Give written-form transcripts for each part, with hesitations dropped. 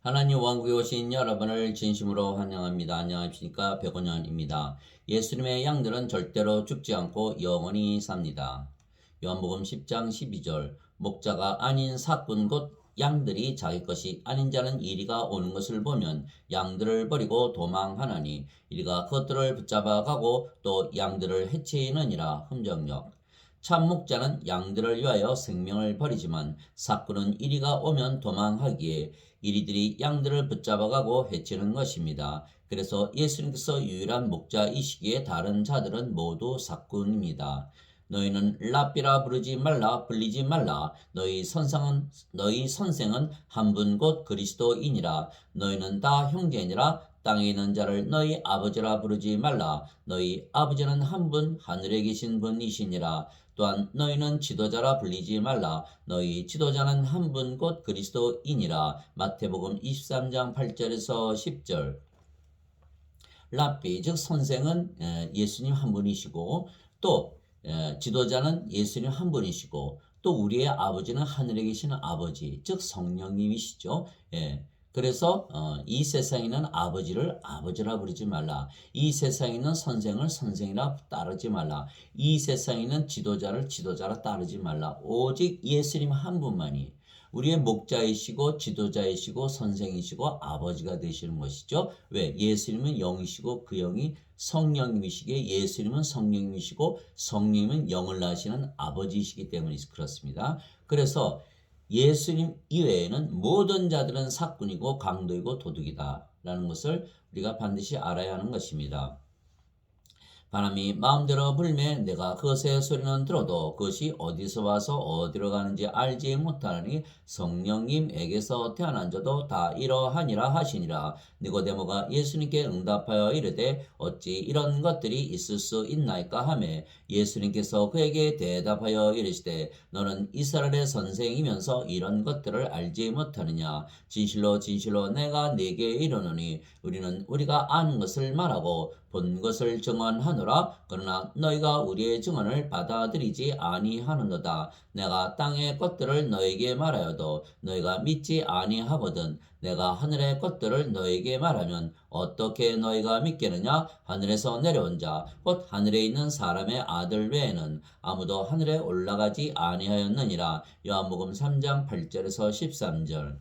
하나님 왕국에 오신 여러분을 진심으로 환영합니다. 안녕하십니까? 백원현입니다. 예수님의 양들은 절대로 죽지 않고 영원히 삽니다. 요한복음 10장 12절 목자가 아닌 사꾼 곧 양들이 자기 것이 아닌 자는 이리가 오는 것을 보면 양들을 버리고 도망하나니 이리가 그것들을 붙잡아 가고 또 양들을 해치느니라. 흠정역 참 목자는 양들을 위하여 생명을 버리지만 사꾼은 이리가 오면 도망하기에 이리들이 양들을 붙잡아가고 해치는 것입니다. 그래서 예수님께서 유일한 목자이시기에 다른 자들은 모두 사꾼입니다. 너희는 랍비라 부르지 말라 불리지 말라 너희 선생은 한 분 곧 그리스도이니라. 너희는 다 형제니라. 땅에 있는 자를 너희 아버지라 부르지 말라. 너희 아버지는 한 분 하늘에 계신 분이시니라. 또한 너희는 지도자라 불리지 말라. 너희 지도자는 한 분 곧 그리스도이니라. 마태복음 23장 8절에서 10절. 랍비 즉 선생은 예수님 한 분이시고 또 지도자는 예수님 한 분이시고 또 우리의 아버지는 하늘에 계시는 아버지 즉 성령님이시죠. 그래서 이 세상에 있는 아버지를 아버지라 부르지 말라. 이 세상에 있는 선생을 선생이라 따르지 말라. 이 세상에 있는 지도자를 지도자라 따르지 말라. 오직 예수님 한 분만이 우리의 목자이시고 지도자이시고 선생이시고 아버지가 되시는 것이죠. 왜? 예수님은 영이시고 그 영이 성령님이시기에 예수님은 성령님이시고 성령님은 영을 낳으시는 아버지이시기 때문에 그렇습니다. 그래서 예수님 이외에는 모든 자들은 사꾼이고 강도이고 도둑이다 라는 것을 우리가 반드시 알아야 하는 것입니다. 바람이 마음대로 불매 내가 그것의 소리는 들어도 그것이 어디서 와서 어디로 가는지 알지 못하느니 성령님에게서 태어난 자도 다 이러하니라 하시니라. 니고데모가 예수님께 응답하여 이르되 어찌 이런 것들이 있을 수 있나이까 하매 예수님께서 그에게 대답하여 이르시되 너는 이스라엘의 선생이면서 이런 것들을 알지 못하느냐. 진실로 진실로 내가 네게 이르노니 우리가 아는 것을 말하고 본 것을 증언하노라. 그러나 너희가 우리의 증언을 받아들이지 아니하느노다. 내가 땅의 것들을 너에게 말하여도 너희가 믿지 아니하거든. 내가 하늘의 것들을 너에게 말하면 어떻게 너희가 믿겠느냐. 하늘에서 내려온 자 곧 하늘에 있는 사람의 아들 외에는 아무도 하늘에 올라가지 아니하였느니라. 요한복음 3장 8절에서 13절.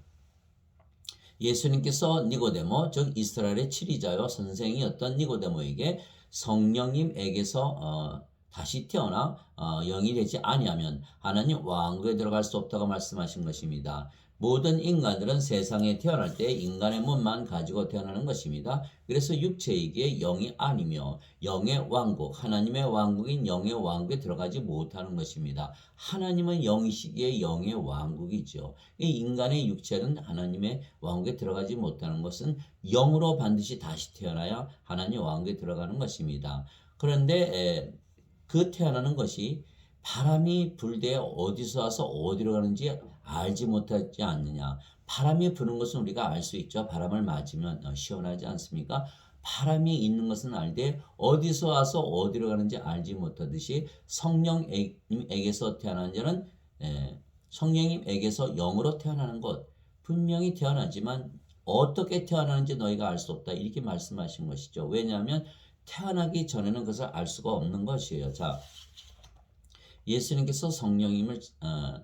예수님께서 니고데모 즉 이스라엘의 치리자요 선생이었던 니고데모에게 성령님에게서 다시 태어나 영이 되지 아니하면 하나님 왕국에 들어갈 수 없다고 말씀하신 것입니다. 모든 인간들은 세상에 태어날 때 인간의 몸만 가지고 태어나는 것입니다. 그래서 육체이기에 영이 아니며 영의 왕국, 하나님의 왕국인 영의 왕국에 들어가지 못하는 것입니다. 하나님은 영이시기에 영의 왕국이죠. 이 인간의 육체는 하나님의 왕국에 들어가지 못하는 것은 영으로 반드시 다시 태어나야 하나님 왕국에 들어가는 것입니다. 그런데 그 태어나는 것이 바람이 불 때 어디서 와서 어디로 가는지 알지 못하지 않느냐. 바람이 부는 것은 우리가 알 수 있죠. 바람을 맞으면 시원하지 않습니까? 바람이 있는 것은 알되 어디서 와서 어디로 가는지 알지 못하듯이 성령님에게서 태어난 자는 성령님에게서 영으로 태어나는 것 분명히 태어나지만 어떻게 태어나는지 너희가 알 수 없다 이렇게 말씀하신 것이죠. 왜냐하면 태어나기 전에는 그것을 알 수가 없는 것이에요. 자, 예수님께서 성령님을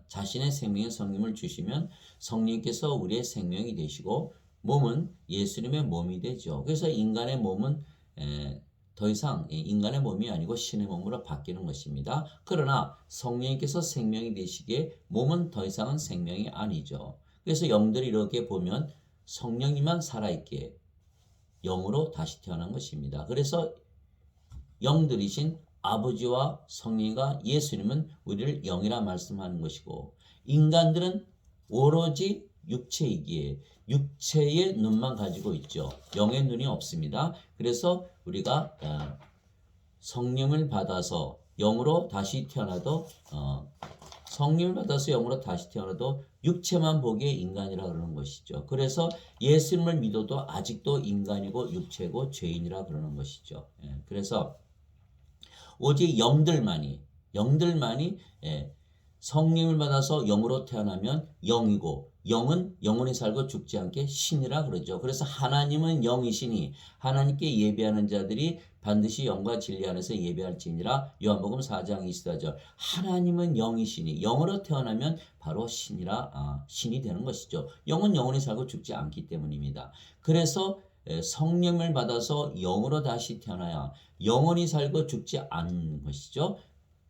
자신의 생명의 성령을 주시면 성령님께서 우리의 생명이 되시고 몸은 예수님의 몸이 되죠. 그래서 인간의 몸은 더 이상 인간의 몸이 아니고 신의 몸으로 바뀌는 것입니다. 그러나 성령님께서 생명이 되시기에 몸은 더 이상은 생명이 아니죠. 그래서 영들이 이렇게 보면 성령님만 살아있기에 영으로 다시 태어난 것입니다. 그래서 영들이신 아버지와 성령과 예수님은 우리를 영이라 말씀하는 것이고 인간들은 오로지 육체이기에 육체의 눈만 가지고 있죠. 영의 눈이 없습니다. 그래서 우리가 성령을 받아서 영으로 다시 태어나도 성령을 받아서 영으로 다시 태어나도 육체만 보기에 인간이라 그러는 것이죠. 그래서 예수님을 믿어도 아직도 인간이고 육체고 죄인이라 그러는 것이죠. 그래서 오직 영들만이 성령을 받아서 영으로 태어나면 영이고 영은 영원히 살고 죽지 않게 신이라 그러죠. 그래서 하나님은 영이시니 하나님께 예배하는 자들이 반드시 영과 진리 안에서 예배할지니라. 요한복음 4장 24절. 하나님은 영이시니 영으로 태어나면 바로 신이 되는 것이죠. 영은 영원히 살고 죽지 않기 때문입니다. 그래서 성령을 받아서 영으로 다시 태어나야 영원히 살고 죽지 않는 것이죠.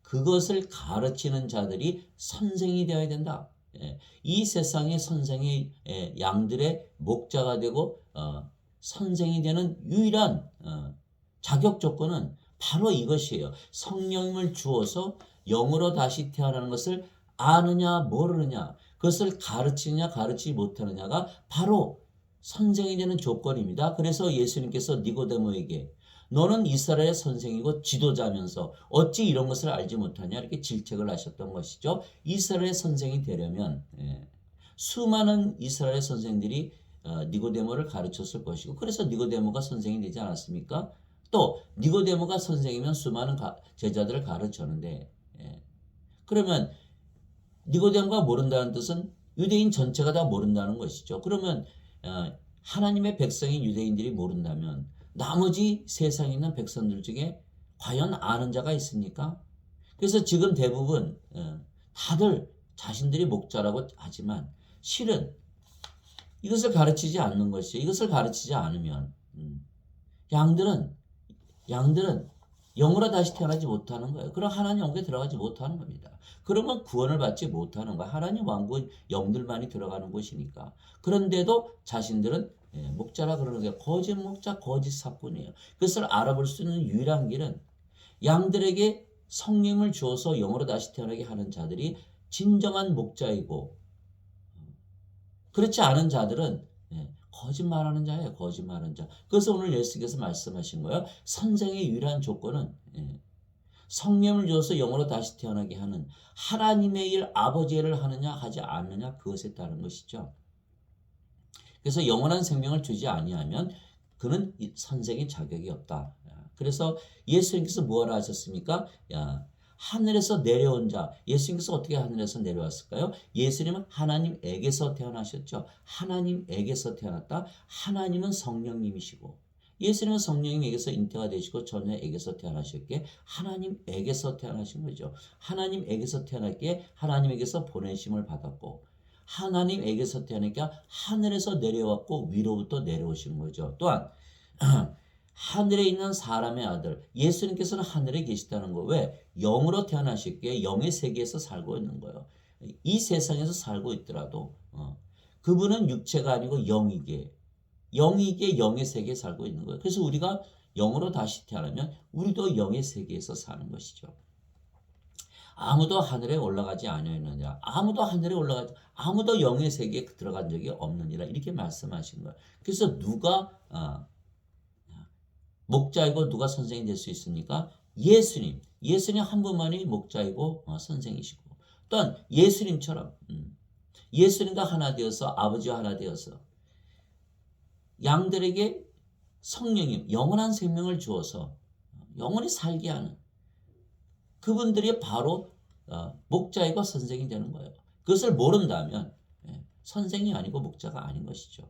그것을 가르치는 자들이 선생이 되어야 된다. 이 세상의 선생의 양들의 목자가 되고 선생이 되는 유일한 자격 조건은 바로 이것이에요. 성령을 주어서 영으로 다시 태어나는 것을 아느냐 모르느냐, 그것을 가르치느냐 가르치지 못하느냐가 바로 선생이 되는 조건입니다. 그래서 예수님께서 니고데모에게 너는 이스라엘의 선생이고 지도자면서 어찌 이런 것을 알지 못하냐 이렇게 질책을 하셨던 것이죠. 이스라엘의 선생이 되려면 수많은 이스라엘의 선생들이 니고데모를 가르쳤을 것이고, 그래서 니고데모가 선생이 되지 않았습니까? 또 니고데모가 선생이면 수많은 제자들을 가르쳤는데, 그러면 니고데모가 모른다는 뜻은 유대인 전체가 다 모른다는 것이죠. 그러면 하나님의 백성인 유대인들이 모른다면 나머지 세상에 있는 백성들 중에 과연 아는 자가 있습니까? 그래서 지금 대부분 다들 자신들이 목자라고 하지만 실은 이것을 가르치지 않는 것이죠. 이것을 가르치지 않으면 양들은 영으로 다시 태어나지 못하는 거예요. 그럼 하나님 왕국에 들어가지 못하는 겁니다. 그러면 구원을 받지 못하는 거야. 하나님 왕국 영들만이 들어가는 곳이니까. 그런데도 자신들은 목자라 그러는 게 거짓 목자, 거짓 사꾼이에요. 그것을 알아볼 수 있는 유일한 길은 양들에게 성령을 주어서 영으로 다시 태어나게 하는 자들이 진정한 목자이고, 그렇지 않은 자들은 거짓말하는 자예요. 거짓말하는 자. 그래서 오늘 예수께서 말씀하신 거예요. 선생의 유일한 조건은 성령을 주어서 영으로 다시 태어나게 하는 하나님의 일, 아버지의 일을 하느냐 하지 않느냐, 그것에 따른 것이죠. 그래서 영원한 생명을 주지 아니하면 그는 선생의 자격이 없다. 그래서 예수님께서 뭐하러 하셨습니까? 하늘에서 내려온 자, 예수님께서 어떻게 하늘에서 내려왔을까요? 예수님은 하나님에게서 태어나셨죠. 하나님에게서 태어났다. 하나님은 성령님이시고, 예수님은 성령님에게서 잉태가 되시고 전혀에게서 태어나셨기에 하나님에게서 태어나신 거죠. 하나님에게서 태어났기에 하나님에게서 보내심을 받았고, 하나님에게서 태어나니까 하늘에서 내려왔고 위로부터 내려오신 거죠. 또한 하늘에 있는 사람의 아들, 예수님께서는 하늘에 계시다는 거. 왜? 영으로 태어나셨기에 영의 세계에서 살고 있는 거예요. 이 세상에서 살고 있더라도 그분은 육체가 아니고 영이기에 영의 세계에 살고 있는 거예요. 그래서 우리가 영으로 다시 태어나면 우리도 영의 세계에서 사는 것이죠. 아무도 하늘에 올라가지 아니하느니라. 아무도 영의 세계에 들어간 적이 없느니라. 이렇게 말씀하신 거예요. 그래서 누가 목자이고 누가 선생이 될 수 있습니까? 예수님 한 분만이 목자이고 선생이시고, 또한 예수님처럼 예수님과 하나 되어서 아버지와 하나 되어서 양들에게 성령님 영원한 생명을 주어서 영원히 살게 하는 그분들이 바로 목자이고 선생이 되는 거예요. 그것을 모른다면 선생이 아니고 목자가 아닌 것이죠.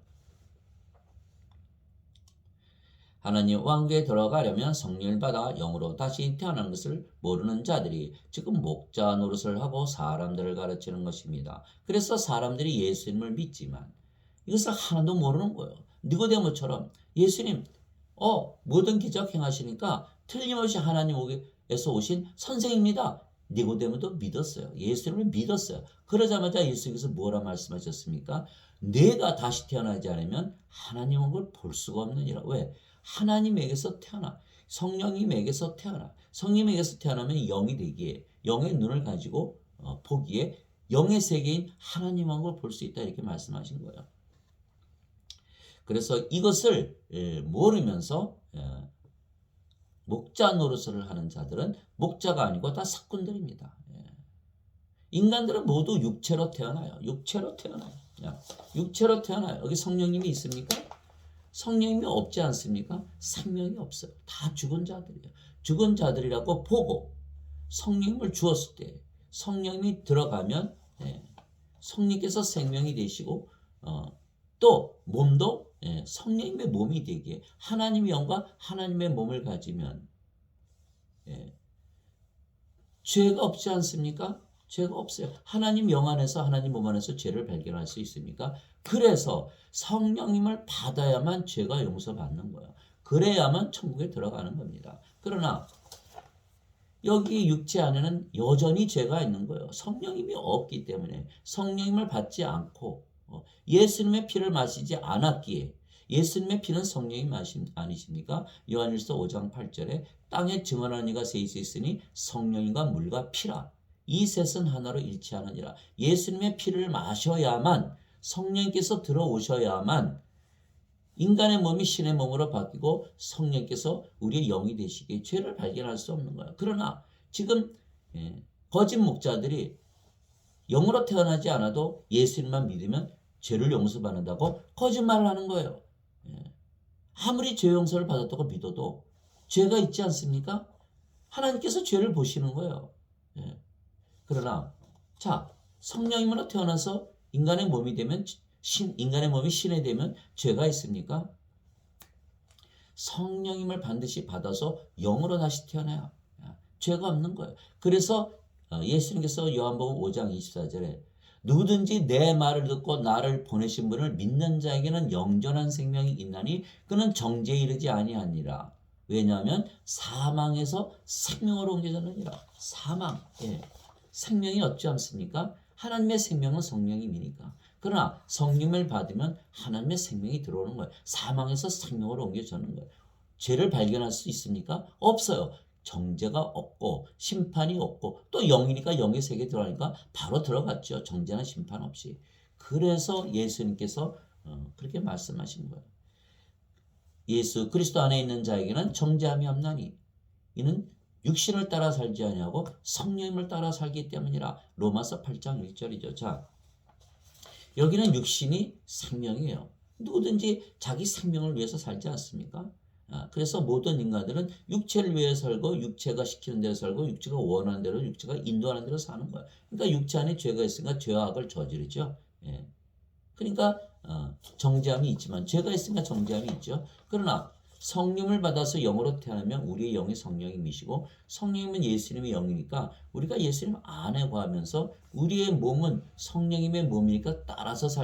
하나님 왕국에 들어가려면 성령을 받아 영으로 다시 태어나는 것을 모르는 자들이 지금 목자 노릇을 하고 사람들을 가르치는 것입니다. 그래서 사람들이 예수님을 믿지만 이것을 하나도 모르는 거예요. 니고데모처럼 예수님 모든 기적 행하시니까 틀림없이 하나님에서 오신 선생입니다. 니고데모도 믿었어요. 예수님을 믿었어요. 그러자마자 예수님께서 뭐라 말씀하셨습니까? 내가 다시 태어나지 않으면 하나님 왕국을 볼 수가 없느니라. 왜? 하나님에게서 태어나, 성령님에게서 태어나, 성령님에게서 태어나면 영이 되기에, 영의 눈을 가지고 보기에 영의 세계인 하나님 왕국을 볼 수 있다, 이렇게 말씀하신 거예요. 그래서 이것을 모르면서 목자 노릇을 하는 자들은 목자가 아니고 다 사꾼들입니다. 인간들은 모두 육체로 태어나요. 육체로 태어나요. 여기 성령님이 있습니까? 성령님이 없지 않습니까? 생명이 없어요. 다 죽은 자들이에요. 죽은 자들이라고 보고 성령님을 주었을 때 성령님이 들어가면 성령께서 생명이 되시고 또 몸도 성령님의 몸이 되기에 하나님의 영과 하나님의 몸을 가지면 죄가 없지 않습니까? 죄가 없어요. 하나님 영 안에서 하나님 몸 안에서 죄를 발견할 수 있습니까? 그래서 성령님을 받아야만 죄가 용서받는 거예요. 그래야만 천국에 들어가는 겁니다. 그러나 여기 육체 안에는 여전히 죄가 있는 거예요. 성령님이 없기 때문에 성령님을 받지 않고 예수님의 피를 마시지 않았기에 예수님의 피는 성령이 아니십니까? 요한일서 5장 8절에 땅에 증언하는 이가 셋이 있으니 성령과 물과 피라. 이 셋은 하나로 일치하느니라. 예수님의 피를 마셔야만 성령께서 들어오셔야만 인간의 몸이 신의 몸으로 바뀌고 성령께서 우리의 영이 되시기에 죄를 발견할 수 없는 거예요. 그러나 지금 거짓 목자들이 영으로 태어나지 않아도 예수님만 믿으면 죄를 용서받는다고 거짓말을 하는 거예요. 아무리 죄 용서를 받았다고 믿어도 죄가 있지 않습니까? 하나님께서 죄를 보시는 거예요. 그러나 자, 성령님으로 태어나서 인간의 몸이 되면 인간의 몸이 신이 되면 죄가 있습니까? 성령님을 반드시 받아서 영으로 다시 태어나야 죄가 없는 거예요. 그래서 예수님께서 요한복음 5장 24절에 누구든지 내 말을 듣고 나를 보내신 분을 믿는 자에게는 영전한 생명이 있나니 그는 정죄에 이르지 아니하니라. 왜냐하면 사망에서 생명으로 옮겨졌느니라. 사망, 생명이 없지 않습니까? 하나님의 생명은 성령님이니까. 그러나 성령을 받으면 하나님의 생명이 들어오는 거예요. 사망에서 생명으로 옮겨지는 거예요. 죄를 발견할 수 있습니까? 없어요. 정죄가 없고 심판이 없고 또 영이니까 영의 세계에 들어가니까 바로 들어갔죠. 정죄나 심판 없이. 그래서 예수님께서 그렇게 말씀하신 거예요. 예수 그리스도 안에 있는 자에게는 정죄함이 없나니 이는 육신을 따라 살지 아니하고 성령님을 따라 살기 때문이라. 로마서 8장 1절이죠. 자, 여기는 육신이 생명이에요. 누구든지 자기 생명을 위해서 살지 않습니까? 그래서 모든 인간들은 육체를 위해 살고 육체가 시키는 대로 살고 육체가 원하는 대로 육체가 인도하는 대로 사는 거예요. 그러니까 육체 안에 죄가 있으니까 죄와 악을 저지르죠. 그러니까 정죄함이 있지만 죄가 있으니까 정죄함이 있죠. 그러나 성령을 받아서 영으로 태어나면 우리의 영이 성령님이시고 성령님은 예수님의 영이니까 우리가 예수님 안에 거하면서 우리의 몸은 성령님의 몸이니까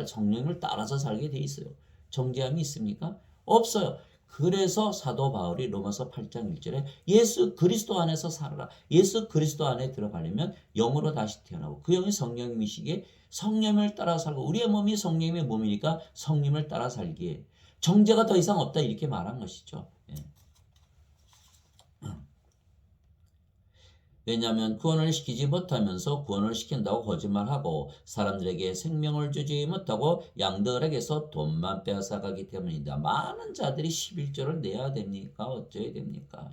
성령님을 따라서 살게 돼 있어요. 정죄함이 있습니까? 없어요. 그래서 사도 바울이 로마서 8장 1절에 예수 그리스도 안에서 살아라. 예수 그리스도 안에 들어가려면 영으로 다시 태어나고 그 영이 성령님이시기에 성령을 따라 살고 우리의 몸이 성령님의 몸이니까 성령님을 따라 살기에 정죄가 더 이상 없다 이렇게 말한 것이죠. 왜냐하면 구원을 시키지 못하면서 구원을 시킨다고 거짓말하고 사람들에게 생명을 주지 못하고 양들에게서 돈만 빼앗아가기 때문이다. 많은 자들이 11조를 내야 됩니까? 어쩌야 됩니까?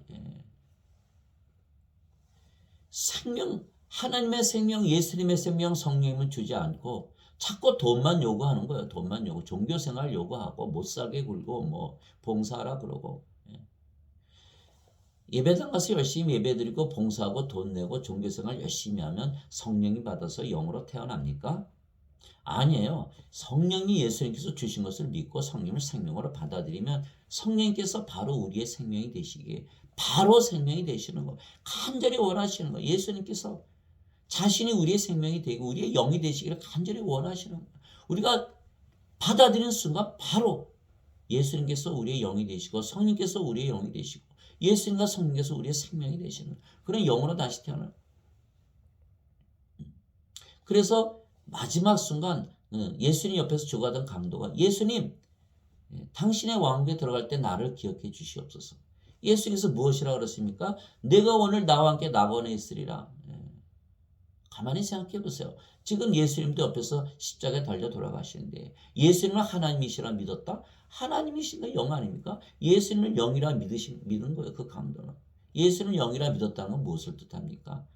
생명, 하나님의 생명, 예수님의 생명, 성령님은 주지 않고 자꾸 돈만 요구하는 거예요. 돈만 요구. 종교생활 요구하고 못 살게 굴고 뭐 봉사하라 그러고. 예배당 가서 열심히 예배드리고 봉사하고 돈 내고 종교생활 열심히 하면 성령이 받아서 영으로 태어납니까? 아니에요. 성령이 예수님께서 주신 것을 믿고 성령을 생명으로 받아들이면 성령께서 바로 우리의 생명이 되시기에 바로 생명이 되시는 거. 간절히 원하시는 거. 예수님께서 자신이 우리의 생명이 되고 우리의 영이 되시기를 간절히 원하시는 거예요. 우리가 받아들이는 순간 바로 예수님께서 우리의 영이 되시고 성령께서 우리의 영이 되시고 예수님과 성령께서 우리의 생명이 되시는 그런 영으로 다시 태어나는. 그래서 마지막 순간 예수님 옆에서 죽어가던 강도가 예수님 당신의 왕국에 들어갈 때 나를 기억해 주시옵소서. 예수님께서 무엇이라고 그랬습니까? 내가 오늘 나와 함께 낙원에 있으리라. 가만히 생각해 보세요. 지금 예수님도 옆에서 십자가에 달려 돌아가시는데 예수님은 하나님이시라 믿었다? 하나님이신가 영 아닙니까? 예수님을 영이라 믿은 거예요. 그 강도는. 예수님을 영이라 믿었다는 건 무엇을 뜻합니까?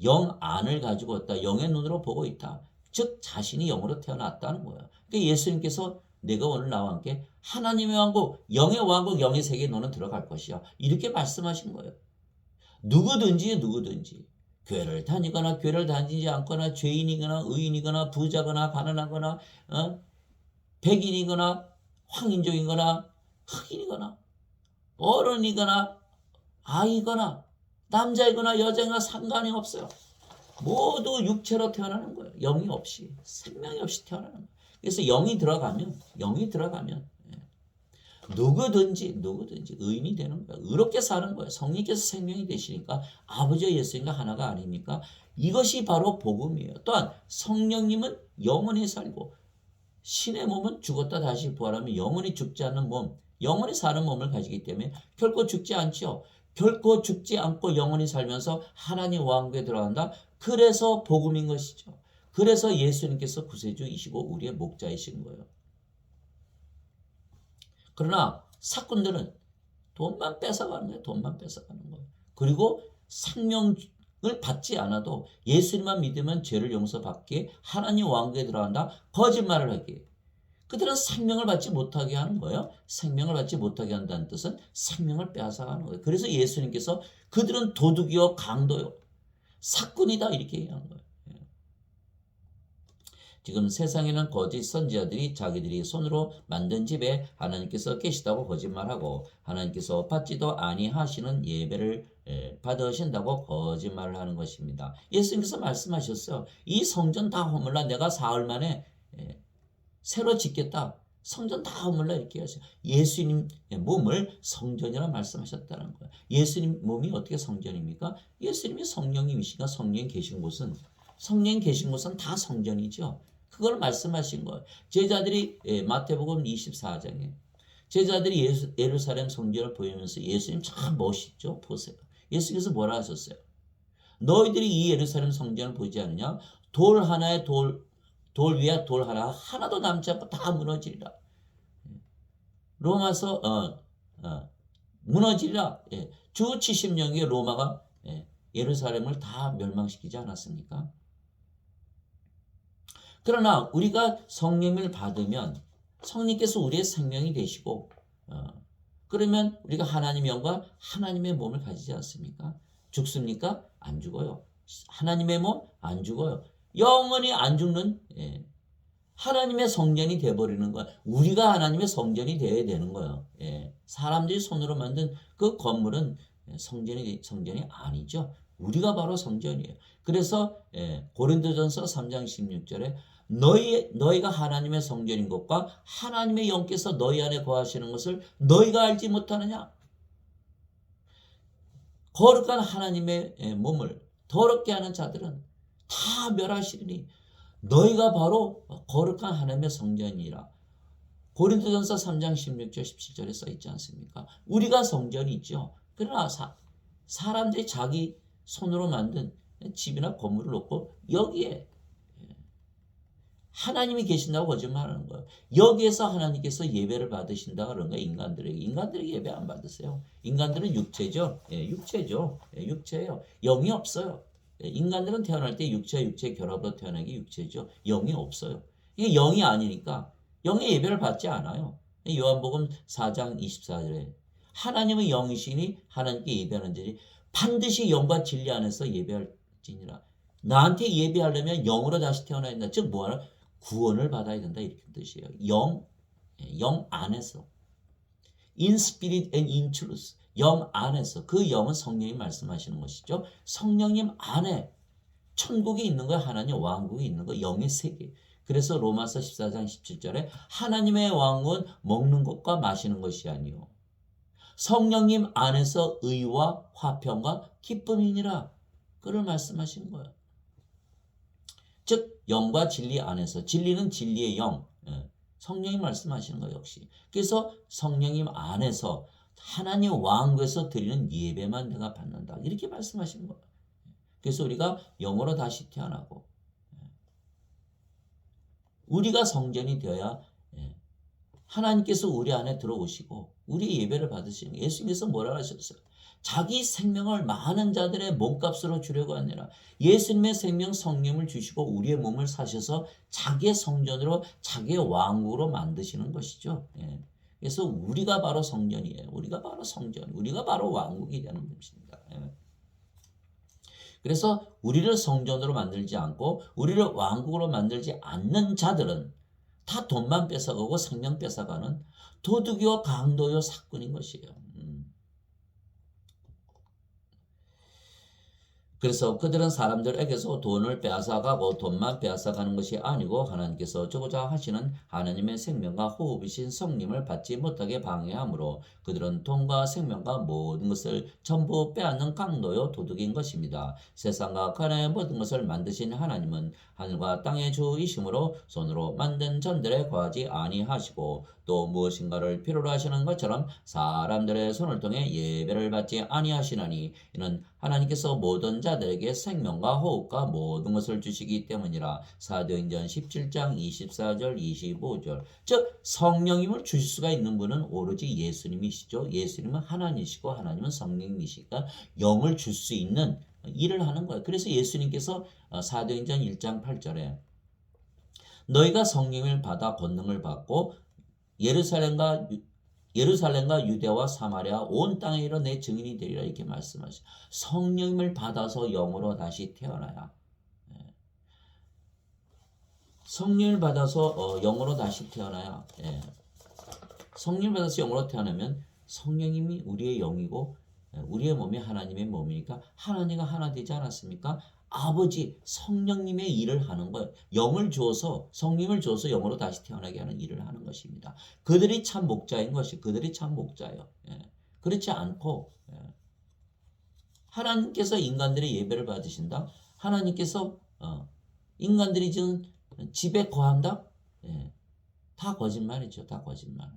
영 안을 가지고 있다. 영의 눈으로 보고 있다. 즉 자신이 영으로 태어났다는 거예요. 그러니까 예수님께서 내가 오늘 나와 함께 하나님의 왕국, 영의 왕국, 영의 세계에 너는 들어갈 것이야. 이렇게 말씀하신 거예요. 누구든지 교회를 다니거나 교회를 다니지 않거나 죄인이거나 의인이거나 부자거나 가난하거나 백인이거나 황인종이거나 흑인이거나 어른이거나 아이거나 남자이거나 여자이거나 상관이 없어요. 모두 육체로 태어나는 거예요. 영이 없이, 생명이 없이 태어나는 거예요. 그래서 영이 들어가면 누구든지 의인이 되는 거예요. 의롭게 사는 거예요. 성령께서 생명이 되시니까 아버지와 예수님과 하나가 아닙니까? 이것이 바로 복음이에요. 또한 성령님은 영원히 살고 신의 몸은 죽었다 다시 부활하면 영원히 죽지 않는 몸, 영원히 사는 몸을 가지기 때문에 결코 죽지 않죠. 결코 죽지 않고 영원히 살면서 하나님 왕국에 들어간다. 그래서 복음인 것이죠. 그래서 예수님께서 구세주이시고 우리의 목자이신 거예요. 그러나 사꾼들은 돈만 뺏어가는 거예요. 돈만 뺏어가는 거예요. 그리고 생명을 받지 않아도 예수님만 믿으면 죄를 용서받기에 하나님 왕국에 들어간다. 거짓말을 하기에. 그들은 생명을 받지 못하게 하는 거예요. 생명을 받지 못하게 한다는 뜻은 생명을 빼앗아가는 거예요. 그래서 예수님께서 그들은 도둑이요 강도요 사꾼이다 이렇게 얘기하는 거예요. 지금 세상에는 거짓 선지자들이 자기들이 손으로 만든 집에 하나님께서 계시다고 거짓말하고 하나님께서 받지도 아니하시는 예배를 받으신다고 거짓말을 하는 것입니다. 예수님께서 말씀하셨어요. 이 성전 다 허물라 내가 사흘 만에 새로 짓겠다. 성전 다 허물라 이렇게 하세요. 예수님 몸을 성전이라 말씀하셨다는 거예요. 예수님 몸이 어떻게 성전입니까? 예수님이 성령님이시니까 성령이 계신 곳은 다 성전이죠. 그걸 말씀하신 거예요. 제자들이 마태복음 24장에 제자들이 예루살렘 성전을 보이면서 예수님 참 멋있죠. 보세요. 예수님께서 뭐라 하셨어요? 너희들이 이 예루살렘 성전을 보지 않느냐? 돌 하나에 돌 위에 돌 하나도 남지 않고 다 무너지리라. 로마서 무너지리라. 주 70년경에 로마가 예루살렘을 다 멸망시키지 않았습니까? 그러나 우리가 성령을 받으면 성령께서 우리의 생명이 되시고 그러면 우리가 하나님의 영과 하나님의 몸을 가지지 않습니까? 죽습니까? 안 죽어요. 하나님의 몸 안 죽어요. 영원히 안 죽는 하나님의 성전이 되어버리는 거야. 우리가 하나님의 성전이 되어야 되는 거예요. 사람들이 손으로 만든 그 건물은 성전이 아니죠. 우리가 바로 성전이에요. 그래서 고린도전서 3장 16절에 너희가 하나님의 성전인 것과 하나님의 영께서 너희 안에 거하시는 것을 너희가 알지 못하느냐? 거룩한 하나님의 몸을 더럽게 하는 자들은 다 멸하시리니 너희가 바로 거룩한 하나님의 성전이라. 고린도전서 3장 16절 17절에 써있지 않습니까? 우리가 성전이죠. 그러나 사람들이 자기 손으로 만든 집이나 건물을 놓고 여기에 하나님이 계신다고 거짓말하는 거예요. 여기에서 하나님께서 예배를 받으신다 그런 거예요. 인간들에게 예배 안 받으세요. 인간들은 육체죠. 육체예요. 영이 없어요. 인간들은 태어날 때 육체 결합으로 태어나기 육체죠. 영이 없어요. 이게 영이 아니니까 영의 예배를 받지 않아요. 요한복음 4장 24절에 하나님은 영이시니 하나님께 예배하는 자들이 반드시 영과 진리 안에서 예배할지니라. 나한테 예배하려면 영으로 다시 태어나야 된다. 즉 뭐하나? 구원을 받아야 된다 이렇게 뜻이에요. 영 안에서 in spirit and in truth. 영 안에서. 그 영은 성령이 말씀하시는 것이죠. 성령님 안에 천국이 있는 거예요. 하나님 왕국이 있는 거예요. 영의 세계. 그래서 로마서 14장 17절에 하나님의 왕은 먹는 것과 마시는 것이 아니요 성령님 안에서 의와 화평과 기쁨이니라. 그걸 말씀하신 거예요. 즉 영과 진리 안에서 진리는 진리의 영 성령이 말씀하시는 거예요. 역시. 그래서 성령님 안에서 하나님 왕국에서 드리는 예배만 내가 받는다. 이렇게 말씀하신 거예요. 그래서 우리가 영으로 다시 태어나고 우리가 성전이 되어야 하나님께서 우리 안에 들어오시고 우리 예배를 받으시는 거예요. 예수님께서 뭐라 하셨어요? 자기 생명을 많은 자들의 몸값으로 주려고 하느라 예수님의 생명 성령을 주시고 우리의 몸을 사셔서 자기의 성전으로 자기의 왕국으로 만드시는 것이죠. 그래서 우리가 바로 성전이에요. 우리가 바로 성전, 우리가 바로 왕국이 되는 것입니다. 그래서 우리를 성전으로 만들지 않고 우리를 왕국으로 만들지 않는 자들은 다 돈만 뺏어가고 생명 뺏어가는 도둑이요 강도요 사건인 것이에요. 그래서 그들은 사람들에게서 돈을 빼앗아가고 돈만 빼앗아가는 것이 아니고 하나님께서 주고자 하시는 하나님의 생명과 호흡이신 성령을 받지 못하게 방해하므로 그들은 돈과 생명과 모든 것을 전부 빼앗는 강도요 도둑인 것입니다. 세상과 그 안의 모든 것을 만드신 하나님은 하늘과 땅의 주이심으로 손으로 만든 전들에 거하지 아니하시고 또 무엇인가를 필요로 하시는 것처럼 사람들의 손을 통해 예배를 받지 아니하시나니 이는 하나님께서 모든 자들에게 생명과 호흡과 모든 것을 주시기 때문이라. 사도행전 17장 24절 25절. 즉 성령님을 주실 수가 있는 분은 오로지 예수님이시죠. 예수님은 하나님이시고 하나님은 성령님이시니까 영을 줄 수 있는 일을 하는 거예요. 그래서 예수님께서 사도행전 1장 8절에 너희가 성령을 받아 권능을 받고 예루살렘과 유대와 사마리아 온 땅에 이르러 내 증인이 되리라 이렇게 말씀하시죠. 성령을 받아서 영으로 다시 태어나야. 성령을 받아서 영으로 다시 태어나야. 성령을 받아서 영으로 태어나면 성령님이 우리의 영이고 우리의 몸이 하나님의 몸이니까 하나님과 하나 되지 않았습니까? 아버지 성령님의 일을 하는 거예요. 영을 주어서 성령을 주어서 영으로 다시 태어나게 하는 일을 하는 것입니다. 그들이 참 목자인 것이 그들이 참 목자예요. 그렇지 않고 하나님께서 인간들의 예배를 받으신다. 하나님께서 인간들이 지금 집에 거한다. 다 거짓말이죠. 다 거짓말.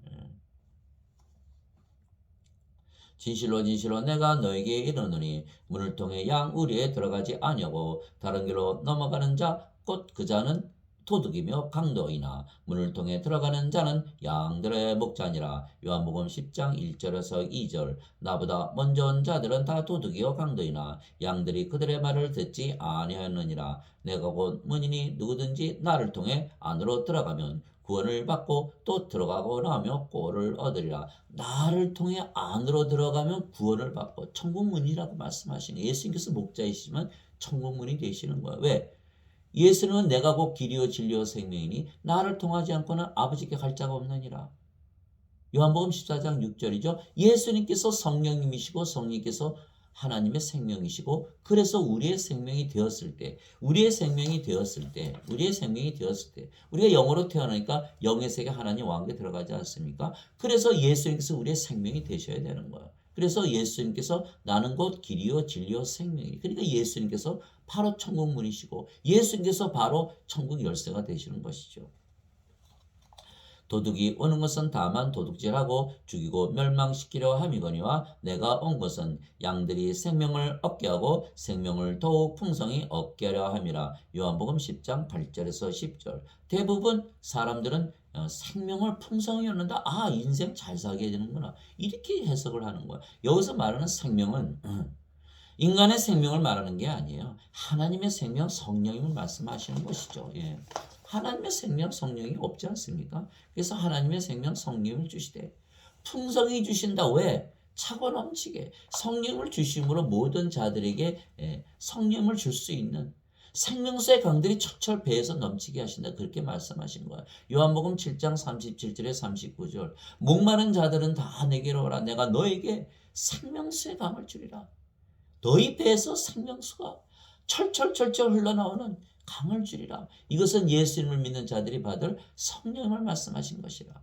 진실로 진실로 내가 너에게 이르노니 문을 통해 양 우리에 들어가지 아니하고 다른 길로 넘어가는 자 곧 그 자는 도둑이며 강도이나 문을 통해 들어가는 자는 양들의 목자니라. 요한복음 10장 1절에서 2절. 나보다 먼저 온 자들은 다 도둑이요 강도이나 양들이 그들의 말을 듣지 아니하였느니라. 내가 곧 문이니 누구든지 나를 통해 안으로 들어가면 구원을 받고 또 들어가고 나며 꼴을 얻으리라. 나를 통해 안으로 들어가면 구원을 받고 천국문이라고 말씀하시는 예수님께서 목자이시지만 천국문이 되시는 거야. 왜? 예수님은 내가 곧 길이요 진리요 생명이니 나를 통하지 않고는 아버지께 갈 자가 없느니라. 요한복음 14장 6절이죠. 예수님께서 성령님이시고 성령님께서 하나님의 생명이시고 그래서 우리의 생명이 되었을 때 우리가 영으로 태어나니까 영의 세계 하나님 왕국에 들어가지 않습니까? 그래서 예수님께서 우리의 생명이 되셔야 되는 거예요. 그래서 예수님께서 나는 곧 길이요 진리요 생명이 그러니까 예수님께서 바로 천국문이시고 예수님께서 바로 천국 열쇠가 되시는 것이죠. 도둑이 오는 것은 다만 도둑질하고 죽이고 멸망시키려 함이거니와 내가 온 것은 양들이 생명을 얻게 하고 생명을 더욱 풍성히 얻게 하려 함이라. 요한복음 10장 8절에서 10절. 대부분 사람들은 생명을 풍성히 얻는다. 아, 인생 잘 살게 되는구나. 이렇게 해석을 하는 거야. 여기서 말하는 생명은 인간의 생명을 말하는 게 아니에요. 하나님의 생명, 성령님을 말씀하시는 것이죠. 하나님의 생명, 성령이 없지 않습니까? 그래서 하나님의 생명, 성령을 주시되 풍성히 주신다. 왜? 차고 넘치게 성령을 주심으로 모든 자들에게 성령을 줄 수 있는 생명수의 강들이 철철 배에서 넘치게 하신다. 그렇게 말씀하신 거야. 요한복음 7장 37절에 39절. 목마른 자들은 다 내게로 오라. 내가 너에게 생명수의 강을 주리라. 너희 배에서 생명수가 철철철철 흘러나오는 강을 주리라. 이것은 예수님을 믿는 자들이 받을 성령을 말씀하신 것이라.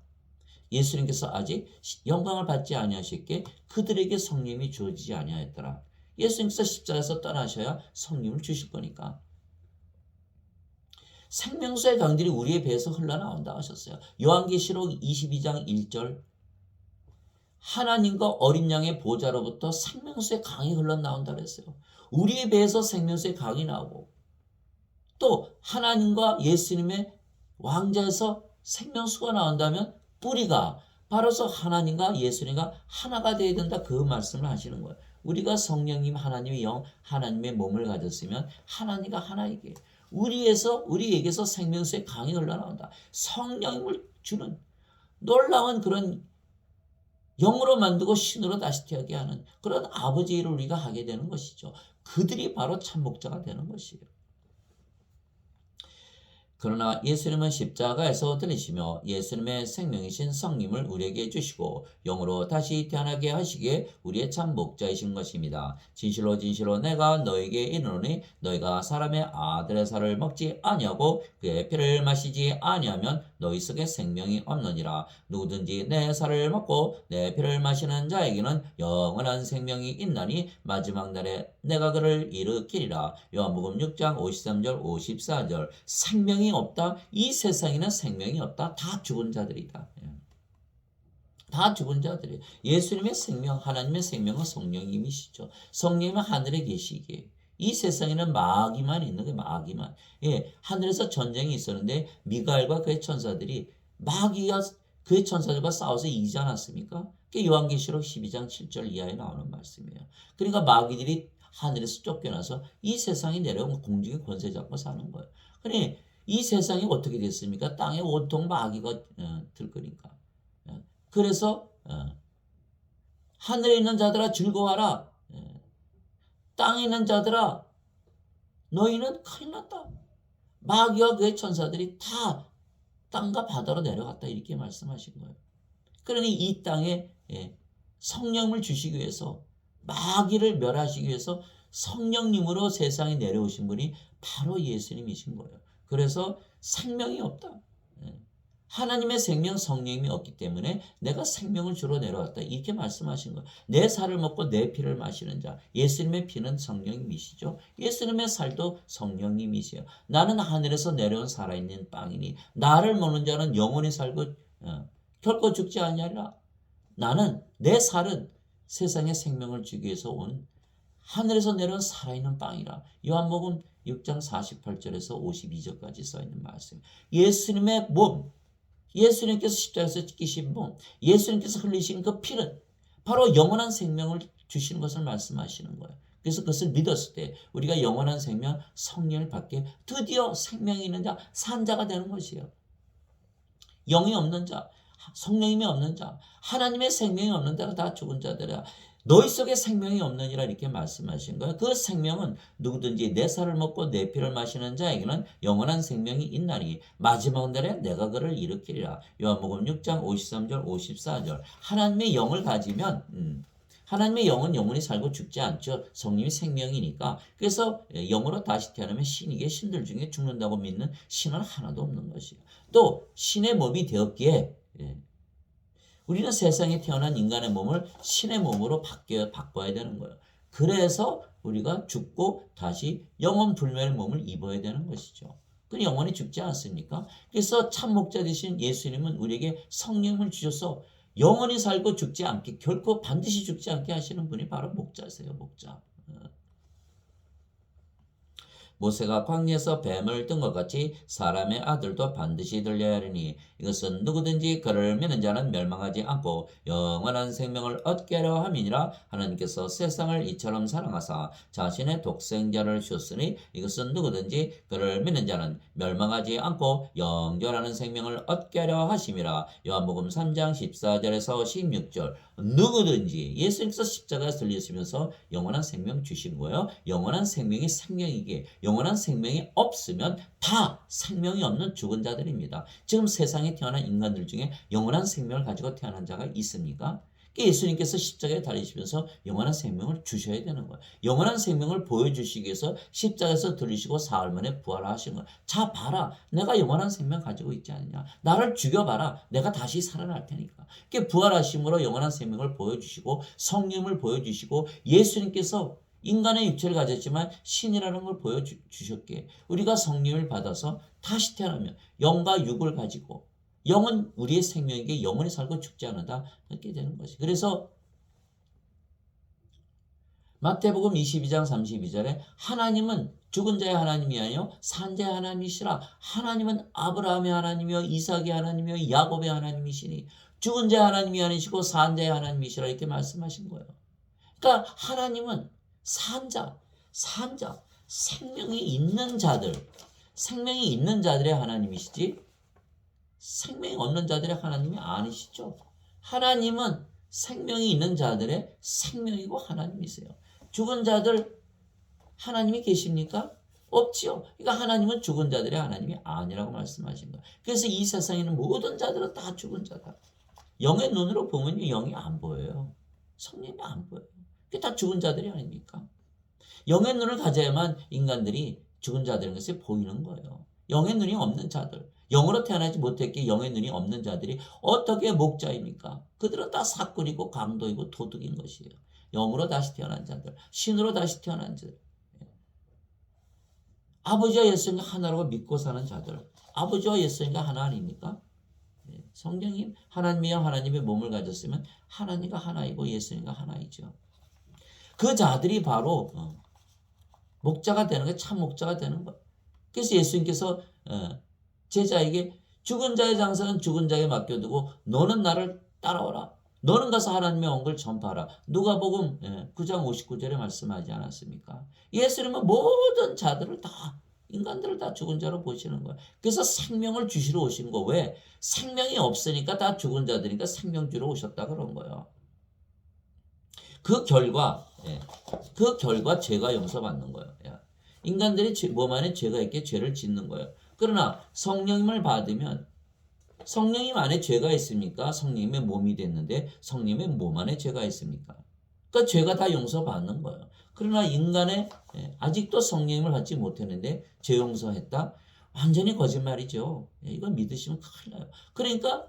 예수님께서 아직 영광을 받지 아니하셨기에 그들에게 성령이 주어지지 아니하였더라. 예수님께서 십자가에서 떠나셔야 성령을 주실 거니까. 생명수의 강들이 우리의 배에서 흘러나온다 하셨어요. 요한계시록 22장 1절. 하나님과 어린 양의 보좌로부터 생명수의 강이 흘러나온다 그랬어요. 우리의 배에서 생명수의 강이 나오고 또 하나님과 예수님의 왕자에서 생명수가 나온다면 뿌리가 바로서 하나님과 예수님과 하나가 되어야 된다. 그 말씀을 하시는 거예요. 우리가 성령님 하나님의 영 하나님의 몸을 가졌으면 하나님과 하나이게 우리에게서 생명수의 강이 흘러나온다. 성령님을 주는 놀라운 그런 영으로 만들고 신으로 다시 태어나게 하는 그런 아버지의 일을 우리가 하게 되는 것이죠. 그들이 바로 참 목자가 되는 것이에요. 그러나 예수님은 십자가에서 들리시며 예수님의 생명이신 성령을 우리에게 주시고 영으로 다시 태어나게 하시기에 우리의 참 목자이신 것입니다. 진실로 진실로 내가 너에게 이르노니 너희가 사람의 아들의 살을 먹지 아니하고 그의 피를 마시지 아니하면 너희 속에 생명이 없느니라. 누구든지 내 살을 먹고 내 피를 마시는 자에게는 영원한 생명이 있나니 마지막 날에 내가 그를 일으키리라. 요한복음 6장 53절 54절. 생명이 없다. 이 세상에는 생명이 없다. 다 죽은 자들이다. 다 죽은 자들이에요. 예수님의 생명, 하나님의 생명은 성령님이시죠. 성령님은 하늘에 계시기에 이 세상에는 마귀만 있는 거예요. 마귀만. 예, 하늘에서 전쟁이 있었는데 미가엘과 그의 천사들이 마귀와 그의 천사들과 싸워서 이기지 않았습니까? 그게 요한계시록 12장 7절 이하에 나오는 말씀이에요. 그러니까 마귀들이 하늘에서 쫓겨나서 이 세상에 내려온 공중의 권세 잡고 사는 거예요. 그러니 이 세상이 어떻게 됐습니까? 땅에 온통 마귀가 들거니까. 그래서 하늘에 있는 자들아 즐거워하라. 땅에 있는 자들아 너희는 큰일 났다. 마귀와 그의 천사들이 다 땅과 바다로 내려갔다 이렇게 말씀하신 거예요. 그러니 이 땅에 성령을 주시기 위해서 마귀를 멸하시기 위해서 성령님으로 세상에 내려오신 분이 바로 예수님이신 거예요. 그래서 생명이 없다. 하나님의 생명 성령님이 없기 때문에 내가 생명을 주러 내려왔다. 이렇게 말씀하신 거예요. 내 살을 먹고 내 피를 마시는 자. 예수님의 피는 성령님이시죠. 예수님의 살도 성령님이시요. 나는 하늘에서 내려온 살아있는 빵이니 나를 먹는 자는 영원히 살고 결코 죽지 아니하리라. 나는 내 살은 세상에 생명을 주기 위해서 온 하늘에서 내려온 살아있는 빵이라. 요한복음 6장 48절에서 52절까지 써있는 말씀. 예수님의 몸, 예수님께서 십자가에서 찢기신 몸, 예수님께서 흘리신 그 피는 바로 영원한 생명을 주시는 것을 말씀하시는 거예요. 그래서 그것을 믿었을 때 우리가 영원한 생명, 성령을 받게 드디어 생명이 있는 자, 산 자가 되는 것이에요. 영이 없는 자, 성령님이 없는 자, 하나님의 생명이 없는 자는 다 죽은 자들이야. 너희 속에 생명이 없느니라 이렇게 말씀하신 거예요. 그 생명은 누구든지 내 살을 먹고 내 피를 마시는 자에게는 영원한 생명이 있나니 마지막 날에 내가 그를 일으키리라. 요한복음 6장 53절 54절. 하나님의 영을 가지면 하나님의 영은 영원히 살고 죽지 않죠. 성령이 생명이니까. 그래서 영으로 다시 태어나면 신에게 신들 중에 죽는다고 믿는 신은 하나도 없는 것이에요. 또 신의 몸이 되었기에 우리는 세상에 태어난 인간의 몸을 신의 몸으로 바꿔야 되는 거예요. 그래서 우리가 죽고 다시 영원 불멸의 몸을 입어야 되는 것이죠. 그 영원히 죽지 않습니까? 그래서 참 목자 되신 예수님은 우리에게 성령을 주셔서 영원히 살고 죽지 않게 결코 반드시 죽지 않게 하시는 분이 바로 목자세요. 목자. 모세가 광야에서 뱀을 뜬 것 같이 사람의 아들도 반드시 들려야 하리니 이것은 누구든지 그를 믿는 자는 멸망하지 않고 영원한 생명을 얻게 하려 함이니라. 하나님께서 세상을 이처럼 사랑하사 자신의 독생자를 주셨으니 이것은 누구든지 그를 믿는 자는 멸망하지 않고 영원한 생명을 얻게 하려 하심이라. 요한복음 3장 14절에서 16절. 누구든지 예수님께서 십자가에 들리시면서 영원한 생명 주신 거예요. 영원한 생명이 생명이기에 영원한 생명이 없으면 다 생명이 없는 죽은 자들입니다. 지금 세상에 태어난 인간들 중에 영원한 생명을 가지고 태어난 자가 있습니까? 예수님께서 십자가에 달리시면서 영원한 생명을 주셔야 되는 거예요. 영원한 생명을 보여주시기 위해서 십자가에서 들리시고 사흘 만에 부활하신 거예요. 자 봐라, 내가 영원한 생명 가지고 있지 않느냐. 나를 죽여봐라, 내가 다시 살아날 테니까. 부활하심으로 영원한 생명을 보여주시고 성령을 보여주시고 예수님께서 인간의 육체를 가졌지만 신이라는 걸 보여주셨기에 우리가 성령을 받아서 다시 태어나면 영과 육을 가지고 영은 우리의 생명에게 영원히 살고 죽지 않는다 그렇게 되는 것이. 그래서 마태복음 22장 32절에 하나님은 죽은 자의 하나님이 아니요 산 자의 하나님이시라. 하나님은 아브라함의 하나님이요 이삭의 하나님이요 야곱의 하나님이시니 죽은 자의 하나님이 아니시고 산 자의 하나님이시라 이렇게 말씀하신 거예요. 그러니까 하나님은 산 자, 생명이 있는 자들, 생명이 있는 자들의 하나님이시지 생명이 없는 자들의 하나님이 아니시죠. 하나님은 생명이 있는 자들의 생명이고 하나님이세요. 죽은 자들 하나님이 계십니까? 없지요. 그러니까 하나님은 죽은 자들의 하나님이 아니라고 말씀하신 거예요. 그래서 이 세상에 있는 모든 자들은 다 죽은 자다. 영의 눈으로 보면 영이 안 보여요. 성령이 안 보여요. 그게 다 죽은 자들이 아닙니까? 영의 눈을 가져야만 인간들이 죽은 자들인 것이 보이는 거예요. 영의 눈이 없는 자들, 영으로 태어나지 못했기에 영의 눈이 없는 자들이 어떻게 목자입니까? 그들은 다 사꾼이고 강도이고 도둑인 것이에요. 영으로 다시 태어난 자들, 신으로 다시 태어난 자들, 아버지와 예수님과 하나라고 믿고 사는 자들, 아버지와 예수님과 하나 아닙니까? 성령님, 하나님이여 하나님의 몸을 가졌으면 하나님과 하나이고 예수님과 하나이죠. 그 자들이 바로 목자가 되는 거예요. 참 목자가 되는 거예요. 그래서 예수님께서 제자에게 죽은 자의 장사는 죽은 자에게 맡겨두고 너는 나를 따라오라. 너는 가서 하나님의 언을 전파하라. 누가복음 9장 59절에 말씀하지 않았습니까? 예수님은 모든 자들을 다 인간들을 다 죽은 자로 보시는 거예요. 그래서 생명을 주시러 오신 거. 왜? 생명이 없으니까 다 죽은 자들이니까 생명 주러 오셨다 그런 거예요. 그 결과 죄가 용서받는 거예요. 인간들이 몸 안에 죄가 있게 죄를 짓는 거예요. 그러나 성령님을 받으면 성령님 안에 죄가 있습니까? 성령님의 몸이 됐는데 성령님의 몸 안에 죄가 있습니까? 그러니까 죄가 다 용서받는 거예요. 그러나 인간의 아직도 성령님을 받지 못했는데 죄 용서했다? 완전히 거짓말이죠. 이건 믿으시면 큰일 나요. 그러니까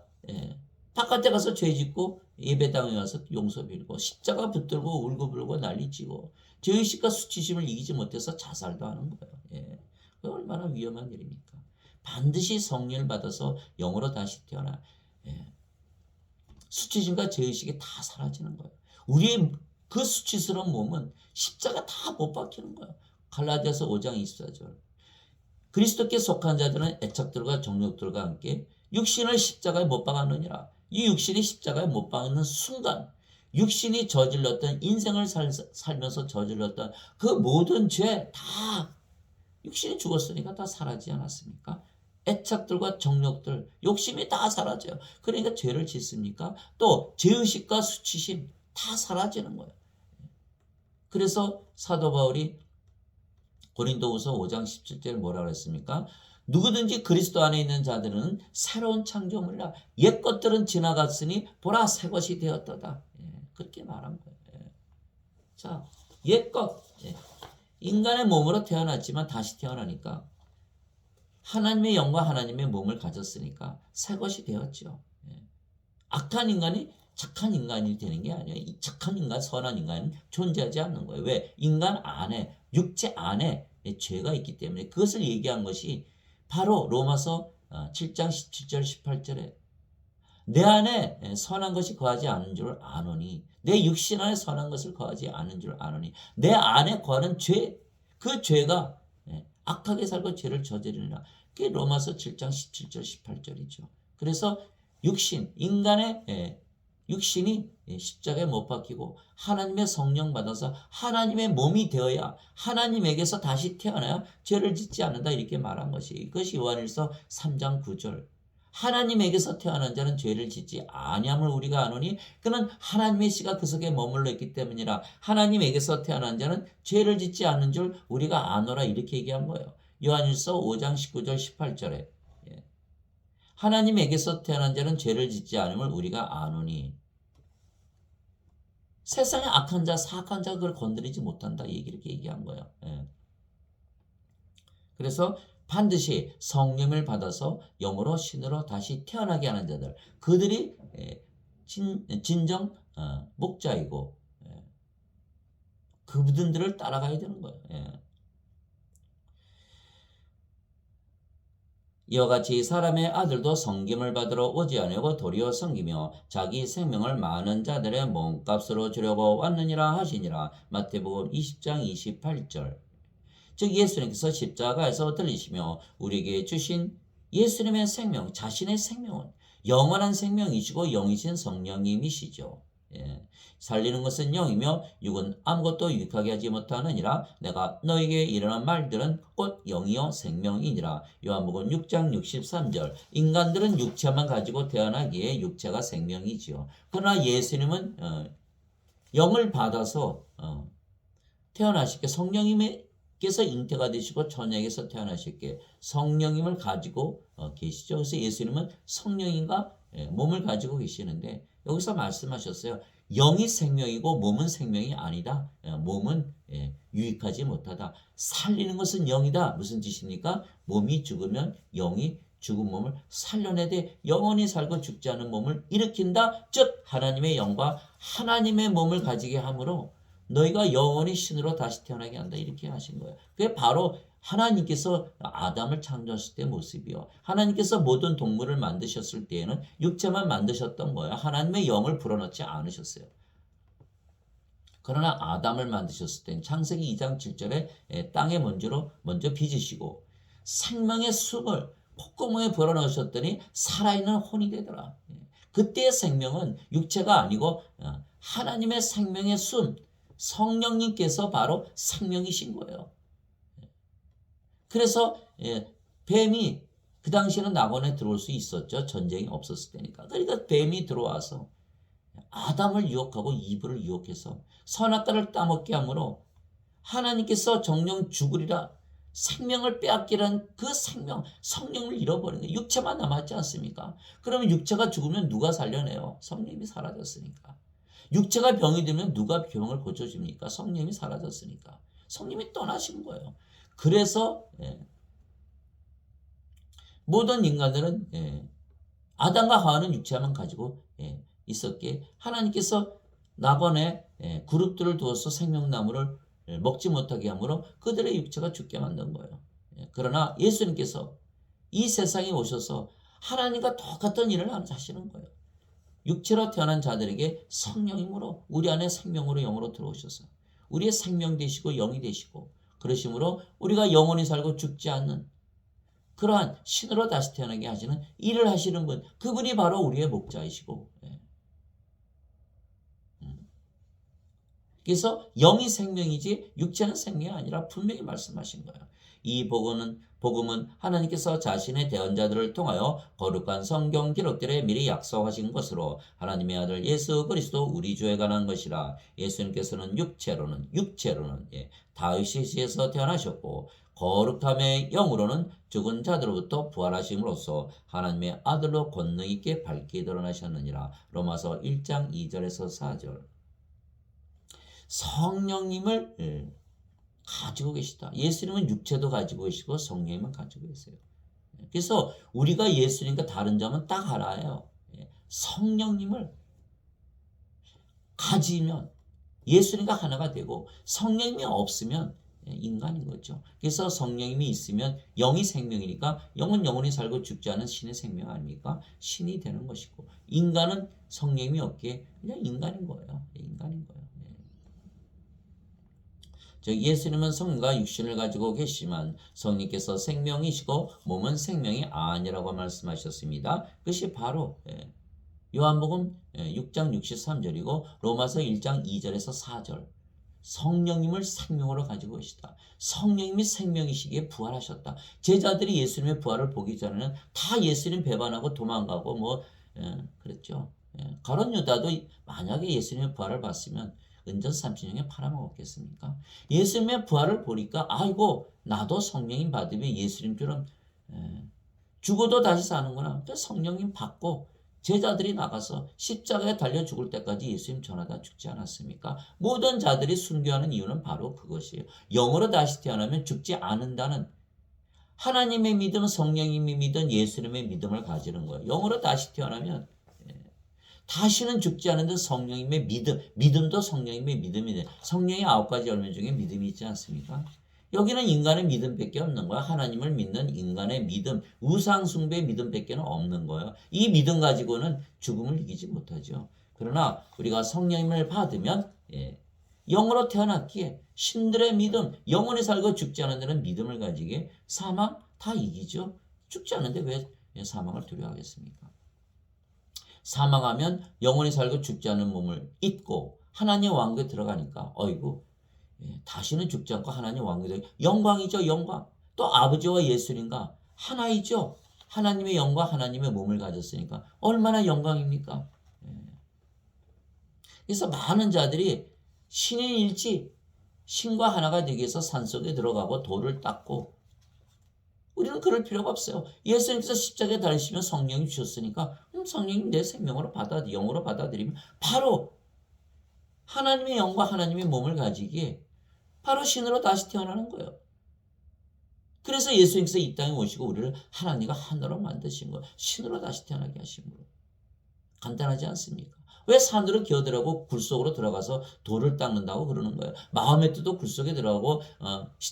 바깥에 가서 죄 짓고 예배당에 가서 용서 빌고 십자가 붙들고 울고불고 난리치고 죄의식과 수치심을 이기지 못해서 자살도 하는 거예요. 그게 얼마나 위험한 일입니까? 반드시 성령을 받아서 영으로 다시 태어나 수치심과 죄의식이 다 사라지는 거예요. 우리의 그 수치스러운 몸은 십자가 다 못 박히는 거예요. 갈라디아서 5장 24절. 그리스도께 속한 자들은 애착들과 정욕들과 함께 육신을 십자가에 못 박았느니라. 이 육신이 십자가에 못 박는 순간 육신이 저질렀던 인생을 살면서 저질렀던 그 모든 죄 다 육신이 죽었으니까 다 사라지지 않았습니까? 애착들과 정욕들, 욕심이 다 사라져요. 그러니까 죄를 짓습니까? 또 죄의식과 수치심 다 사라지는 거예요. 그래서 사도 바울이 고린도후서 5장 17절 뭐라고 했습니까? 누구든지 그리스도 안에 있는 자들은 새로운 창조물이라. 옛 것들은 지나갔으니 보라 새 것이 되었도다. 그렇게 말한 거예요. 자, 옛 것. 인간의 몸으로 태어났지만 다시 태어나니까 하나님의 영과 하나님의 몸을 가졌으니까 새 것이 되었죠. 악한 인간이 착한 인간이 되는 게 아니에요. 이 착한 인간, 선한 인간은 존재하지 않는 거예요. 왜? 인간 안에, 육체 안에 죄가 있기 때문에 그것을 얘기한 것이 바로 로마서 7장 17절 18절에 내 안에 선한 것이 거하지 않은 줄 아노니 내 육신 안에 선한 것을 거하지 않은 줄 아노니 내 안에 거하는 죄, 그 죄가 악하게 살고 죄를 저지르니라. 그게 로마서 7장 17절 18절이죠. 그래서 육신, 인간의 육신이 십자가에 못 박히고 하나님의 성령 받아서 하나님의 몸이 되어야 하나님에게서 다시 태어나야 죄를 짓지 않는다 이렇게 말한 것이 이것이 요한일서 3장 9절. 하나님에게서 태어난 자는 죄를 짓지 아니함을 우리가 아노니 그는 하나님의 씨가 그 속에 머물러 있기 때문이라. 하나님에게서 태어난 자는 죄를 짓지 않는 줄 우리가 아노라 이렇게 얘기한 거예요. 요한일서 5장 19절 18절에 하나님에게서 태어난 자는 죄를 짓지 않음을 우리가 아노니 세상에 악한 자, 사악한 자 그걸 건드리지 못한다 이렇게 얘기한 거예요. 그래서 반드시 성령을 받아서 영으로 신으로 다시 태어나게 하는 자들 그들이 진정 목자이고 그분들을 따라가야 되는 거예요. 이와 같이 사람의 아들도 섬김을 받으러 오지 아니하고 도리어 섬기며 자기 생명을 많은 자들의 몸값으로 주려고 왔느니라 하시니라. 마태복음 20장 28절. 즉 예수님께서 십자가에서 들리시며 우리에게 주신 예수님의 생명, 자신의 생명은 영원한 생명이시고 영이신 성령님이시죠. 살리는 것은 영이며 육은 아무것도 유익하게 하지 못하느니라. 내가 너에게 이르는 말들은 곧 영이요 생명이니라. 요한복음 6장 63절. 인간들은 육체만 가지고 태어나기에 육체가 생명이지요. 그러나 예수님은 영을 받아서 태어나시게 성령님께서 잉태가 되시고 처녀에게서 태어나시게 성령님을 가지고 계시죠. 그래서 예수님은 성령인가 몸을 가지고 계시는데 여기서 말씀하셨어요. 영이 생명이고 몸은 생명이 아니다. 몸은 유익하지 못하다. 살리는 것은 영이다. 무슨 뜻입니까? 몸이 죽으면 영이 죽은 몸을 살려내야 돼. 영원히 살고 죽지 않은 몸을 일으킨다. 즉 하나님의 영과 하나님의 몸을 가지게 함으로 너희가 영원히 신으로 다시 태어나게 한다. 이렇게 하신 거예요. 그게 바로 하나님께서 아담을 창조하실 때 모습이요. 하나님께서 모든 동물을 만드셨을 때에는 육체만 만드셨던 거예요. 하나님의 영을 불어넣지 않으셨어요. 그러나 아담을 만드셨을 때는 창세기 2장 7절에 땅의 먼지로 먼저 빚으시고 생명의 숨을 콧구멍에 불어넣으셨더니 살아있는 혼이 되더라. 그때의 생명은 육체가 아니고 하나님의 생명의 숨, 성령님께서 바로 생명이신 거예요. 그래서 뱀이 그 당시에는 낙원에 들어올 수 있었죠. 전쟁이 없었을 때니까. 그러니까 뱀이 들어와서 아담을 유혹하고 이브를 유혹해서 선악과를 따먹게 하므로 하나님께서 정령 죽으리라 생명을 빼앗기란 그 생명, 성령을 잃어버린 거예요. 육체만 남았지 않습니까? 그러면 육체가 죽으면 누가 살려내요? 성령이 사라졌으니까. 육체가 병이 들면 누가 병을 고쳐줍니까? 성령이 사라졌으니까. 성령이 떠나신 거예요. 그래서 모든 인간들은 아담과 하와는 육체만 가지고 있었기에 하나님께서 낙원에 그룹들을 두어서 생명나무를 먹지 못하게 하므로 그들의 육체가 죽게 만든 거예요. 그러나 예수님께서 이 세상에 오셔서 하나님과 똑같은 일을 하시는 거예요. 육체로 태어난 자들에게 성령이므로 우리 안에 생명으로 영으로 들어오셔서 우리의 생명 되시고 영이 되시고 그러심으로 우리가 영원히 살고 죽지 않는 그러한 신으로 다시 태어나게 하시는 일을 하시는 분, 그분이 바로 우리의 목자이시고 그래서 영이 생명이지 육체는 생명이 아니라 분명히 말씀하신 거예요. 이 복음은 하나님께서 자신의 대언자들을 통하여 거룩한 성경 기록들에 미리 약속하신 것으로 하나님의 아들 예수 그리스도 우리 주에 관한 것이라. 예수님께서는 육체로는 다윗의 씨에서 태어나셨고 거룩함의 영으로는 죽은 자들로부터 부활하심으로써 하나님의 아들로 권능 있게 밝게 드러나셨느니라. 로마서 1장 2절에서 4절. 성령님을 가지고 계시다. 예수님은 육체도 가지고 계시고 성령님은 가지고 계세요. 그래서 우리가 예수님과 다른 점은 딱 하나예요. 성령님을 가지면 예수님과 하나가 되고 성령님이 없으면 인간인 거죠. 그래서 성령님이 있으면 영이 생명이니까 영은 영원히 살고 죽지 않은 신의 생명 아닙니까? 신이 되는 것이고 인간은 성령님이 없기에 그냥 인간인 거예요. 인간인 거예요. 즉 예수님은 성과 육신을 가지고 계시지만 성령께서 생명이시고 몸은 생명이 아니라고 말씀하셨습니다. 그것이 바로 요한복음 6장 63절이고 로마서 1장 2절에서 4절. 성령님을 생명으로 가지고 계시다. 성령님이 생명이시기에 부활하셨다. 제자들이 예수님의 부활을 보기 전에는 다 예수님 배반하고 도망가고 그랬죠. 가룟 유다도 만약에 예수님의 부활을 봤으면 은전 30년에 팔아먹었겠습니까? 예수님의 부활을 보니까 아이고 나도 성령님 받으면 예수님처럼 죽어도 다시 사는구나. 성령님 받고 제자들이 나가서 십자가에 달려 죽을 때까지 예수님 전하다 죽지 않았습니까? 모든 자들이 순교하는 이유는 바로 그것이에요. 영으로 다시 태어나면 죽지 않는다는 하나님의 믿음, 성령님이 믿은 예수님의 믿음을 가지는 거예요. 영으로 다시 태어나면 다시는 죽지 않는데 성령님의 믿음도 성령님의 믿음이네. 성령의 9가지 열매 중에 믿음이 있지 않습니까? 여기는 인간의 믿음밖에 없는 거야. 하나님을 믿는 인간의 믿음, 우상 숭배의 믿음밖에 없는 거예요. 이 믿음 가지고는 죽음을 이기지 못하죠. 그러나 우리가 성령님을 받으면 영으로 태어났기에 신들의 믿음, 영원히 살고 죽지 않은 데는 믿음을 가지기에 사망 다 이기죠. 죽지 않은데 왜 사망을 두려워하겠습니까? 사망하면 영원히 살고 죽지 않은 몸을 잊고 하나님 왕국에 들어가니까 어이구 다시는 죽지 않고 하나님 왕국에 영광이죠. 영광. 또 아버지와 예수님과 하나이죠. 하나님의 영과 하나님의 몸을 가졌으니까 얼마나 영광입니까? 그래서 많은 자들이 신인 일지 신과 하나가 되기 위해서 산속에 들어가고 돌을 닦고 우리는 그럴 필요가 없어요. 예수님께서 십자가에 달리시면 성령이 주셨으니까 성령님 내 생명으로 영으로 받아들이면 바로 하나님의 영과 하나님의 몸을 가지기에 바로 신으로 다시 태어나는 거예요. 그래서 예수님께서 이 땅에 오시고 우리를 하나님과 하나로 만드신 거예요. 신으로 다시 태어나게 하심으로. 간단하지 않습니까? 왜 산으로 기어들어가고 굴속으로 들어가서 돌을 닦는다고 그러는 거예요. 마음의 뜻도 굴속에 들어가고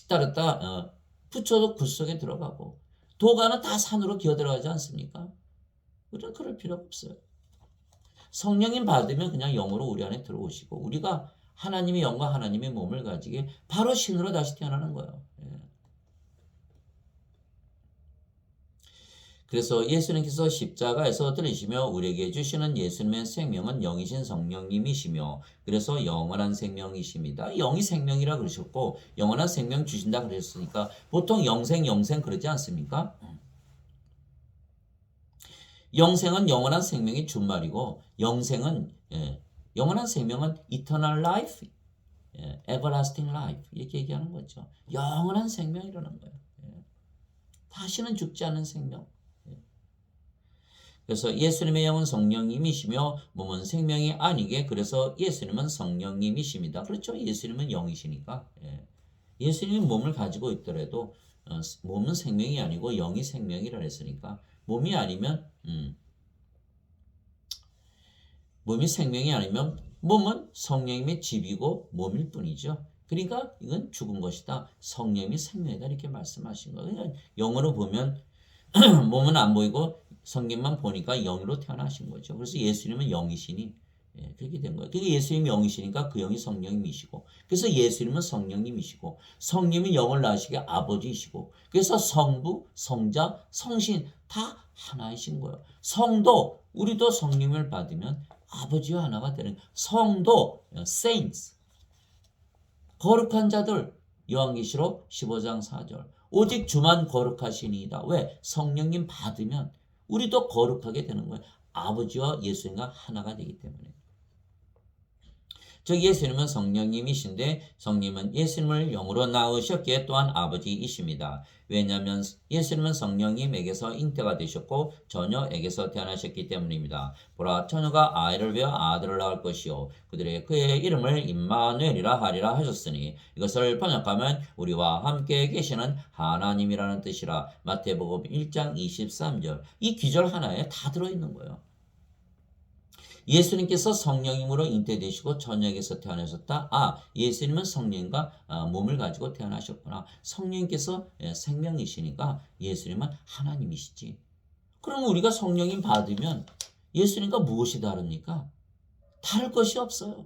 따르다 부처도 굴속에 들어가고 도가는 다 산으로 기어들어가지 않습니까? 우리는 그럴 필요가 없어요. 성령님 받으면 그냥 영으로 우리 안에 들어오시고 우리가 하나님의 영과 하나님의 몸을 가지게 바로 신으로 다시 태어나는 거예요. 그래서 예수님께서 십자가에서 들리시며 우리에게 주시는 예수님의 생명은 영이신 성령님이시며 그래서 영원한 생명이십니다. 영이 생명이라 그러셨고 영원한 생명 주신다 그랬으니까 보통 영생 그러지 않습니까? 영생은 영원한 생명이 준말이고 영원한 생명은 eternal life, everlasting life 이렇게 얘기하는 거죠. 영원한 생명이라는 거예요. 다시는 죽지 않는 생명. 그래서 예수님의 영은 성령님이시며 몸은 생명이 아니게 그래서 예수님은 성령님이십니다. 그렇죠. 예수님은 영이시니까. 예수님이 몸을 가지고 있더라도 몸은 생명이 아니고 영이 생명이라 했으니까 몸이 아니면 몸이 생명이 아니면 몸은 성령님의 집이고 몸일 뿐이죠. 그러니까 이건 죽은 것이다. 성령님이 생명이다 이렇게 말씀하신 거예요. 그러니까 영어로 보면 몸은 안 보이고 성경만 보니까 영으로 태어나신 거죠. 그래서 예수님은 영이시니 그렇게 된 거예요. 그러니까 예수님이 영이시니까 그 영이 성령님이시고 그래서 예수님은 성령님이시고 성령이 영을 낳으시게 아버지이시고 그래서 성부, 성자, 성신 다 하나이신 거예요. 성도 우리도 성령을 받으면 아버지와 하나가 되는 성도 saints 거룩한 자들 요한계시록 15장 4절 오직 주만 거룩하시니이다. 왜? 성령님 받으면 우리도 거룩하게 되는 거예요. 아버지와 예수님과 하나가 되기 때문에. 즉 예수님은 성령님이신데 성령님은 예수님을 영으로 낳으셨기에 또한 아버지이십니다. 왜냐하면 예수님은 성령님에게서 잉태가 되셨고 처녀에게서 태어나셨기 때문입니다. 보라 처녀가 아이를 베어 아들을 낳을 것이요 그의 이름을 임마누엘이라 하리라 하셨으니 이것을 번역하면 우리와 함께 계시는 하나님이라는 뜻이라. 마태복음 1장 23절 이 기절 하나에 다 들어있는 거예요. 예수님께서 성령님으로 잉태되시고 처녀에게서 태어나셨다. 예수님은 성령과 몸을 가지고 태어나셨구나. 성령님께서 생명이시니까 예수님은 하나님이시지. 그럼 우리가 성령님 받으면 예수님과 무엇이 다릅니까? 다를 것이 없어요.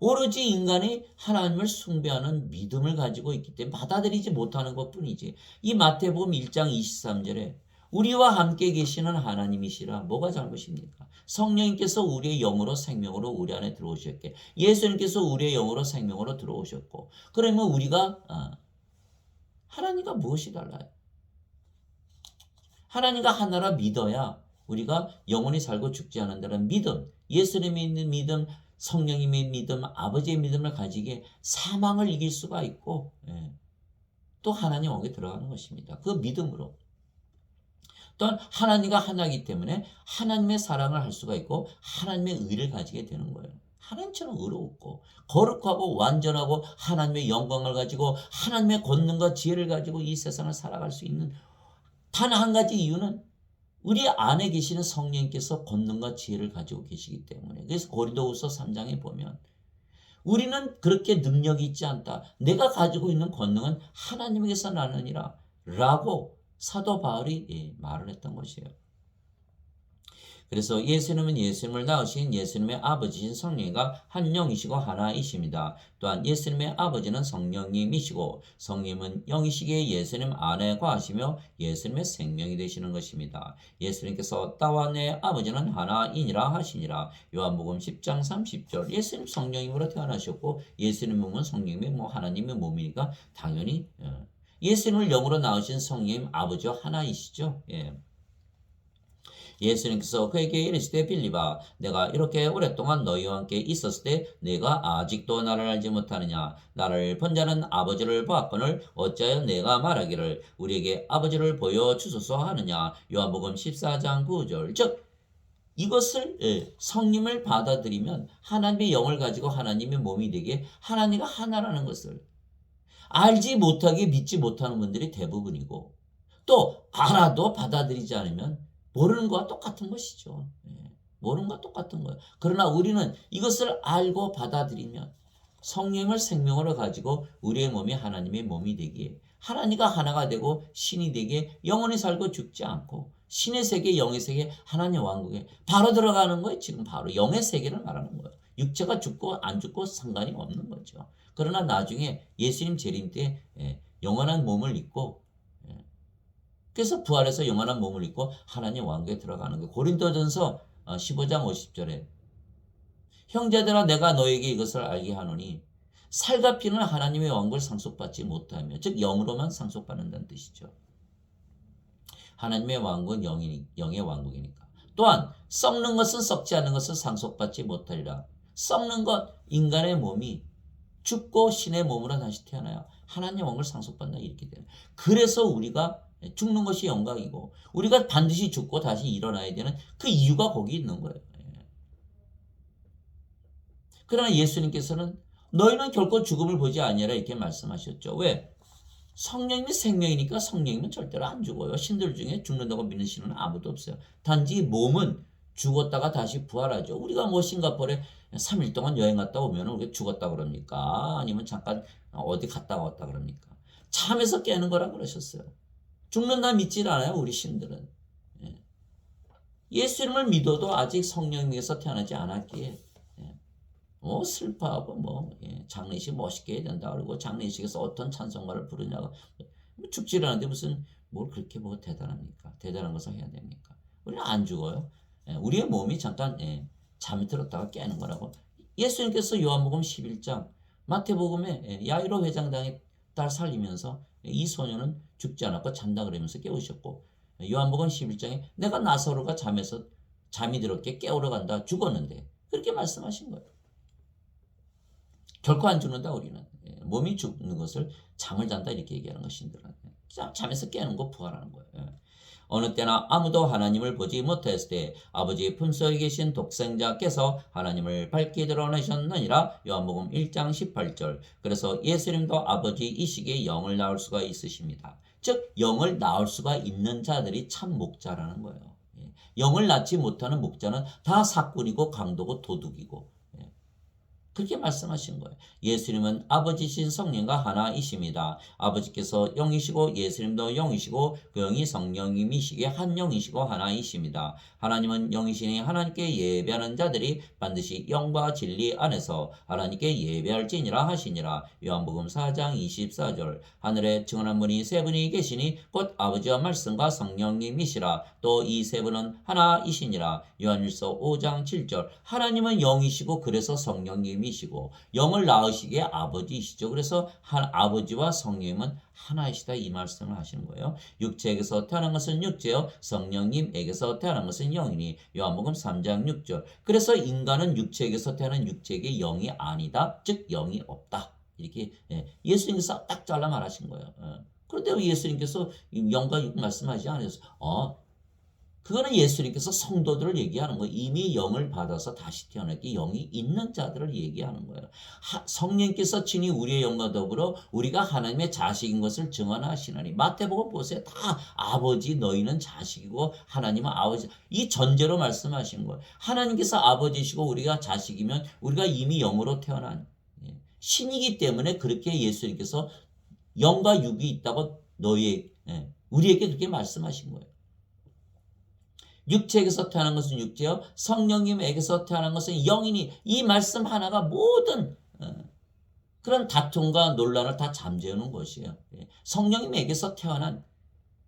오로지 인간이 하나님을 숭배하는 믿음을 가지고 있기 때문에 받아들이지 못하는 것뿐이지. 이 마태복음 1장 23절에 우리와 함께 계시는 하나님이시라. 뭐가 잘못입니까? 성령님께서 우리의 영으로 생명으로 우리 안에 들어오셨게 예수님께서 우리의 영으로 생명으로 들어오셨고 그러면 우리가 하나님과 무엇이 달라요? 하나님과 하나라 믿어야 우리가 영원히 살고 죽지 않는다는 믿음, 예수님이 있는 믿음, 성령님의 믿음, 아버지의 믿음을 가지기에 사망을 이길 수가 있고 또 하나님 왕국에 들어가는 것입니다. 그 믿음으로. 또한 하나님과 하나이기 때문에 하나님의 사랑을 할 수가 있고 하나님의 의를 가지게 되는 거예요. 하나님처럼 의롭고 거룩하고 완전하고 하나님의 영광을 가지고 하나님의 권능과 지혜를 가지고 이 세상을 살아갈 수 있는 단 한 가지 이유는 우리 안에 계시는 성령님께서 권능과 지혜를 가지고 계시기 때문에. 그래서 고린도후서 3장에 보면 우리는 그렇게 능력이 있지 않다. 내가 가지고 있는 권능은 하나님에게서 나느니라 라고 사도 바울이 말을 했던 것이에요. 그래서 예수님은 예수님을 낳으신 예수님의 아버지신 성령과 한 영이시고 하나이십니다. 또한 예수님의 아버지는 성령님이시고 성령님은 영이시기에 예수님 안에 거하시며 예수님의 생명이 되시는 것입니다. 예수님께서 따와 내 아버지는 하나이니라 하시니라. 요한복음 10장 30절. 예수님 성령님으로 태어나셨고 예수님 몸은 성령님의 하나님의 몸이니까 당연히 예수님을 영으로 낳으신 성령님 아버지와 하나이시죠. 예. 예수님께서 그에게 이르시되 빌립아 내가 이렇게 오랫동안 너희와 함께 있었을 때 내가 아직도 나를 알지 못하느냐 나를 본 자는 아버지를 보았거늘 어찌하여 내가 말하기를 우리에게 아버지를 보여주소서 하느냐. 요한복음 14장 9절. 즉 이것을 성령을 받아들이면 하나님의 영을 가지고 하나님의 몸이 되게 하나님과 하나라는 것을 알지 못하게 믿지 못하는 분들이 대부분이고 또 알아도 받아들이지 않으면 모르는 것과 똑같은 것이죠. 모르는 것과 똑같은 거예요. 그러나 우리는 이것을 알고 받아들이면 성령을 생명으로 가지고 우리의 몸이 하나님의 몸이 되기에 하나님과 하나가 되고 신이 되기에 영원히 살고 죽지 않고 신의 세계, 영의 세계, 하나님의 왕국에 바로 들어가는 거예요. 지금 바로 영의 세계를 말하는 거예요. 육체가 죽고 안 죽고 상관이 없는 거죠. 그러나 나중에 예수님 재림 때 영원한 몸을 입고 그래서 부활해서 영원한 몸을 입고 하나님 왕국에 들어가는 거예요. 고린도전서 15장 50절에 형제들아 내가 너에게 이것을 알게 하노니 살과 피는 하나님의 왕국을 상속받지 못하며 즉 영으로만 상속받는다는 뜻이죠. 하나님의 왕국은 영의 왕국이니까. 또한 썩는 것은 썩지 않는 것은 상속받지 못하리라. 썩는 것 인간의 몸이 죽고 신의 몸으로 다시 태어나야 하나님의 왕국을 상속받는다 이렇게 돼요. 그래서 우리가 죽는 것이 영광이고 우리가 반드시 죽고 다시 일어나야 되는 그 이유가 거기 있는 거예요. 그러나 예수님께서는 너희는 결코 죽음을 보지 아니하라 이렇게 말씀하셨죠. 왜? 성령님이 생명이니까 성령님은 절대로 안 죽어요. 신들 중에 죽는다고 믿는 신은 아무도 없어요. 단지 몸은 죽었다가 다시 부활하죠. 우리가 뭐 싱가포르에 3일 동안 여행 갔다 오면 우리가 죽었다 그럽니까? 아니면 잠깐 어디 갔다 왔다 그럽니까? 잠에서 깨는 거라 그러셨어요. 죽는다 믿질 않아요. 우리 신들은. 예수님을 믿어도 아직 성령님에서 태어나지 않았기에 슬퍼하고 장례식 멋있게 해야 된다 그러고 장례식에서 어떤 찬송가를 부르냐고 죽지를 않는데 무슨 뭘 그렇게 뭐 대단합니까? 대단한 것을 해야 됩니까? 우리는 안 죽어요. 우리의 몸이 잠깐 잠이 들었다가 깨는 거라고. 예수님께서 요한복음 11장 마태복음에 야이로 회장당의 딸 살리면서 이 소녀는 죽지 않았고 잔다 그러면서 깨우셨고 요한복음 11장에 내가 나사로가 잠이 들었게 깨우러 간다 죽었는데 그렇게 말씀하신 거예요. 결코 안 죽는다 우리는. 몸이 죽는 것을 잠을 잔다 이렇게 얘기하는 것인들은 잠에서 깨는 거 부활하는 거예요. 어느 때나 아무도 하나님을 보지 못했을 때 아버지의 품속에 계신 독생자께서 하나님을 밝게 드러내셨느니라. 요한복음 1장 18절. 그래서 예수님도 아버지이시기에 영을 낳을 수가 있으십니다. 즉 영을 낳을 수가 있는 자들이 참 목자라는 거예요. 영을 낳지 못하는 목자는 다 사꾼이고 강도고 도둑이고 그렇게 말씀하신 거예요. 예수님은 아버지신 성령과 하나이십니다. 아버지께서 영이시고 예수님도 영이시고 그 영이 성령님이시기에 한 영이시고 하나이십니다. 하나님은 영이시니 하나님께 예배하는 자들이 반드시 영과 진리 안에서 하나님께 예배할지니라 하시니라. 요한복음 4장 24절. 하늘에 증언한 분이 세 분이 계시니 곧 아버지와 말씀과 성령님이시라. 또 이 세 분은 하나이시니라. 요한일서 5장 7절. 하나님은 영이시고 그래서 성령님이시고 영을 낳으시기에 아버지이시죠. 그래서 아버지와 성령님은 하나이시다 이 말씀을 하시는 거예요. 육체에게서 태어난 것은 육체요 성령님에게서 태어난 것은 영이니. 요한복음 3장 6절. 그래서 인간은 육체에게서 태어난 육체에게 영이 아니다. 즉 영이 없다. 이렇게 예수님께서 딱 잘라 말하신 거예요. 그런데 왜 예수님께서 영과 육 말씀하지 않으셨어요? 그거는 예수님께서 성도들을 얘기하는 거예요. 이미 영을 받아서 다시 태어났기 영이 있는 자들을 얘기하는 거예요. 성령께서 친히 우리의 영과 더불어 우리가 하나님의 자식인 것을 증언하시나니. 마태복음 보세요. 다 아버지 너희는 자식이고 하나님은 아버지. 이 전제로 말씀하신 거예요. 하나님께서 아버지시고 우리가 자식이면 우리가 이미 영으로 태어난 신이기 때문에 그렇게 예수님께서 영과 육이 있다고 우리에게 그렇게 말씀하신 거예요. 육체에게서 태어난 것은 육체요, 성령님에게서 태어난 것은 영이니, 이 말씀 하나가 모든 그런 다툼과 논란을 다 잠재우는 것이에요. 성령님에게서 태어난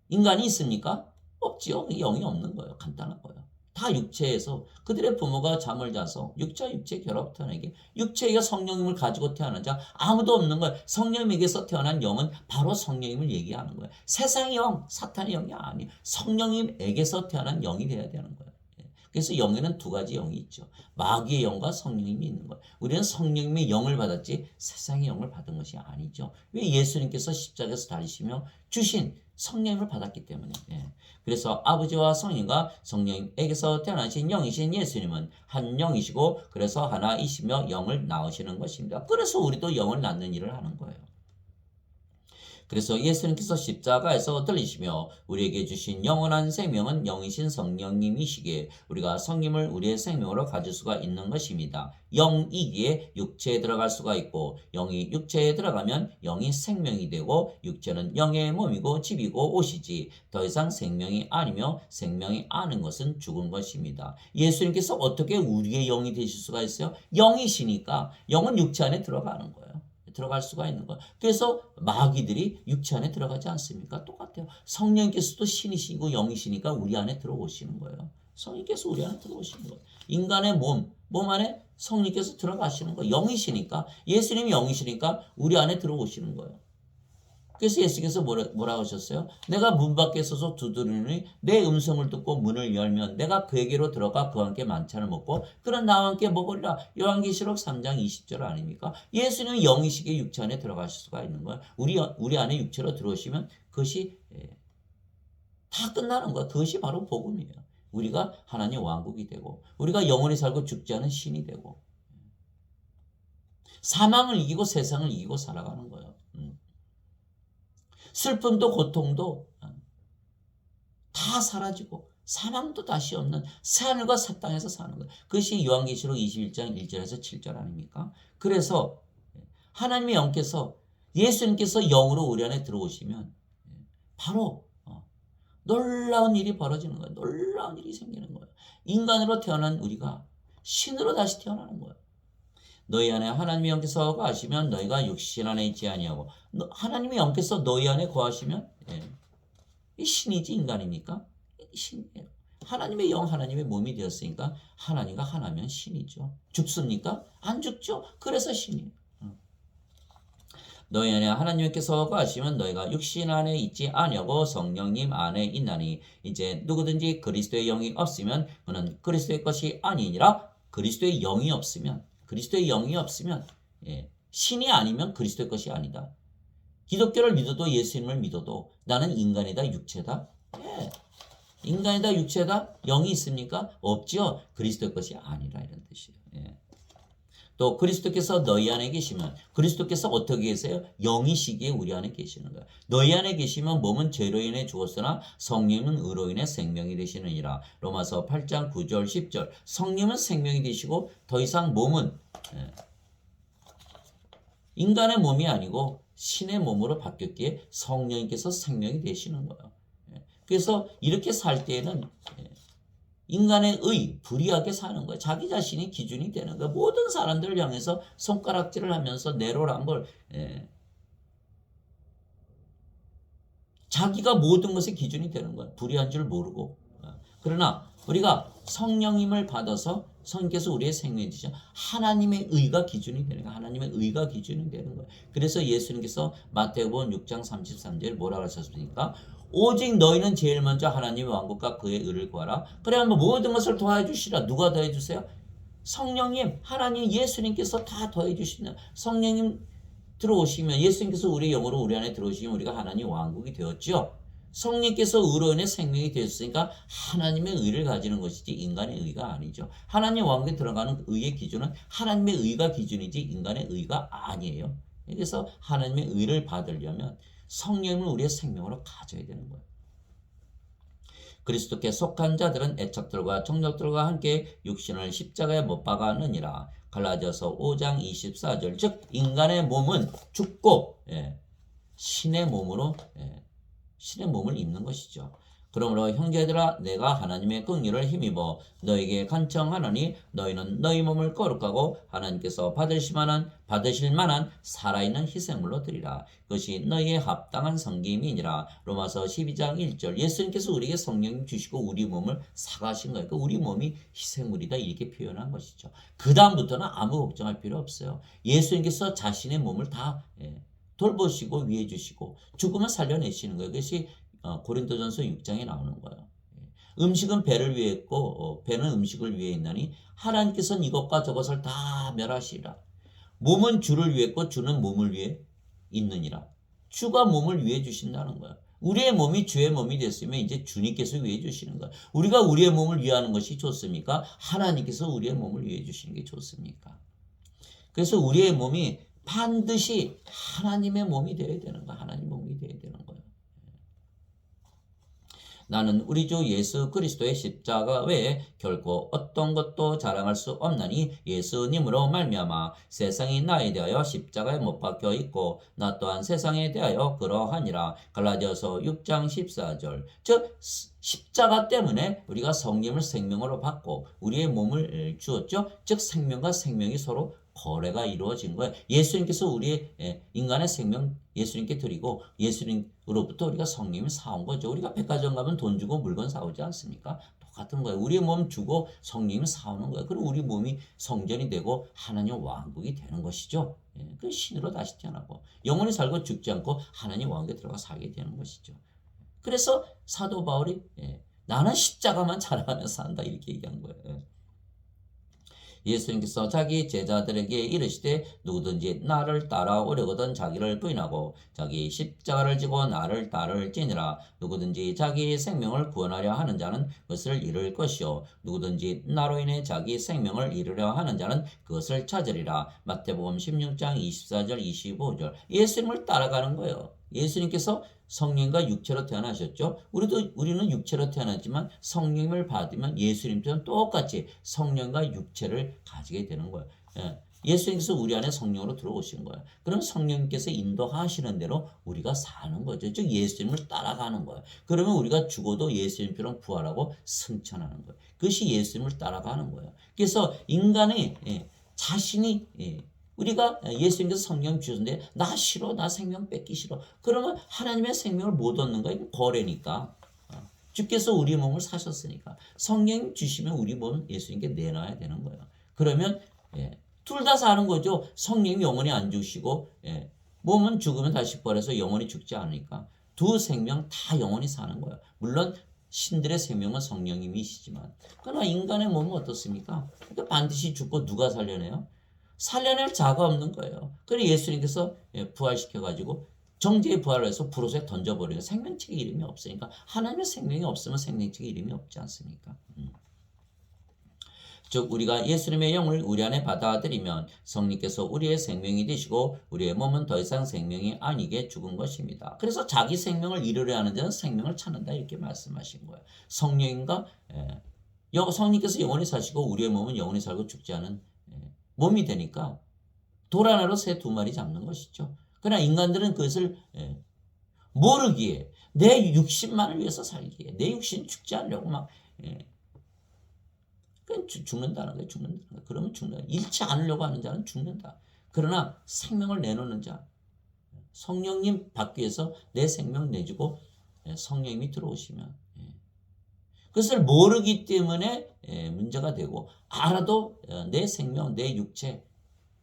인간이 있습니까? 없지요. 영이 없는 거예요. 간단한 거예요. 다 육체에서 그들의 부모가 잠을 자서 육체와 육체 결합 태어나게, 육체가 성령님을 가지고 태어난 자 아무도 없는 거예요. 성령님에게서 태어난 영은 바로 성령님을 얘기하는 거예요. 세상의 영, 사탄의 영이 아니에요. 성령님에게서 태어난 영이 돼야 되는 거예요. 그래서 영에는 두 가지 영이 있죠. 마귀의 영과 성령님이 있는 거예요. 우리는 성령님의 영을 받았지 세상의 영을 받은 것이 아니죠. 왜? 예수님께서 십자가에서 달리시며 주신 성령님을 받았기 때문에. 그래서 아버지와 성령과 성령님에게서 태어나신 영이신 예수님은 한 영이시고, 그래서 하나이시며 영을 낳으시는 것입니다. 그래서 우리도 영을 낳는 일을 하는 거예요. 그래서 예수님께서 십자가에서 들리시며 우리에게 주신 영원한 생명은 영이신 성령님이시기에 우리가 성령을 우리의 생명으로 가질 수가 있는 것입니다. 영이기에 육체에 들어갈 수가 있고, 영이 육체에 들어가면 영이 생명이 되고, 육체는 영의 몸이고 집이고 옷이지 더 이상 생명이 아니며, 생명이 아닌 것은 죽은 것입니다. 예수님께서 어떻게 우리의 영이 되실 수가 있어요? 영이시니까. 영은 육체 안에 들어가는 거예요. 들어갈 수가 있는 거예요. 그래서 마귀들이 육체 안에 들어가지 않습니까? 똑같아요. 성령께서도 신이시고 영이시니까 우리 안에 들어오시는 거예요. 성령께서 우리 안에 들어오시는 거예요. 인간의 몸 안에 성령께서 들어가시는 거예요. 영이시니까, 예수님이 영이시니까 우리 안에 들어오시는 거예요. 그래서 예수께서 뭐라고 하셨어요? 내가 문 밖에 서서 두드리니 내 음성을 듣고 문을 열면 내가 그에게로 들어가 그와 함께 만찬을 먹고 그런 나와 함께 먹으리라. 요한계시록 3장 20절 아닙니까? 예수님은 영이시기에 육체 안에 들어가실 수가 있는 거예요. 우리 안에 육체로 들어오시면 그것이 다 끝나는 거예요. 그것이 바로 복음이에요. 우리가 하나님 왕국이 되고, 우리가 영원히 살고 죽지 않은 신이 되고, 사망을 이기고 세상을 이기고 살아가는 거예요. 슬픔도 고통도 다 사라지고 사망도 다시 없는 새하늘과 새 땅에서 사는 거예요. 그것이 요한계시록 21장 1절에서 7절 아닙니까? 그래서 하나님의 영께서, 예수님께서 영으로 우리 안에 들어오시면 바로 놀라운 일이 벌어지는 거예요. 놀라운 일이 생기는 거예요. 인간으로 태어난 우리가 신으로 다시 태어나는 거예요. 너희 안에 하나님의 영께서 거하시면 너희가 육신 안에 있지 아니하고, 하나님의 영께서 너희 안에 거하시면 이 신이지 인간입니까? 신이에요. 하나님의 영, 하나님의 몸이 되었으니까 하나님과 하나면 신이죠. 죽습니까? 안 죽죠. 그래서 신이에요. 너희 안에 하나님께서 거하시면 너희가 육신 안에 있지 아니하고 성령님 안에 있나니, 이제 누구든지 그리스도의 영이 없으면 그는 그리스도의 것이 아니니라. 그리스도의 영이 없으면, 신이 아니면 그리스도의 것이 아니다. 기독교를 믿어도 예수님을 믿어도 나는 인간이다, 육체다. 인간이다, 육체다. 영이 있습니까? 없죠. 그리스도의 것이 아니라, 이런 뜻이에요. 또 그리스도께서 너희 안에 계시면, 그리스도께서 어떻게 계세요? 영이시기에 우리 안에 계시는 거예요. 너희 안에 계시면 몸은 죄로 인해 죽었으나 성령은 의로 인해 생명이 되시느니라. 로마서 8장 9절 10절. 성령은 생명이 되시고 더 이상 몸은 인간의 몸이 아니고 신의 몸으로 바뀌었기에 성령님께서 생명이 되시는 거예요. 그래서 이렇게 살 때에는 인간의 불의하게 사는 거예요. 자기 자신이 기준이 되는 거예요. 모든 사람들을 향해서 손가락질을 하면서 내로란 걸, 자기가 모든 것의 기준이 되는 거예요. 불의한 줄 모르고. 그러나 우리가 성령님을 받아서 성령께서 우리의 생명이 되시죠. 하나님의 의가 기준이 되는 거예요. 하나님의 의가 기준이 되는 거예요. 그래서 예수님께서 마태복음 6장 33절 뭐라고 하셨습니까? 오직 너희는 제일 먼저 하나님의 왕국과 그의 의를 구하라. 그래야만 모든 것을 더해주시라. 누가 더해주세요? 성령님, 하나님, 예수님께서 다 더해주시는, 성령님 들어오시면, 예수님께서 우리의 영으로 우리 안에 들어오시면 우리가 하나님 왕국이 되었죠. 성령께서 의로 인해 생명이 되었으니까 하나님의 의를 가지는 것이지 인간의 의가 아니죠. 하나님 왕국에 들어가는 의의 기준은 하나님의 의가 기준이지 인간의 의가 아니에요. 그래서 하나님의 의를 받으려면 성령을 우리의 생명으로 가져야 되는 거예요. 그리스도께 속한 자들은 애척들과 정력들과 함께 육신을 십자가에 못 박았느니라. 갈라디아서 5장 24절. 즉 인간의 몸은 죽고 신의 몸을 입는 것이죠. 그러므로 형제들아 내가 하나님의 긍휼을 힘입어 너에게 간청하노니 너희는 너희 몸을 거룩하고 하나님께서 받으실 만한 살아있는 희생물로 드리라. 그것이 너희의 합당한 섬김이니라. 로마서 12장 1절. 예수님께서 우리에게 성령 주시고 우리 몸을 사가신 거예요. 그러니까 우리 몸이 희생물이다 이렇게 표현한 것이죠. 그 다음부터는 아무 걱정할 필요 없어요. 예수님께서 자신의 몸을 다 돌보시고 위해 주시고 죽으면 살려내시는 거예요. 그것이 고린도전서 6장에 나오는 거예요. 음식은 배를 위해 있고 배는 음식을 위해 있나니 하나님께서는 이것과 저것을 다 멸하시리라. 몸은 주를 위해 있고 주는 몸을 위해 있느니라. 주가 몸을 위해 주신다는 거예요. 우리의 몸이 주의 몸이 됐으면 이제 주님께서 위해 주시는 거예요. 우리가 우리의 몸을 위하는 것이 좋습니까? 하나님께서 우리의 몸을 위해 주시는 게 좋습니까? 그래서 우리의 몸이 반드시 하나님의 몸이 되어야 되는 거야. 하나님 몸이 되어야 되는 거예요. 나는 우리 주 예수 그리스도의 십자가 외에 결코 어떤 것도 자랑할 수 없나니 예수님으로 말미암아 세상이 나에 대하여 십자가에 못 박혀 있고 나 또한 세상에 대하여 그러하니라. 갈라디아서 6장 14절. 즉 십자가 때문에 우리가 성령을 생명으로 받고 우리의 몸을 주었죠. 즉 생명과 생명이 서로 거래가 이루어진 거예요. 예수님께서 우리의 인간의 생명 예수님께 드리고 예수님으로부터 우리가 성령을 사온 거죠. 우리가 백화점 가면 돈 주고 물건 사오지 않습니까? 똑같은 거예요. 우리의 몸 주고 성령을 사오는 거예요. 그럼 우리 몸이 성전이 되고 하나님 왕국이 되는 것이죠. 그 신으로 다시 태어나고 영원히 살고 죽지 않고 하나님 왕국에 들어가 살게 되는 것이죠. 그래서 사도 바울이 나는 십자가만 자랑하며 산다 이렇게 얘기한 거예요. 예수님께서 자기 제자들에게 이르시되 누구든지 나를 따라오려거든 자기를 부인하고 자기 십자가를 지고 나를 따를지니라. 누구든지 자기 생명을 구원하려 하는 자는 그것을 잃을 것이요 누구든지 나로 인해 자기 생명을 잃으려 하는 자는 그것을 찾으리라. 마태복음 16장 24절 25절. 예수님을 따라가는 거예요. 예수님께서 성령과 육체로 태어나셨죠. 우리는 육체로 태어났지만 성령을 받으면 예수님처럼 똑같이 성령과 육체를 가지게 되는 거예요. 예수님께서 우리 안에 성령으로 들어오신 거예요. 그럼 성령님께서 인도하시는 대로 우리가 사는 거죠. 즉 예수님을 따라가는 거예요. 그러면 우리가 죽어도 예수님처럼 부활하고 승천하는 거예요. 그것이 예수님을 따라가는 거예요. 그래서 인간이 자신이 우리가 예수님께서 성령 주셨는데 나 싫어, 나 생명 뺏기 싫어. 그러면 하나님의 생명을 못 얻는 거야. 이건 거래니까. 주께서 우리 몸을 사셨으니까 성령 주시면 우리 몸 예수님께 내놔야 되는 거예요. 그러면 둘 다 사는 거죠. 성령이 영원히 안 죽으시고 몸은 죽으면 다시 부활해서 영원히 죽지 않으니까 두 생명 다 영원히 사는 거예요. 물론 신들의 생명은 성령님이시지만 그러나 인간의 몸은 어떻습니까? 그러니까 반드시 죽고 누가 살려내요? 살려낼 자가 없는 거예요. 그래서 예수님께서 부활시켜가지고 정죄의 부활을 해서 불옷에 던져버리는 생명책의 이름이 없으니까 하나님의 생명이 없으면 생명책의 이름이 없지 않습니까? 즉 우리가 예수님의 영을 우리 안에 받아들이면 성령께서 우리의 생명이 되시고 우리의 몸은 더 이상 생명이 아니게 죽은 것입니다. 그래서 자기 생명을 잃으려 하는 자는 생명을 찾는다 이렇게 말씀하신 거예요. 성령인가 성령께서 영원히 사시고 우리의 몸은 영원히 살고 죽지 않은 몸이 되니까 돌 하나로 새 두 마리 잡는 것이죠. 그러나 인간들은 그것을 모르기에 내 육신만을 위해서 살기에 내 육신 죽지 않으려고 막 죽는다는 거예요. 죽는다는 거예요. 그러면 죽는다. 잃지 않으려고 하는 자는 죽는다. 그러나 생명을 내놓는 자 성령님 받기 위해서 내 생명 내주고 성령님이 들어오시면 그것을 모르기 때문에 문제가 되고 알아도 내 생명, 내 육체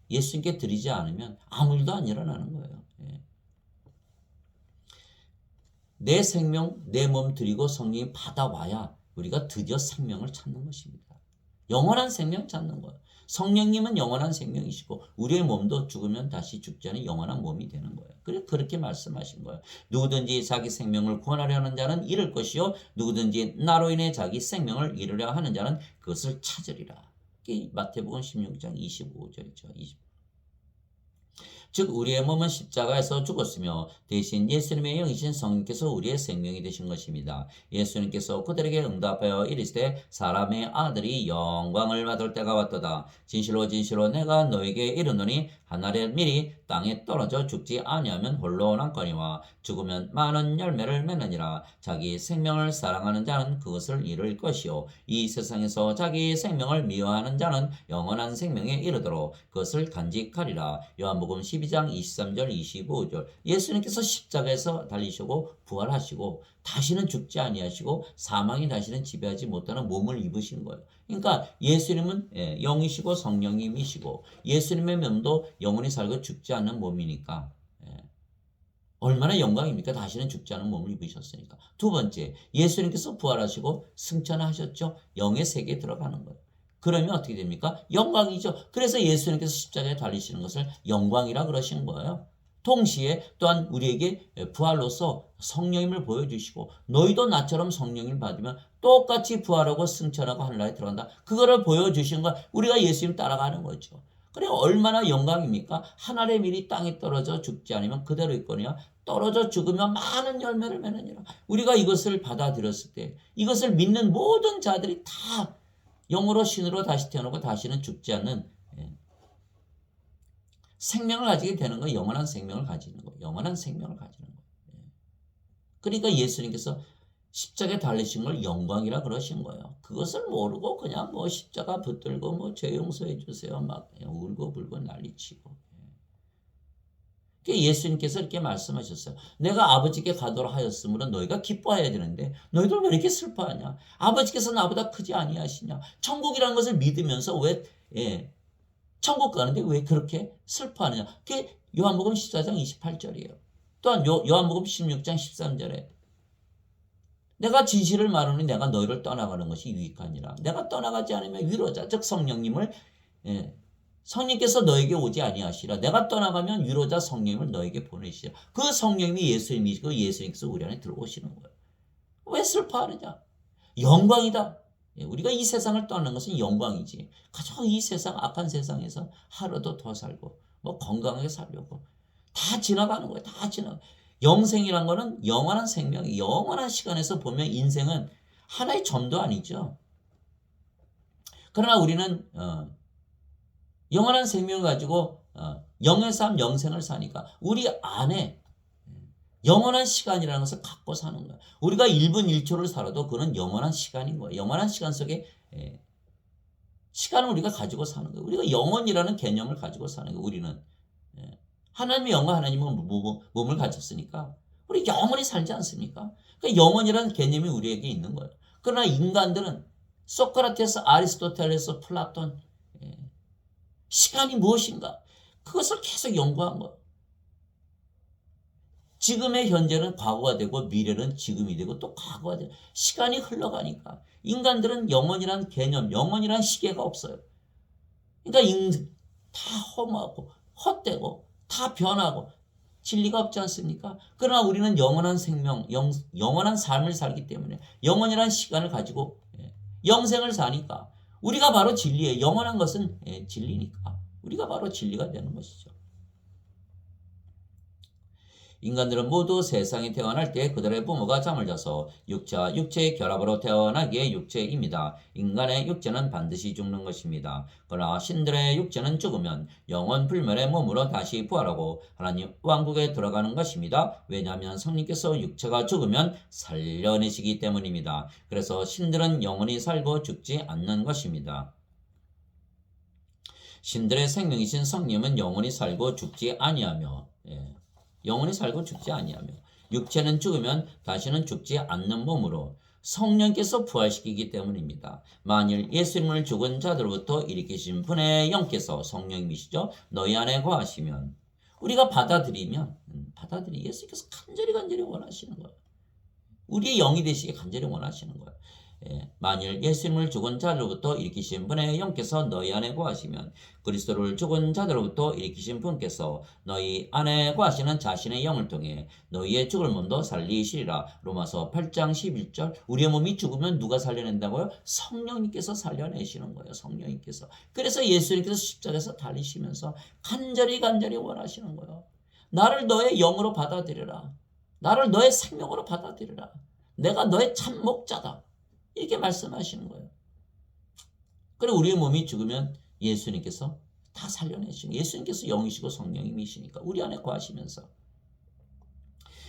예수님께 드리지 않으면 아무 일도 안 일어나는 거예요. 내 생명, 내 몸 드리고 성령이 받아와야 우리가 드디어 생명을 찾는 것입니다. 영원한 생명 찾는 거예요. 성령님은 영원한 생명이시고 우리의 몸도 죽으면 다시 죽지 않은 영원한 몸이 되는 거예요. 그렇게 말씀하신 거예요. 누구든지 자기 생명을 구원하려 하는 자는 잃을 것이요 누구든지 나로 인해 자기 생명을 잃으려 하는 자는 그것을 찾으리라. 이게 마태복음 16장 25절이죠. 즉 우리의 몸은 십자가에서 죽었으며 대신 예수님의 영이신 성령께서 우리의 생명이 되신 것입니다. 예수님께서 그들에게 응답하여 이르시되 사람의 아들이 영광을 받을 때가 왔도다. 진실로 진실로 내가 너에게 이르노니 한 알의 밀이 땅에 떨어져 죽지 아니하면 홀로 남거니와 죽으면 많은 열매를 맺느니라. 자기 생명을 사랑하는 자는 그것을 잃을 것이요 이 세상에서 자기 생명을 미워하는 자는 영원한 생명에 이르도록 그것을 간직하리라. 요한복음 12장 23절 25절. 예수님께서 십자가에서 달리시고 부활하시고 다시는 죽지 아니하시고 사망이 다시는 지배하지 못하는 몸을 입으신 거예요. 그러니까 예수님은 영이시고 성령님이시고 예수님의 몸도 영원히 살고 죽지 않는 몸이니까 얼마나 영광입니까? 다시는 죽지 않은 몸을 입으셨으니까. 두 번째, 예수님께서 부활하시고 승천하셨죠. 영의 세계에 들어가는 거예요. 그러면 어떻게 됩니까? 영광이죠. 그래서 예수님께서 십자가에 달리시는 것을 영광이라 그러신 거예요. 동시에 또한 우리에게 부활로서 성령님을 보여주시고 너희도 나처럼 성령님을 받으면 똑같이 부활하고 승천하고 하늘나라에 들어간다. 그거를 보여주신 거 우리가 예수님 따라가는 거죠. 그래 얼마나 영광입니까? 한 알의 밀이 땅에 떨어져 죽지 않으면 그대로 있거니와 떨어져 죽으면 많은 열매를 맺느니라. 우리가 이것을 받아들였을 때 이것을 믿는 모든 자들이 다 영으로 신으로 다시 태어나고 다시는 죽지 않는 생명을 가지게 되는 거예요. 영원한 생명을 가지는 거예요. 영원한 생명을 가지는 거예요. 그러니까 예수님께서 십자가에 달리신 걸 영광이라 그러신 거예요. 그것을 모르고 그냥 뭐 십자가 붙들고 뭐 죄 용서해 주세요. 막 울고 불고 난리치고. 예수님께서 이렇게 말씀하셨어요. 내가 아버지께 가도록 하였으므로 너희가 기뻐해야 되는데 너희들 왜 이렇게 슬퍼하냐? 아버지께서 나보다 크지 아니하시냐? 천국이라는 것을 믿으면서 왜 천국 가는데 왜 그렇게 슬퍼하느냐? 그게 요한복음 14장 28절이에요. 또한 요한복음 16장 13절에 내가 진실을 말하니 내가 너희를 떠나가는 것이 유익하니라. 내가 떠나가지 않으면 위로자 즉 성령님을 성령께서 너에게 오지 아니하시라. 내가 떠나가면 위로자 성령님을 너에게 보내시라. 그 성령님이 예수님이시고 예수님께서 우리 안에 들어오시는 거예요. 왜 슬퍼하느냐? 영광이다. 우리가 이 세상을 떠나는 것은 영광이지. 가장 이 세상 악한 세상에서 하루도 더 살고 뭐 건강하게 살려고 다 지나가는 거예요. 다 지나가. 영생이란 거는 영원한 생명, 영원한 시간에서 보면 인생은 하나의 점도 아니죠. 그러나 우리는 영원한 생명을 가지고 영의 삶, 영생을 사니까 우리 안에 영원한 시간이라는 것을 갖고 사는 거예요. 우리가 1분 1초를 살아도 그건 영원한 시간인 거예요. 영원한 시간 속에 시간을 우리가 가지고 사는 거예요. 우리가 영원이라는 개념을 가지고 사는 거예요. 우리는 하나님의 영과 하나님은 몸을 가졌으니까 우리 영원히 살지 않습니까? 그러니까 영원이라는 개념이 우리에게 있는 거예요. 그러나 인간들은 소크라테스, 아리스토텔레스, 플라톤 시간이 무엇인가? 그것을 계속 연구한 거예요. 지금의 현재는 과거가 되고 미래는 지금이 되고 또 과거가 되고 시간이 흘러가니까 인간들은 영원이란 개념, 영원이란 시계가 없어요. 그러니까 다 허무하고 헛되고 다 변하고 진리가 없지 않습니까? 그러나 우리는 영원한 생명, 영원한 삶을 살기 때문에 영원이란 시간을 가지고 영생을 사니까 우리가 바로 진리예요. 영원한 것은 진리니까 우리가 바로 진리가 되는 것이죠. 인간들은 모두 세상에 태어날 때 그들의 부모가 잠을 자서 육체와 육체의 결합으로 태어나기에 육체입니다. 인간의 육체는 반드시 죽는 것입니다. 그러나 신들의 육체는 죽으면 영원 불멸의 몸으로 다시 부활하고 하나님 왕국에 들어가는 것입니다. 왜냐하면 성령께서 육체가 죽으면 살려내시기 때문입니다. 그래서 신들은 영원히 살고 죽지 않는 것입니다. 신들의 생명이신 성령은 영원히 살고 죽지 아니하며 영원히 살고 죽지 아니하며 육체는 죽으면 다시는 죽지 않는 몸으로 성령께서 부활시키기 때문입니다. 만일 예수님을 죽은 자들로부터 일으키신 분의 영께서 성령님이시죠. 너희 안에 거하시면 우리가 받아들이면 예수님께서 간절히 원하시는 거예요. 우리의 영이 되시기 간절히 원하시는 거예요. 만일 예수님을 죽은 자들로부터 일으키신 분의 영께서 너희 안에 거하시면 그리스도를 죽은 자들로부터 일으키신 분께서 너희 안에 거하시는 자신의 영을 통해 너희의 죽을 몸도 살리시리라. 로마서 8장 11절. 우리의 몸이 죽으면 누가 살려낸다고요? 성령님께서 살려내시는 거예요. 성령님께서. 그래서 예수님께서 십자가에서 달리시면서 간절히 원하시는 거예요. 나를 너의 영으로 받아들여라. 나를 너의 생명으로 받아들여라. 내가 너의 참 목자다. 이렇게 말씀하시는 거예요. 그리고 우리의 몸이 죽으면 예수님께서 다 살려내시는, 예수님께서 영이시고 성령님이시니까 우리 안에 거하시면서.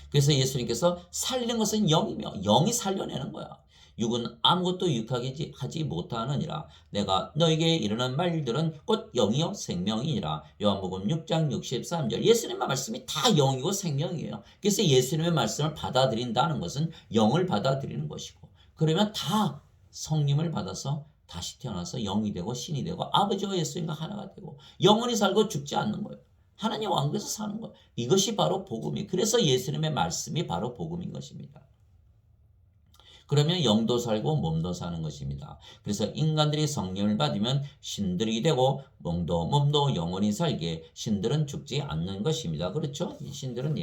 그래서 예수님께서 살리는 것은 영이며 영이 살려내는 거야. 육은 아무것도 유익하게 하지 못하느니라. 내가 너에게 이르는 말들은 곧 영이요 생명이니라. 요한복음 6장 63절. 예수님의 말씀이 다 영이고 생명이에요. 그래서 예수님의 말씀을 받아들인다는 것은 영을 받아들이는 것이고, 그러면 다 성령을 받아서 다시 태어나서 영이 되고 신이 되고 아버지와 예수님과 하나가 되고 영원히 살고 죽지 않는 거예요. 하나님 왕국에서 사는 거예요. 이것이 바로 복음이. 그래서 예수님의 말씀이 바로 복음인 것입니다. 그러면 영도 살고 몸도 사는 것입니다. 그래서 인간들이 성령을 받으면 신들이 되고 몸도 영원히 살게, 신들은 죽지 않는 것입니다. 그렇죠? 신들은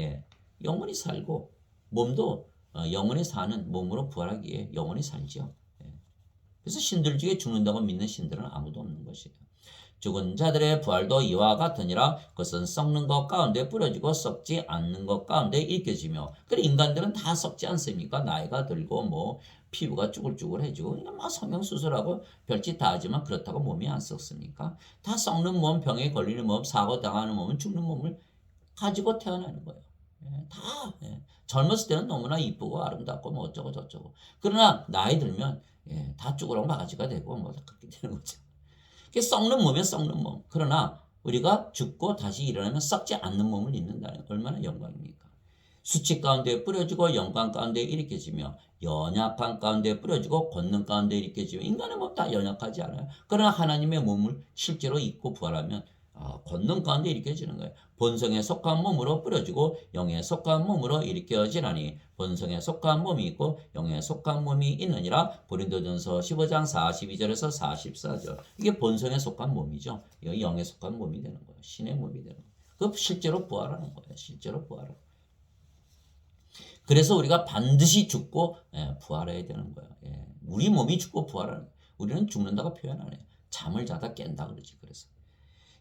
영원히 살고 몸도 영원히 사는 몸으로 부활하기에 영원히 살죠. 그래서 신들 중에 죽는다고 믿는 신들은 아무도 없는 것이에요. 죽은 자들의 부활도 이와 같으니라. 그것은 썩는 것 가운데 뿌려지고 썩지 않는 것 가운데 익혀지며. 그래 인간들은 다 썩지 않습니까? 나이가 들고 피부가 쭈글쭈글해지고 그러니까 성형수술하고 별짓 다 하지만 그렇다고 몸이 안 썩습니까? 다 썩는 몸, 병에 걸리는 몸, 사고 당하는 몸은 죽는 몸을 가지고 태어나는 거예요. 다 젊었을 때는 너무나 이쁘고 아름답고 어쩌고 저쩌고. 그러나 나이 들면 다 쭈그렁 바가지가 되고 그렇게 되는 거죠. 썩는 몸이야, 썩는 몸. 그러나 우리가 죽고 다시 일어나면 썩지 않는 몸을 입는다는 얼마나 영광입니까? 수치 가운데 뿌려지고 영광 가운데 일으켜지며 연약한 가운데 뿌려지고 권능 가운데 일으켜지며. 인간의 몸 다 연약하지 않아요. 그러나 하나님의 몸을 실제로 입고 부활하면 권능 가운데 일으켜지는 거예요. 본성에 속한 몸으로 뿌려지고 영에 속한 몸으로 일으켜지나니 본성에 속한 몸이 있고 영에 속한 몸이 있느니라. 고린도전서 15장 42절에서 44절. 이게 본성에 속한 몸이죠. 영에 속한 몸이 되는 거예요. 신의 몸이 되는 거예요. 그 실제로 부활하는 거예요. 실제로 부활하고. 그래서 우리가 반드시 죽고 부활해야 되는 거예요. 우리 몸이 죽고 부활하는 거예요. 우리는 죽는다고 표현 안 해요. 잠을 자다 깬다 그러지. 그래서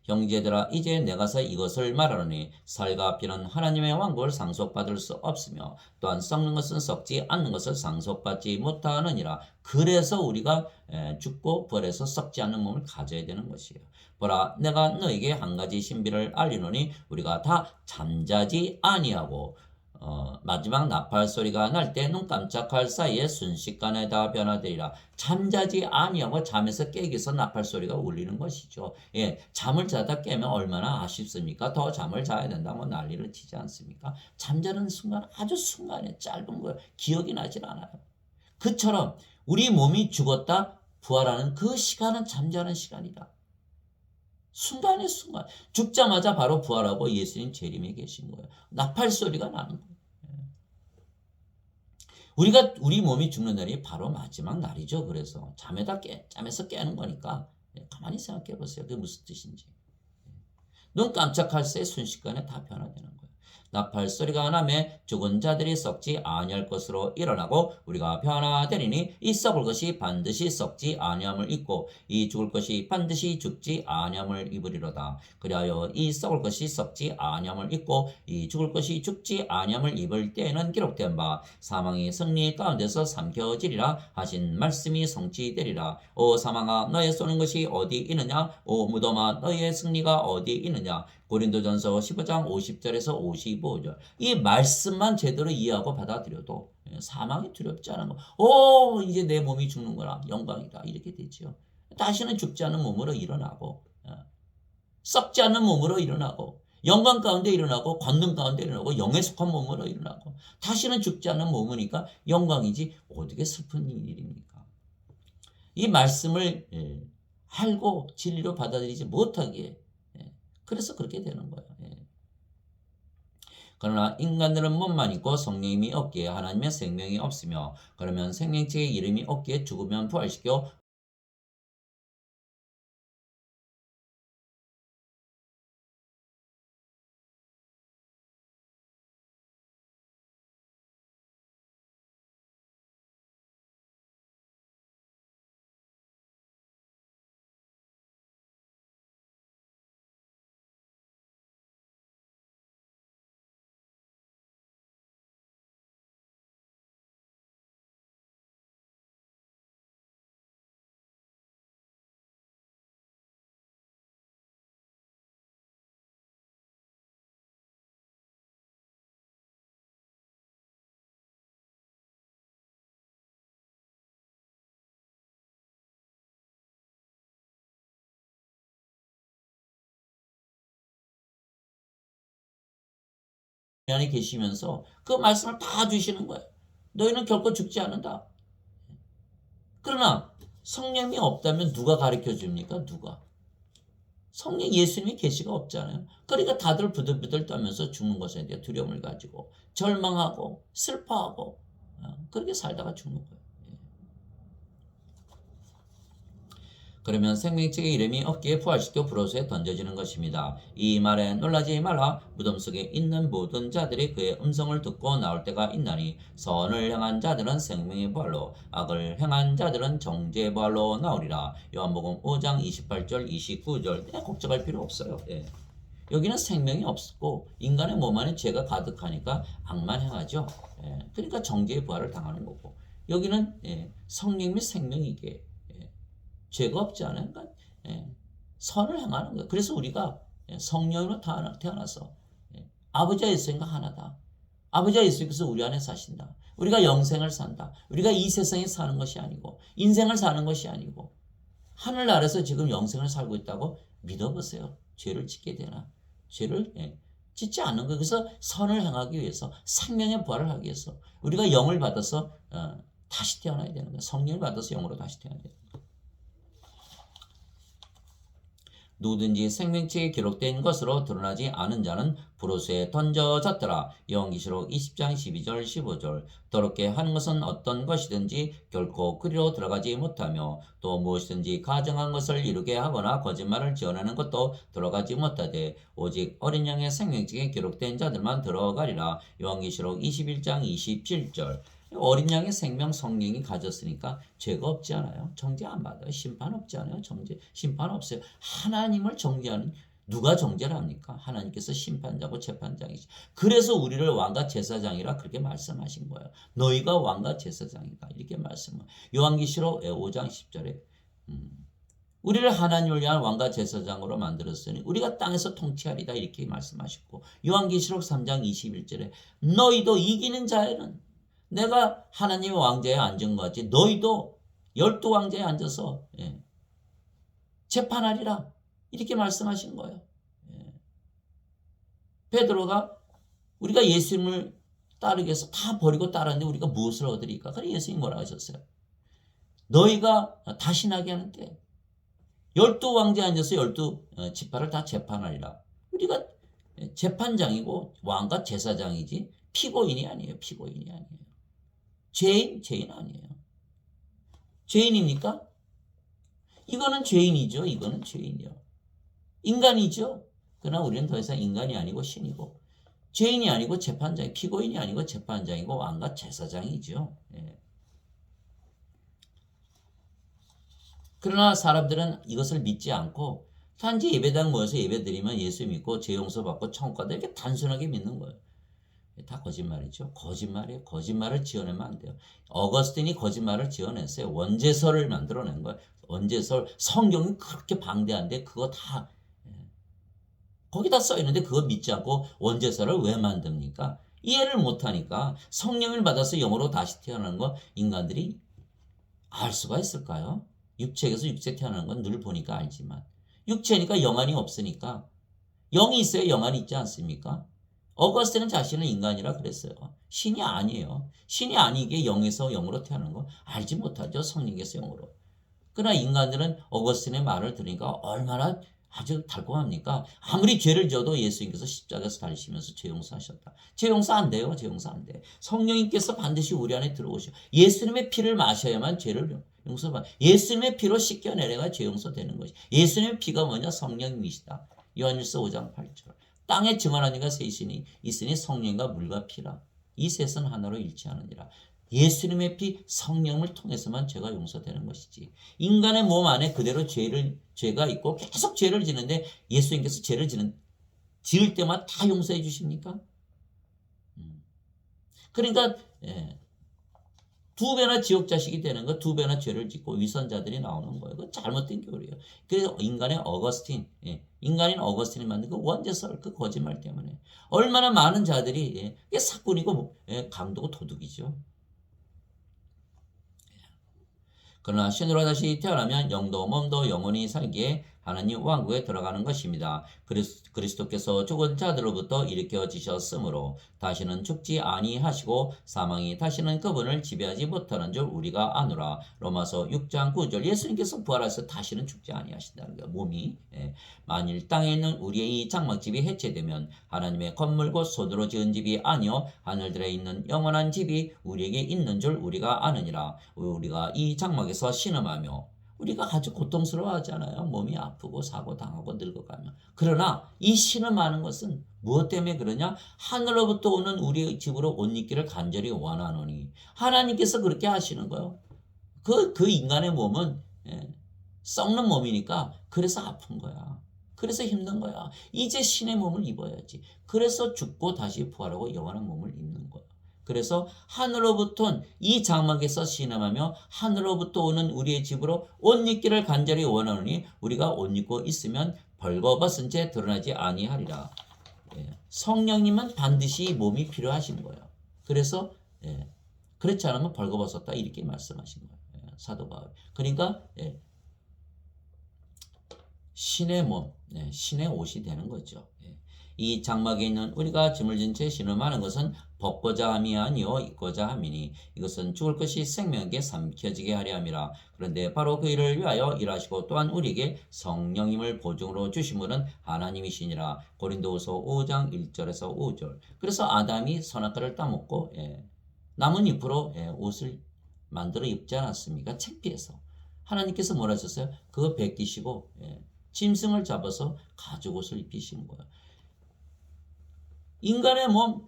형제들아 이제 내가서 이것을 말하노니 살과 피는 하나님의 왕국을 상속받을 수 없으며 또한 썩는 것은 썩지 않는 것을 상속받지 못하느니라. 그래서 우리가 죽고 부활해서 썩지 않는 몸을 가져야 되는 것이에요. 보라 내가 너에게 한 가지 신비를 알리노니 우리가 다 잠자지 아니하고 마지막 나팔 소리가 날 때 눈 깜짝할 사이에 순식간에 다 변화되리라. 잠자지 아니하고 잠에서 깨기 위해서 나팔 소리가 울리는 것이죠. 잠을 자다 깨면 얼마나 아쉽습니까? 더 잠을 자야 된다고 난리를 치지 않습니까? 잠자는 순간 아주 순간에 짧은 거예요. 기억이 나질 않아요. 그처럼 우리 몸이 죽었다 부활하는 그 시간은 잠자는 시간이다. 순간의 순간. 죽자마자 바로 부활하고 예수님 재림에 계신 거예요. 나팔 소리가 나는 거예요. 우리 몸이 죽는 날이 바로 마지막 날이죠. 그래서 잠에서 깨는 거니까 가만히 생각해 보세요. 그게 무슨 뜻인지. 눈 깜짝할 새 순식간에 다 변화되는 거예요. 나팔 소리가 나매 죽은 자들이 썩지 아니할 것으로 일어나고 우리가 변화되리니 이 썩을 것이 반드시 썩지 아니함을 입고 이 죽을 것이 반드시 죽지 아니함을 입으리로다. 그리하여 이 썩을 것이 썩지 아니함을 입고 이 죽을 것이 죽지 아니함을 입을 때에는 기록된 바 사망이 승리 가운데서 삼켜지리라 하신 말씀이 성취되리라. 오 사망아 너의 쏘는 것이 어디 있느냐? 오 무덤아 너의 승리가 어디 있느냐? 고린도전서 15장 50절에서 55절. 이 말씀만 제대로 이해하고 받아들여도 사망이 두렵지 않은 거. 이제 내 몸이 죽는구나. 영광이다. 이렇게 되죠. 다시는 죽지 않는 몸으로 일어나고 썩지 않는 몸으로 일어나고 영광 가운데 일어나고 권능 가운데 일어나고 영에 속한 몸으로 일어나고 다시는 죽지 않는 몸이니까 영광이지 어떻게 슬픈 일입니까? 이 말씀을 알고 진리로 받아들이지 못하기에 그래서 그렇게 되는 거예요. 그러나 인간들은 몸만 있고 성령님이 없기에 하나님의 생명이 없으며 그러면 생명체의 이름이 없기에 죽으면 부활시켜 안에 계시면서 그 말씀을 다 주시는 거예요. 너희는 결코 죽지 않는다. 그러나 성령이 없다면 누가 가르쳐 줍니까? 누가? 성령 예수님이 계시가 없잖아요. 그러니까 다들 부들부들 떨면서 죽는 것에 대해 두려움을 가지고 절망하고 슬퍼하고 그렇게 살다가 죽는 거예요. 그러면 생명체의 이름이 어깨에 부활시켜 불호수에 던져지는 것입니다. 이 말에 놀라지 말라. 무덤 속에 있는 모든 자들이 그의 음성을 듣고 나올 때가 있나니 선을 행한 자들은 생명의 부활로 악을 행한 자들은 정죄의 부활로 나오리라. 요한복음 5장 28절 29절 걱정할 필요 없어요. 여기는 생명이 없고 인간의 몸 안에 죄가 가득하니까 악만 행하죠. 그러니까 정죄의 부활을 당하는 거고 여기는 성령 및 생명이기에 죄가 없지 않아요. 그러니까 선을 행하는 거예요. 그래서 우리가 성령으로 태어나서 아버지와 예수님과 하나다. 아버지와 예수님께서 우리 안에 사신다. 우리가 영생을 산다. 우리가 이 세상에 사는 것이 아니고 인생을 사는 것이 아니고 하늘나라에서 지금 영생을 살고 있다고 믿어보세요. 죄를 짓게 되나? 죄를 짓지 않는 거예요. 그래서 선을 행하기 위해서 생명의 부활을 하기 위해서 우리가 영을 받아서 다시 태어나야 되는 거예요. 성령을 받아서 영으로 다시 태어나야 되는 거예요. 누구든지 생명책에 기록된 것으로 드러나지 않은 자는 불호수에 던져졌더라. 요한계시록 20장 12절 15절. 더럽게 하는 것은 어떤 것이든지 결코 그리로 들어가지 못하며 또 무엇이든지 가정한 것을 이루게 하거나 거짓말을 지어내는 것도 들어가지 못하되 오직 어린 양의 생명책에 기록된 자들만 들어가리라. 요한계시록 21장 27절. 어린 양의 생명 성령이 가졌으니까 죄가 없지 않아요. 정죄 안 받아요. 심판 없지 않아요. 심판 없어요. 하나님을 정죄하는 누가 정죄를 합니까? 하나님께서 심판자고 재판장이지. 그래서 우리를 왕과 제사장이라 그렇게 말씀하신 거예요. 너희가 왕과 제사장이다 이렇게 말씀을. 요한계시록 5장 10절에 우리를 하나님을 위한 왕과 제사장으로 만들었으니 우리가 땅에서 통치하리다 이렇게 말씀하셨고 요한계시록 3장 21절에 너희도 이기는 자에는 내가 하나님의 왕좌에 앉은 것 같이 너희도 12왕좌에 앉아서 재판하리라 이렇게 말씀하신 거예요. 베드로가 우리가 예수님을 따르기 위해서 다 버리고 따랐는데 우리가 무엇을 얻으리까? 그래 예수님이 뭐라 하셨어요? 너희가 다시 나게 하는데 12왕좌에 앉아서 12지파를 다 재판하리라. 우리가 재판장이고 왕과 제사장이지 피고인이 아니에요. 피고인이 아니에요. 죄인 아니에요. 죄인입니까? 이거는 죄인이죠. 이거는 죄인이요. 인간이죠. 그러나 우리는 더 이상 인간이 아니고 신이고 죄인이 아니고 재판장, 피고인이 아니고 재판장이고 왕과 제사장이죠. 그러나 사람들은 이것을 믿지 않고 단지 예배당 모여서 예배드리면 예수 믿고 죄 용서받고 천국 가다 이렇게 단순하게 믿는 거예요. 다 거짓말이죠. 거짓말이에요. 거짓말을 지어내면 안 돼요. 어거스틴이 거짓말을 지어냈어요. 원죄설을 만들어낸 거예요. 원죄설. 성경이 그렇게 방대한데 그거 다 거기다 써있는데 그거 믿지 않고 원죄설을 왜 만듭니까? 이해를 못하니까 성령을 받아서 영으로 다시 태어나는 거 인간들이 알 수가 있을까요? 육체에서 육체 태어나는 건 늘 보니까 알지만 육체니까 영안이 없으니까 영이 있어야 영안이 있지 않습니까? 어거스틴은 자신은 인간이라 그랬어요. 신이 아니에요. 신이 아니기에 영에서 영으로 태어나는 거 알지 못하죠. 성령께서 영으로. 그러나 인간들은 어거스틴의 말을 들으니까 얼마나 아주 달콤합니까? 아무리 죄를 져도 예수님께서 십자가에서 달리시면서 죄 용서하셨다. 죄 용서 안 돼요. 죄 용서 안 돼. 성령님께서 반드시 우리 안에 들어오셔. 예수님의 피를 마셔야만 죄를 용서받아. 예수님의 피로 씻겨내려가 죄 용서되는 것이. 예수님의 피가 뭐냐? 성령님이시다. 요한일서 5장 8절. 땅에 증언한 이가 셋이니 있으니 성령과 물과 피라. 이 셋은 하나로 일치하느니라. 예수님의 피 성령을 통해서만 죄가 용서되는 것이지. 인간의 몸 안에 그대로 죄가 있고 계속 죄를 지는데 예수님께서 죄를 지을 때마다 다 용서해 주십니까? 그러니까 두 배나 지옥 자식이 되는 거, 두 배나 죄를 짓고 위선자들이 나오는 거예요. 그 잘못된 교리예요. 그래서 인간인 어거스틴이 만든 그 원죄설, 그 거짓말 때문에 얼마나 많은 자들이 사꾼이고 강도고 도둑이죠. 그러나 신으로 다시 태어나면 영도 몸도 영원히 살기에 하나님 왕국에 들어가는 것입니다. 그리스도께서 죽은 자들로부터 일으켜지셨으므로 다시는 죽지 아니하시고 사망이 다시는 그분을 지배하지 못하는 줄 우리가 아노라. 로마서 6장 9절. 예수님께서 부활하셔서 다시는 죽지 아니하신다는 거예요. 몸이. 만일 땅에 있는 우리의 이 장막집이 해체되면 하나님의 건물 곧 손으로 지은 집이 아니요 하늘들에 있는 영원한 집이 우리에게 있는 줄 우리가 아느니라. 우리가 이 장막에서 신음하며 우리가 아주 고통스러워하잖아요. 몸이 아프고 사고 당하고 늙어가면. 그러나 이 신음하는 것은 무엇 때문에 그러냐? 하늘로부터 오는 우리의 집으로 옷 입기를 간절히 원하노니. 하나님께서 그렇게 하시는 거예요. 그 인간의 몸은 썩는 몸이니까 그래서 아픈 거야. 그래서 힘든 거야. 이제 신의 몸을 입어야지. 그래서 죽고 다시 부활하고 영원한 몸을 입는 거야. 그래서 하늘로부터 이 장막에서 신음하며 하늘로부터 오는 우리의 집으로 옷 입기를 간절히 원하노니 우리가 옷 입고 있으면 벌거벗은 채 드러나지 아니하리라. 성령님은 반드시 몸이 필요하신 거예요. 그래서 그렇지 않으면 벌거벗었다 이렇게 말씀하신 거예요. 사도 바울. 그러니까 신의 몸, 신의 옷이 되는 거죠. 이 장막에 있는 우리가 짐을 진 채 신음하는 것은 벗고자 함이 아니요 입고자 함이니 이것은 죽을 것이 생명에게 삼켜지게 하려 함이라. 그런데 바로 그 일을 위하여 일하시고 또한 우리에게 성령님을 보증으로 주신 분은 하나님이시니라. 고린도후서 5장 1절에서 5절. 그래서 아담이 선악과를 따먹고 나뭇잎으로 옷을 만들어 입지 않았습니까? 창피해서. 하나님께서 뭐라 하셨어요? 그거 벗기시고 짐승을 잡아서 가죽옷을 입히시는 거예요. 인간의 몸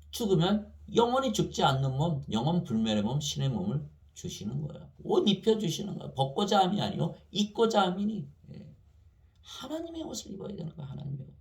죽으면 영원히 죽지 않는 몸, 영원 불멸의 몸, 신의 몸을 주시는 거예요. 옷 입혀주시는 거예요. 벗고자 함이 아니요 입고자 함이니 하나님의 옷을 입어야 되는 거예요. 하나님의 옷.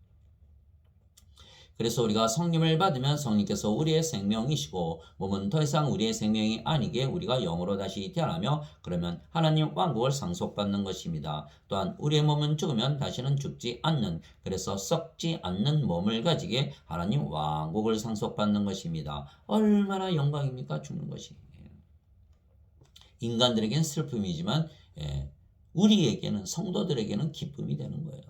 그래서 우리가 성령을 받으면 성령께서 우리의 생명이시고 몸은 더 이상 우리의 생명이 아니게 우리가 영으로 다시 태어나며 그러면 하나님 왕국을 상속받는 것입니다. 또한 우리의 몸은 죽으면 다시는 죽지 않는 그래서 썩지 않는 몸을 가지게 하나님 왕국을 상속받는 것입니다. 얼마나 영광입니까? 죽는 것이. 인간들에게는 슬픔이지만 우리에게는 성도들에게는 기쁨이 되는 거예요.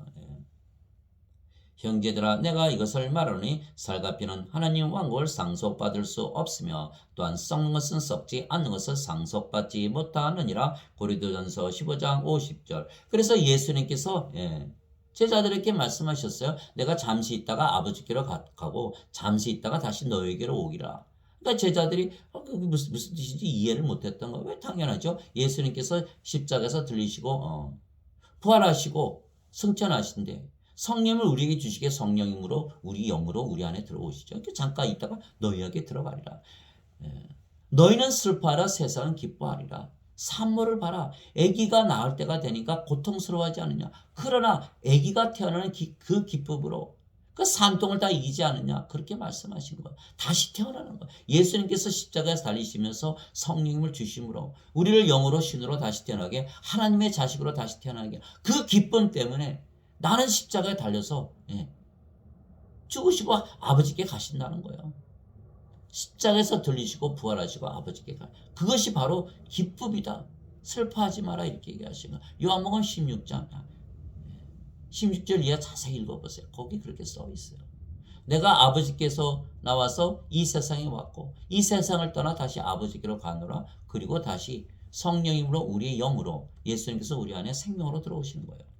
형제들아 내가 이것을 말하노니 살갑이는 하나님 왕국을 상속받을 수 없으며 또한 썩는 것은 썩지 않는 것을 상속받지 못하느니라. 고린도전서 15장 50절. 그래서 예수님께서 제자들에게 말씀하셨어요. 내가 잠시 있다가 아버지께로 가고 잠시 있다가 다시 너에게로 오기라. 그러니까 제자들이 그게 무슨 뜻인지 이해를 못했던 거예요. 왜? 당연하죠. 예수님께서 십자가에서 들리시고 부활하시고 승천하신데 성령을 우리에게 주시게 성령님으로 우리 영으로 우리 안에 들어오시죠. 이렇게 잠깐 있다가 너희에게 들어가리라. 너희는 슬퍼하라 세상은 기뻐하리라. 산모를 봐라. 아기가 낳을 때가 되니까 고통스러워하지 않느냐. 그러나 아기가 태어나는 그 기쁨으로 그 산통을 다 이기지 않느냐. 그렇게 말씀하신 거예요. 다시 태어나는 거예요. 예수님께서 십자가에서 달리시면서 성령님을 주심으로 우리를 영으로 신으로 다시 태어나게 하나님의 자식으로 다시 태어나게 그 기쁨 때문에 나는 십자가에 달려서 죽으시고 아버지께 가신다는 거예요. 십자가에서 들리시고 부활하시고 아버지께 가. 그것이 바로 기쁨이다. 슬퍼하지 마라 이렇게 얘기하시는 거예요. 요한복음 16장 16절 이하 자세히 읽어보세요. 거기 그렇게 써 있어요. 내가 아버지께서 나와서 이 세상에 왔고 이 세상을 떠나 다시 아버지께로 가노라. 그리고 다시 성령님으로 우리의 영으로 예수님께서 우리 안에 생명으로 들어오시는 거예요.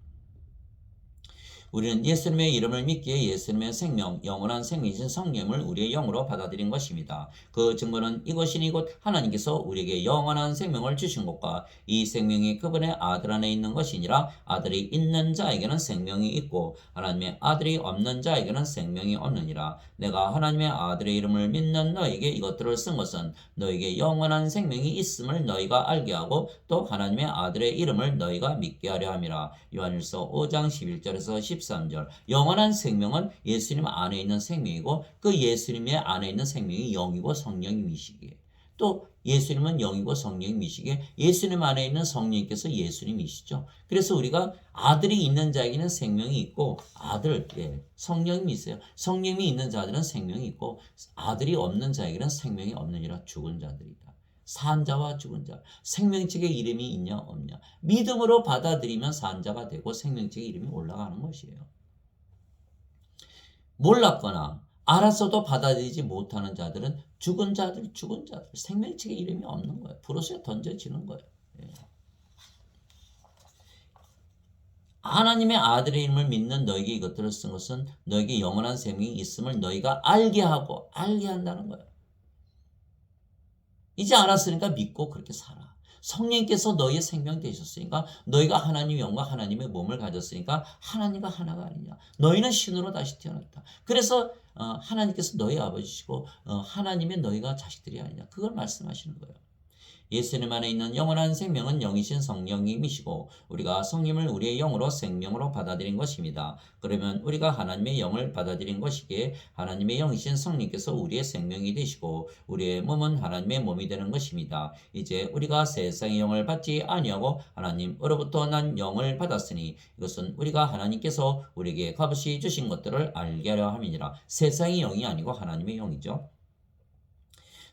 우리는 예수님의 이름을 믿기에 예수님의 생명, 영원한 생명이신 성령을 우리의 영으로 받아들인 것입니다. 그 증거는 이것이니 곧 하나님께서 우리에게 영원한 생명을 주신 것과 이 생명이 그분의 아들 안에 있는 것이니라. 아들이 있는 자에게는 생명이 있고 하나님의 아들이 없는 자에게는 생명이 없느니라. 내가 하나님의 아들의 이름을 믿는 너에게 이것들을 쓴 것은 너에게 영원한 생명이 있음을 너희가 알게 하고 또 하나님의 아들의 이름을 너희가 믿게 하려 함이라. 요한일서 5장 11절에서 13절. 영원한 생명은 예수님 안에 있는 생명이고 그 예수님의 안에 있는 생명이 영이고 성령님이시기에 또 예수님은 영이고 성령님이시기에 예수님 안에 있는 성령님께서 예수님이시죠. 그래서 우리가 아들이 있는 자에게는 생명이 있고 아들, 성령님이 있어요. 성령님이 있는 자들은 생명이 있고 아들이 없는 자에게는 생명이 없느니라. 죽은 자들이다. 산 자와 죽은 자. 생명책의 이름이 있냐 없냐. 믿음으로 받아들이면 산 자가 되고 생명책의 이름이 올라가는 것이에요. 몰랐거나 알았어도 받아들이지 못하는 자들은 죽은 자들, 생명책의 이름이 없는 거예요. 브로스에 던져지는 거예요. 하나님의 아들의 이름을 믿는 너에게 이것들을 쓴 것은 너에게 영원한 생명이 있음을 너희가 알게 한다는 거예요. 이제 알았으니까 믿고 그렇게 살아. 성령께서 너희의 생명 되셨으니까 너희가 하나님의 영과 하나님의 몸을 가졌으니까 하나님과 하나가 아니냐. 너희는 신으로 다시 태어났다. 그래서 하나님께서 너희 아버지시고 하나님의 너희가 자식들이 아니냐. 그걸 말씀하시는 거예요. 예수님 안에 있는 영원한 생명은 영이신 성령님이시고 우리가 성령을 우리의 영으로 생명으로 받아들인 것입니다. 그러면 우리가 하나님의 영을 받아들인 것이기에 하나님의 영이신 성령께서 우리의 생명이 되시고 우리의 몸은 하나님의 몸이 되는 것입니다. 이제 우리가 세상의 영을 받지 아니하고 하나님으로부터 난 영을 받았으니 이것은 우리가 하나님께서 우리에게 값없이 주신 것들을 알게 하려 함이니라. 세상의 영이 아니고 하나님의 영이죠.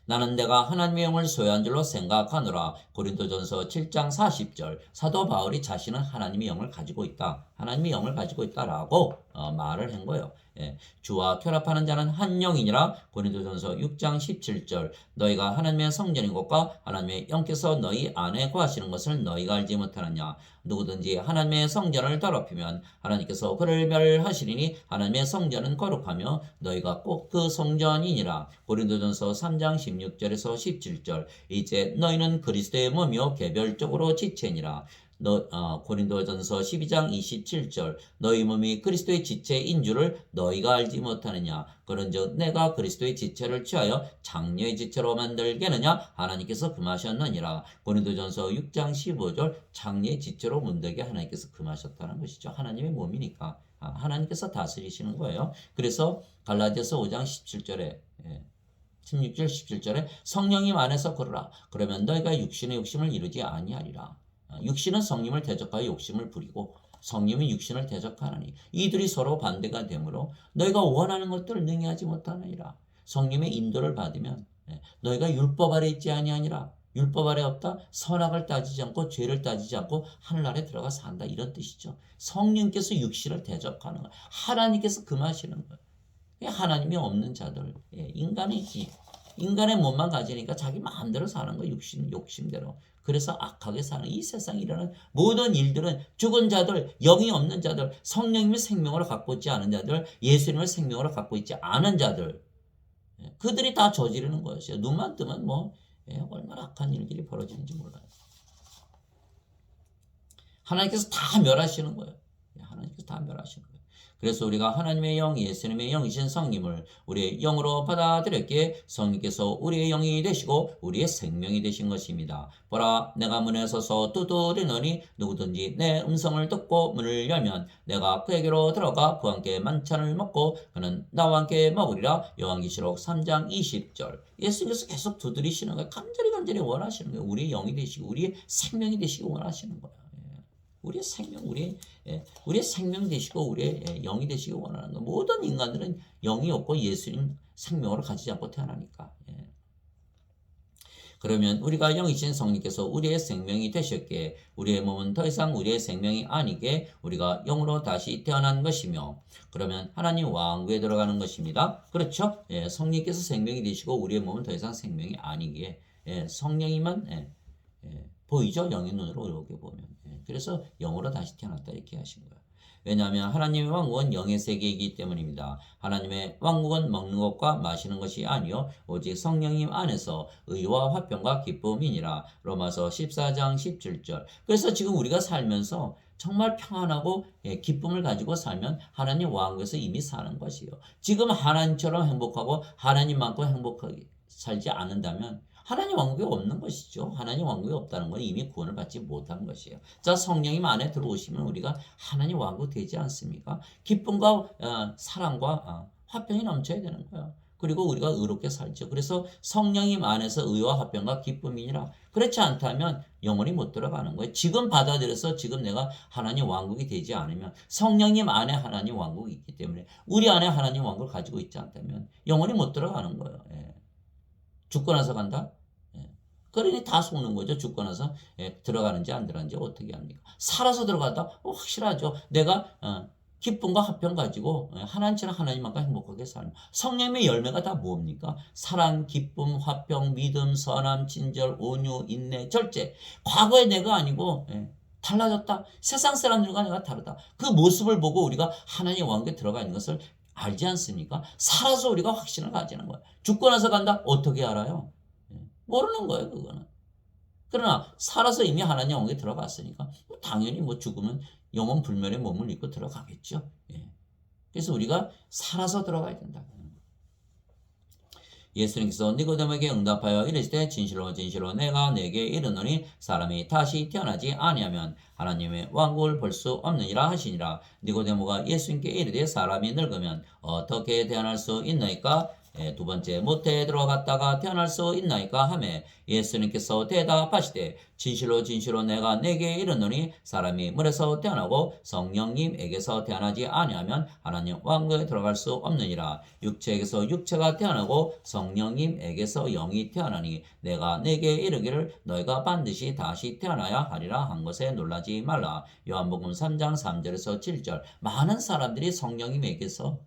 나는 내가 하나님의 영을 소유한 줄로 생각하노라. 고린도전서 7장 40절. 사도 바울이 자신은 하나님의 영을 가지고 있다. 하나님의 영을 가지고 있다라고 말을 한 거예요. 주와 결합하는 자는 한 영이니라. 고린도전서 6장 17절. 너희가 하나님의 성전인 것과 하나님의 영께서 너희 안에 거하시는 것을 너희가 알지 못하느냐. 누구든지 하나님의 성전을 더럽히면 하나님께서 그를 멸하시리니 하나님의 성전은 거룩하며 너희가 꼭 그 성전이니라. 고린도전서 3장 16절에서 17절. 이제 너희는 그리스도의 몸이요 개별적으로 지체니라. 고린도전서 12장 27절. 너희 몸이 그리스도의 지체인 줄을 너희가 알지 못하느냐. 그런즉 내가 그리스도의 지체를 취하여 장녀의 지체로 만들겠느냐. 하나님께서 금하셨느니라. 고린도전서 6장 15절. 장녀의 지체로 만들게 하나님께서 금하셨다는 것이죠. 하나님의 몸이니까 하나님께서 다스리시는 거예요. 그래서 갈라디아서 5장 17절에 16절 17절에 성령님 안에서 걸으라. 그러면 너희가 육신의 욕심을 이루지 아니하리라. 육신은 성령을 대적하여 욕심을 부리고 성령이 육신을 대적하느니 이들이 서로 반대가 되므로 너희가 원하는 것들을 능히 하지 못하느니라. 성령의 인도를 받으면 너희가 율법 아래 있지 아니하니라. 율법 아래 없다. 선악을 따지지 않고 죄를 따지지 않고 하늘 아래 들어가 산다. 이런 뜻이죠. 성령께서 육신을 대적하는 거예요. 하나님께서 금하시는 거예요. 하나님이 없는 자들, 인간의 몸만 가지니까 자기 마음대로 사는 거예요. 욕심대로. 그래서 악하게 사는 이 세상에 일어나는 모든 일들은 죽은 자들, 영이 없는 자들, 성령님의 생명으로 갖고 있지 않은 자들, 예수님의 생명으로 갖고 있지 않은 자들, 그들이 다 저지르는 것이에요. 눈만 뜨면 얼마나 악한 일들이 벌어지는지 몰라요. 하나님께서 다 멸하시는 거예요. 하나님께서 다 멸하시는 거예요. 그래서 우리가 하나님의 영, 예수님의 영이신 성님을 우리의 영으로 받아들였기에 성님께서 우리의 영이 되시고 우리의 생명이 되신 것입니다. 보라, 내가 문에 서서 두드리노니 누구든지 내 음성을 듣고 문을 열면 내가 그에게로 들어가 그와 함께 만찬을 먹고 그는 나와 함께 먹으리라. 요한계시록 3장 20절. 예수님께서 계속 두드리시는 거예요. 간절히 원하시는 거예요. 우리의 영이 되시고 우리의 생명이 되시기 원하시는 거예요. 우리의 생명 되시고 우리의 영이 되시기 원하는 거. 모든 인간들은 영이 없고 예수님 생명으로 가지지 않고 태어나니까. 그러면 우리가 영이신 성령께서 우리의 생명이 되셨기에 우리의 몸은 더 이상 우리의 생명이 아니게 우리가 영으로 다시 태어난 것이며 그러면 하나님 왕국에 들어가는 것입니다. 그렇죠? 성령께서 생명이 되시고 우리의 몸은 더 이상 생명이 아니기에 성령이만 보이죠? 영의 눈으로 이렇게 보면. 그래서 영으로 다시 태어났다 이렇게 하신 거예요. 왜냐하면 하나님의 왕국은 영의 세계이기 때문입니다. 하나님의 왕국은 먹는 것과 마시는 것이 아니요 오직 성령님 안에서 의와 화평과 기쁨이니라. 로마서 14장 17절. 그래서 지금 우리가 살면서 정말 평안하고 기쁨을 가지고 살면 하나님 왕국에서 이미 사는 것이요. 지금 하나님처럼 행복하고 하나님만큼 행복하게 살지 않는다면 하나님 왕국이 없는 것이죠. 하나님 왕국이 없다는 건 이미 구원을 받지 못한 것이에요. 자, 성령님 안에 들어오시면 우리가 하나님 왕국 되지 않습니까? 기쁨과 사랑과 화평이 넘쳐야 되는 거예요. 그리고 우리가 의롭게 살죠. 그래서 성령님 안에서 의와 화평과 기쁨이니라. 그렇지 않다면 영원히 못 들어가는 거예요. 지금 받아들여서 지금 내가 하나님 왕국이 되지 않으면 성령님 안에 하나님 왕국이 있기 때문에 우리 안에 하나님 왕국을 가지고 있지 않다면 영원히 못 들어가는 거예요. 예. 죽고 나서 간다? 예. 그러니 다 속는 거죠. 죽고 나서 들어가는지 안 들어가는지 어떻게 합니까? 살아서 들어가다 확실하죠. 내가 기쁨과 화평 가지고 하나님처럼 하나님만큼 행복하게 살면 성령의 열매가 다 뭡니까? 사랑, 기쁨, 화평, 믿음, 선함, 친절, 온유, 인내, 절제. 과거의 내가 아니고 달라졌다. 세상 사람들과 내가 다르다. 그 모습을 보고 우리가 하나님의 왕국에 들어가 있는 것을 알지 않습니까? 살아서 우리가 확신을 가지는 거예요. 죽고 나서 간다? 어떻게 알아요? 모르는 거예요, 그거는. 그러나 살아서 이미 하나님 왕국에 들어갔으니까 당연히 뭐 죽으면 영원 불멸의 몸을 입고 들어가겠죠. 그래서 우리가 살아서 들어가야 된다. 예수님께서 니고데모에게 응답하여 이르시되 진실로 진실로 내가 내게 이르노니 사람이 다시 태어나지 아니하면 하나님의 왕국을 볼 수 없느니라 하시니라. 니고데모가 예수님께 이르되 사람이 늙으면 어떻게 태어날 수 있나이까? 두 번째, 모태에 들어갔다가 태어날 수 있나이까 하매 예수님께서 대답하시되 진실로 진실로 내가 내게 이르노니 사람이 물에서 태어나고 성령님에게서 태어나지 아니하면 하나님 왕국에 들어갈 수 없느니라. 육체에게서 육체가 태어나고 성령님에게서 영이 태어나니 내가 내게 이르기를 너희가 반드시 다시 태어나야 하리라 한 것에 놀라지 말라. 요한복음 3장 3절에서 7절. 많은 사람들이 성령님에게서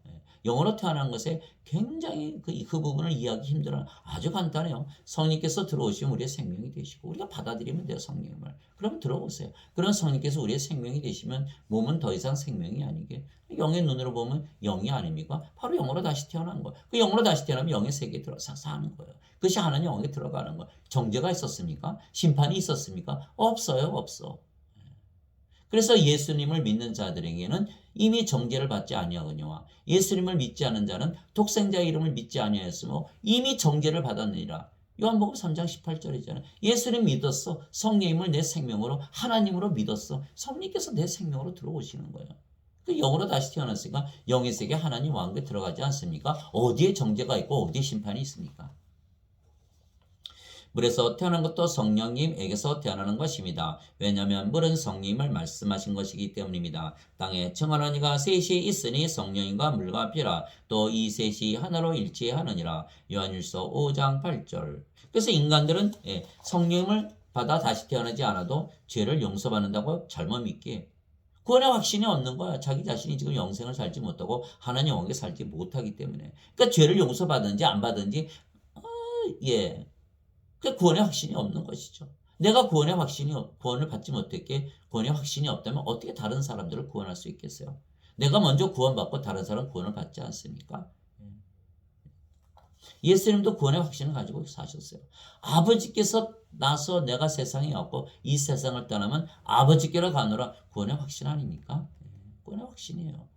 영으로 태어난 것에 굉장히 그 부분을 이해하기 힘들어요. 아주 간단해요. 성령께서 들어오시면 우리의 생명이 되시고 우리가 받아들이면 돼요, 성령을. 그럼 들어오세요. 그런 성령께서 우리의 생명이 되시면 몸은 더 이상 생명이 아니게 영의 눈으로 보면 영이 아닙니까? 바로 영으로 다시 태어난 거예요. 그 영으로 다시 태어나면 영의 세계에 들어서 사는 거예요. 그것이 하나님 영에 들어가는 거예요. 정죄가 있었습니까? 심판이 있었습니까? 없어요, 없어. 그래서 예수님을 믿는 자들에게는 이미 정죄를 받지 아니하거니와 예수님을 믿지 않은 자는 독생자의 이름을 믿지 아니하였으므로 이미 정죄를 받았느니라. 요한복음 3장 18절이잖아요. 예수님 믿었어. 성령님을 내 생명으로 하나님으로 믿었어. 성령께서 내 생명으로 들어오시는 거예요. 그 영으로 다시 태어났으니까 영의 세계 하나님 왕국에 들어가지 않습니까? 어디에 정죄가 있고 어디에 심판이 있습니까? 물에서 태어난 것도 성령님에게서 태어나는 것입니다. 왜냐하면 물은 성령님을 말씀하신 것이기 때문입니다. 땅에 청하는 이가 셋이 있으니 성령님과 물과 피라. 또 이 셋이 하나로 일치하느니라. 요한일서 5장 8절. 그래서 인간들은 성령님을 받아 다시 태어나지 않아도 죄를 용서받는다고 잘못 믿기에 구원의 확신이 없는 거야. 자기 자신이 지금 영생을 살지 못하고 하나님 왕국에 살지 못하기 때문에. 그러니까 죄를 용서받은지 안 받은지 그 구원의 확신이 없는 것이죠. 내가 구원을 받지 못했기에 구원의 확신이 없다면 어떻게 다른 사람들을 구원할 수 있겠어요? 내가 먼저 구원받고 다른 사람 구원을 받지 않습니까? 예수님도 구원의 확신을 가지고 사셨어요. 아버지께서 나서 내가 세상에 왔고 이 세상을 떠나면 아버지께로 가노라. 구원의 확신 아닙니까? 구원의 확신이에요.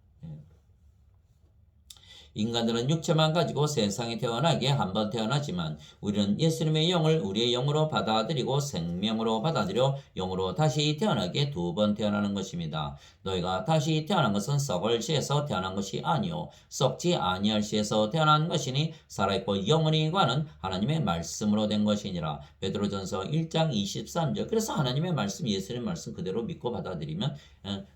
인간들은 육체만 가지고 세상에 태어나기에 한 번 태어나지만 우리는 예수님의 영을 우리의 영으로 받아들이고 생명으로 받아들여 영으로 다시 태어나기에 두 번 태어나는 것입니다. 너희가 다시 태어난 것은 썩을 시에서 태어난 것이 아니요 썩지 아니할 시에서 태어난 것이니 살아있고 영원히 가는 하나님의 말씀으로 된 것이니라. 베드로전서 1장 23절. 그래서 하나님의 말씀, 예수님의 말씀 그대로 믿고 받아들이면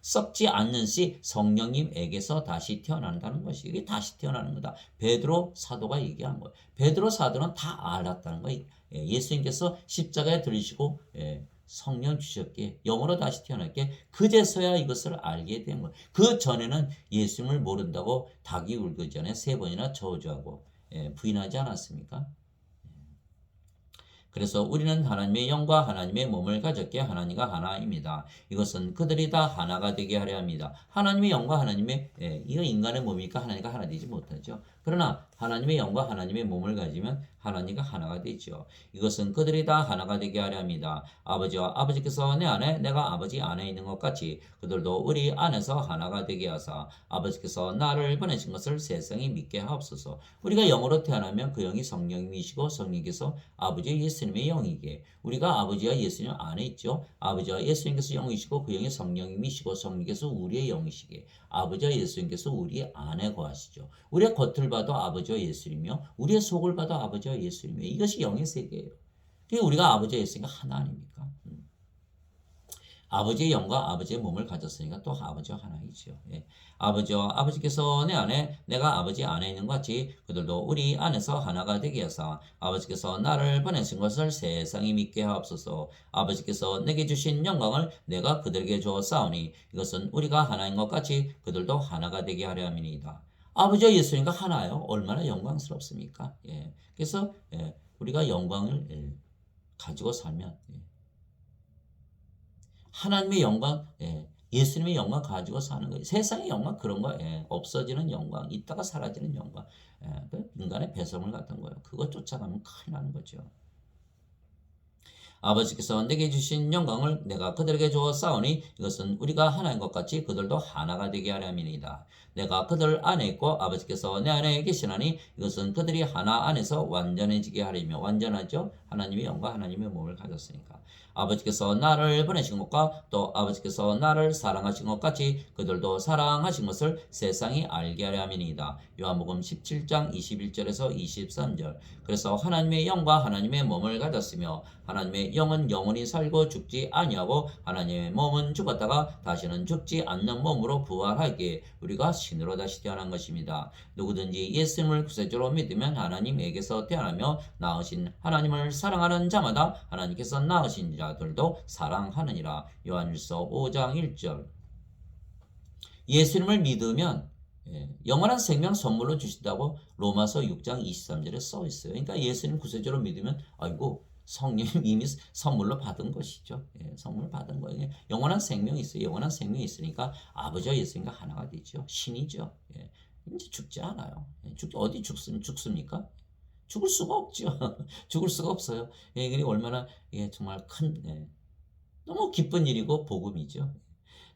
썩지 않는 시 성령님에게서 다시 태어난다는 것이 이게 다시 태어나는 거다. 베드로 사도가 얘기한 거예요. 베드로 사도는 다 알았다는 거예요. 예수님께서 십자가에 들리시고 성령 주셨기에 영으로 다시 태어났기에 그제서야 이것을 알게 된 거예요. 그 전에는 예수님을 모른다고 닭이 울기 전에 3번이나 저주하고 부인하지 않았습니까? 그래서 우리는 하나님의 영과 하나님의 몸을 가졌기에 하나님과 하나입니다. 이것은 그들이 다 하나가 되게 하려 합니다. 하나님의 영과 하나님의 이거 인간의 몸이니까 하나님과 하나 되지 못하죠. 그러나 하나님의 영과 하나님의 몸을 가지면 하나님과 하나가 되죠. 이것은 그들이 다 하나가 되게 하려 합니다. 아버지와 아버지께서 내 안에 내가 아버지 안에 있는 것 같이 그들도 우리 안에서 하나가 되게 하사 아버지께서 나를 보내신 것을 세상이 믿게 하옵소서. 우리가 영으로 태어나면 그 영이 성령이시고 성령께서 아버지 예수님의 영이기에 우리가 아버지와 예수님 안에 있죠. 아버지와 예수님께서 영이시고 그 영이 성령님이시고 성령께서 우리의 영이시기에 아버지와 예수님께서 우리 안에 거하시죠. 우리의 겉을 봐도 아버지와 예수님이며 우리의 속을 봐도 아버지와 예수님이며 이것이 영의 세계예요. 그게 우리가 아버지와 예수님과 하나 아닙니까? 아버지의 영과 아버지의 몸을 가졌으니까 또 아버지와 하나이죠. 예. 아버지와 아버지께서 내 안에 내가 아버지 안에 있는 것 같이 그들도 우리 안에서 하나가 되게 하사 아버지께서 나를 보내신 것을 세상이 믿게 하옵소서. 아버지께서 내게 주신 영광을 내가 그들에게 주었사오니 이것은 우리가 하나인 것 같이 그들도 하나가 되게 하려 함이니이다. 아버지와 예수님과 하나요. 얼마나 영광스럽습니까? 예. 그래서 우리가 영광을 가지고 살면 하나님의 영광, 예수님의 영광 가지고 사는 거예요. 세상의 영광 그런 거, 없어지는 영광, 있다가 사라지는 영광, 그 인간의 배설물 같은 거예요. 그거 쫓아가면 큰일 나는 거죠. 아버지께서 내게 주신 영광을 내가 그들에게 주었사오니 이것은 우리가 하나인 것 같이 그들도 하나가 되게 하려 함이니이다. 내가 그들 안에 있고 아버지께서 내 안에 계시나니 이것은 그들이 하나 안에서 완전해지게 하리며 완전하죠. 하나님의 영과 하나님의 몸을 가졌으니까. 아버지께서 나를 보내신 것과 또 아버지께서 나를 사랑하신 것 같이 그들도 사랑하신 것을 세상이 알게 하려 함이니이다. 요한복음 17장 21절에서 23절. 그래서 하나님의 영과 하나님의 몸을 가졌으며 하나님의 영은 영원히 살고 죽지 아니하고 하나님의 몸은 죽었다가 다시는 죽지 않는 몸으로 부활하기에 우리가 신으로 다시 태어난 것입니다. 누구든지 예수님을 구세주로 믿으면 하나님에게서 태어나며 낳으신 하나님을 사랑하는 자마다 하나님께서 낳으신 자들도 사랑하느니라. 요한일서 5장 1절. 예수님을 믿으면 영원한 생명 선물로 주신다고 로마서 6장 23절에 써 있어요. 그러니까 예수님 구세주로 믿으면 아이고 성령님 이미 선물로 받은 것이죠. 선물을 받은 거예요. 영원한 생명이 있어요. 영원한 생명이 있으니까 아버지와 예수님과 하나가 되죠. 신이죠. 이제 죽지 않아요. 어디 죽습니까? 죽을 수가 없죠. 죽을 수가 없어요. 이게 얼마나 정말 큰 너무 기쁜 일이고 복음이죠.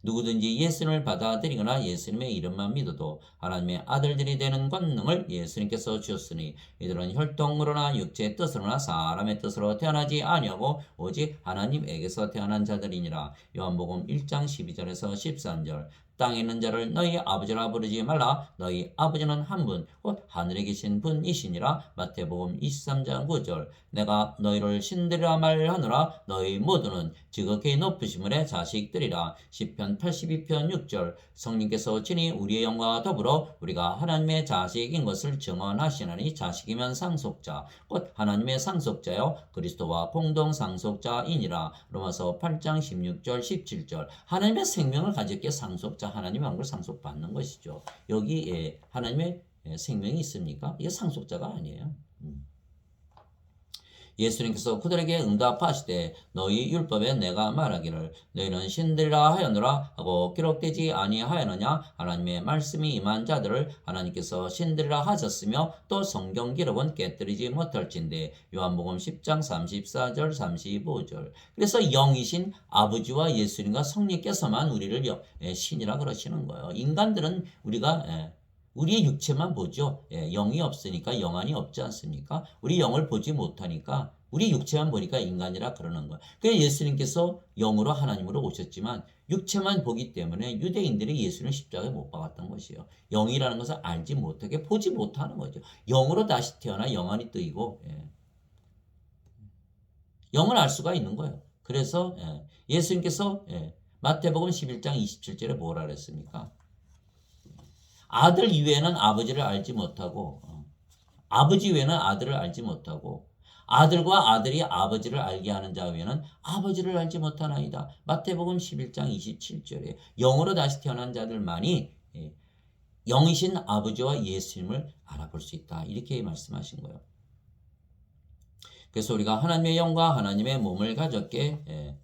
누구든지 예수님을 받아들이거나 예수님의 이름만 믿어도 하나님의 아들들이 되는 권능을 예수님께서 주셨으니 이들은 혈통으로나 육체의 뜻으로나 사람의 뜻으로 태어나지 아니하고 오직 하나님에게서 태어난 자들이니라. 요한복음 1장 12절에서 13절. 땅에 있는 자를 너희 아버지라 부르지 말라. 너희 아버지는 한 분, 곧 하늘에 계신 분이시니라. 마태복음 23장 9절. 내가 너희를 신들이라 말하노라. 너희 모두는 지극히 높으신 분의 자식들이라. 시편 82편 6절. 성령께서 친히 우리의 영과 더불어 우리가 하나님의 자식인 것을 증언하시나니 자식이면 상속자, 곧 하나님의 상속자요 그리스도와 공동 상속자이니라. 로마서 8장 16절 17절. 하나님의 생명을 가졌기에 상속자, 하나님의 한 걸 상속받는 것이죠. 여기 하나님의 생명이 있습니까? 이게 상속자가 아니에요. 예수님께서 그들에게 응답하시되 너희 율법에 내가 말하기를 너희는 신들이라 하였노라 하고 기록되지 아니하였느냐. 하나님의 말씀이 임한 자들을 하나님께서 신들이라 하셨으며 또 성경 기록은 깨뜨리지 못할진대. 요한복음 10장 34절 35절. 그래서 영이신 아버지와 예수님과 성령께서만 우리를 신이라 그러시는 거예요. 인간들은 우리의 육체만 보죠. 영이 없으니까 영안이 없지 않습니까? 우리 영을 보지 못하니까 우리 육체만 보니까 인간이라 그러는 거예요. 그래서 예수님께서 영으로 하나님으로 오셨지만 육체만 보기 때문에 유대인들이 예수를 십자가에 못 박았던 것이에요. 영이라는 것을 알지 못하게 보지 못하는 거죠. 영으로 다시 태어나 영안이 뜨이고 영을 알 수가 있는 거예요. 그래서 예수님께서 마태복음 11장 27절에 뭐라 그랬습니까? 아들 이외에는 아버지를 알지 못하고 아버지 외에는 아들을 알지 못하고 아들과 아들이 아버지를 알게 하는 자 외에는 아버지를 알지 못하나이다. 마태복음 11장 27절에 영으로 다시 태어난 자들만이 영이신 아버지와 예수님을 알아볼 수 있다. 이렇게 말씀하신 거예요. 그래서 우리가 하나님의 영과 하나님의 몸을 가졌게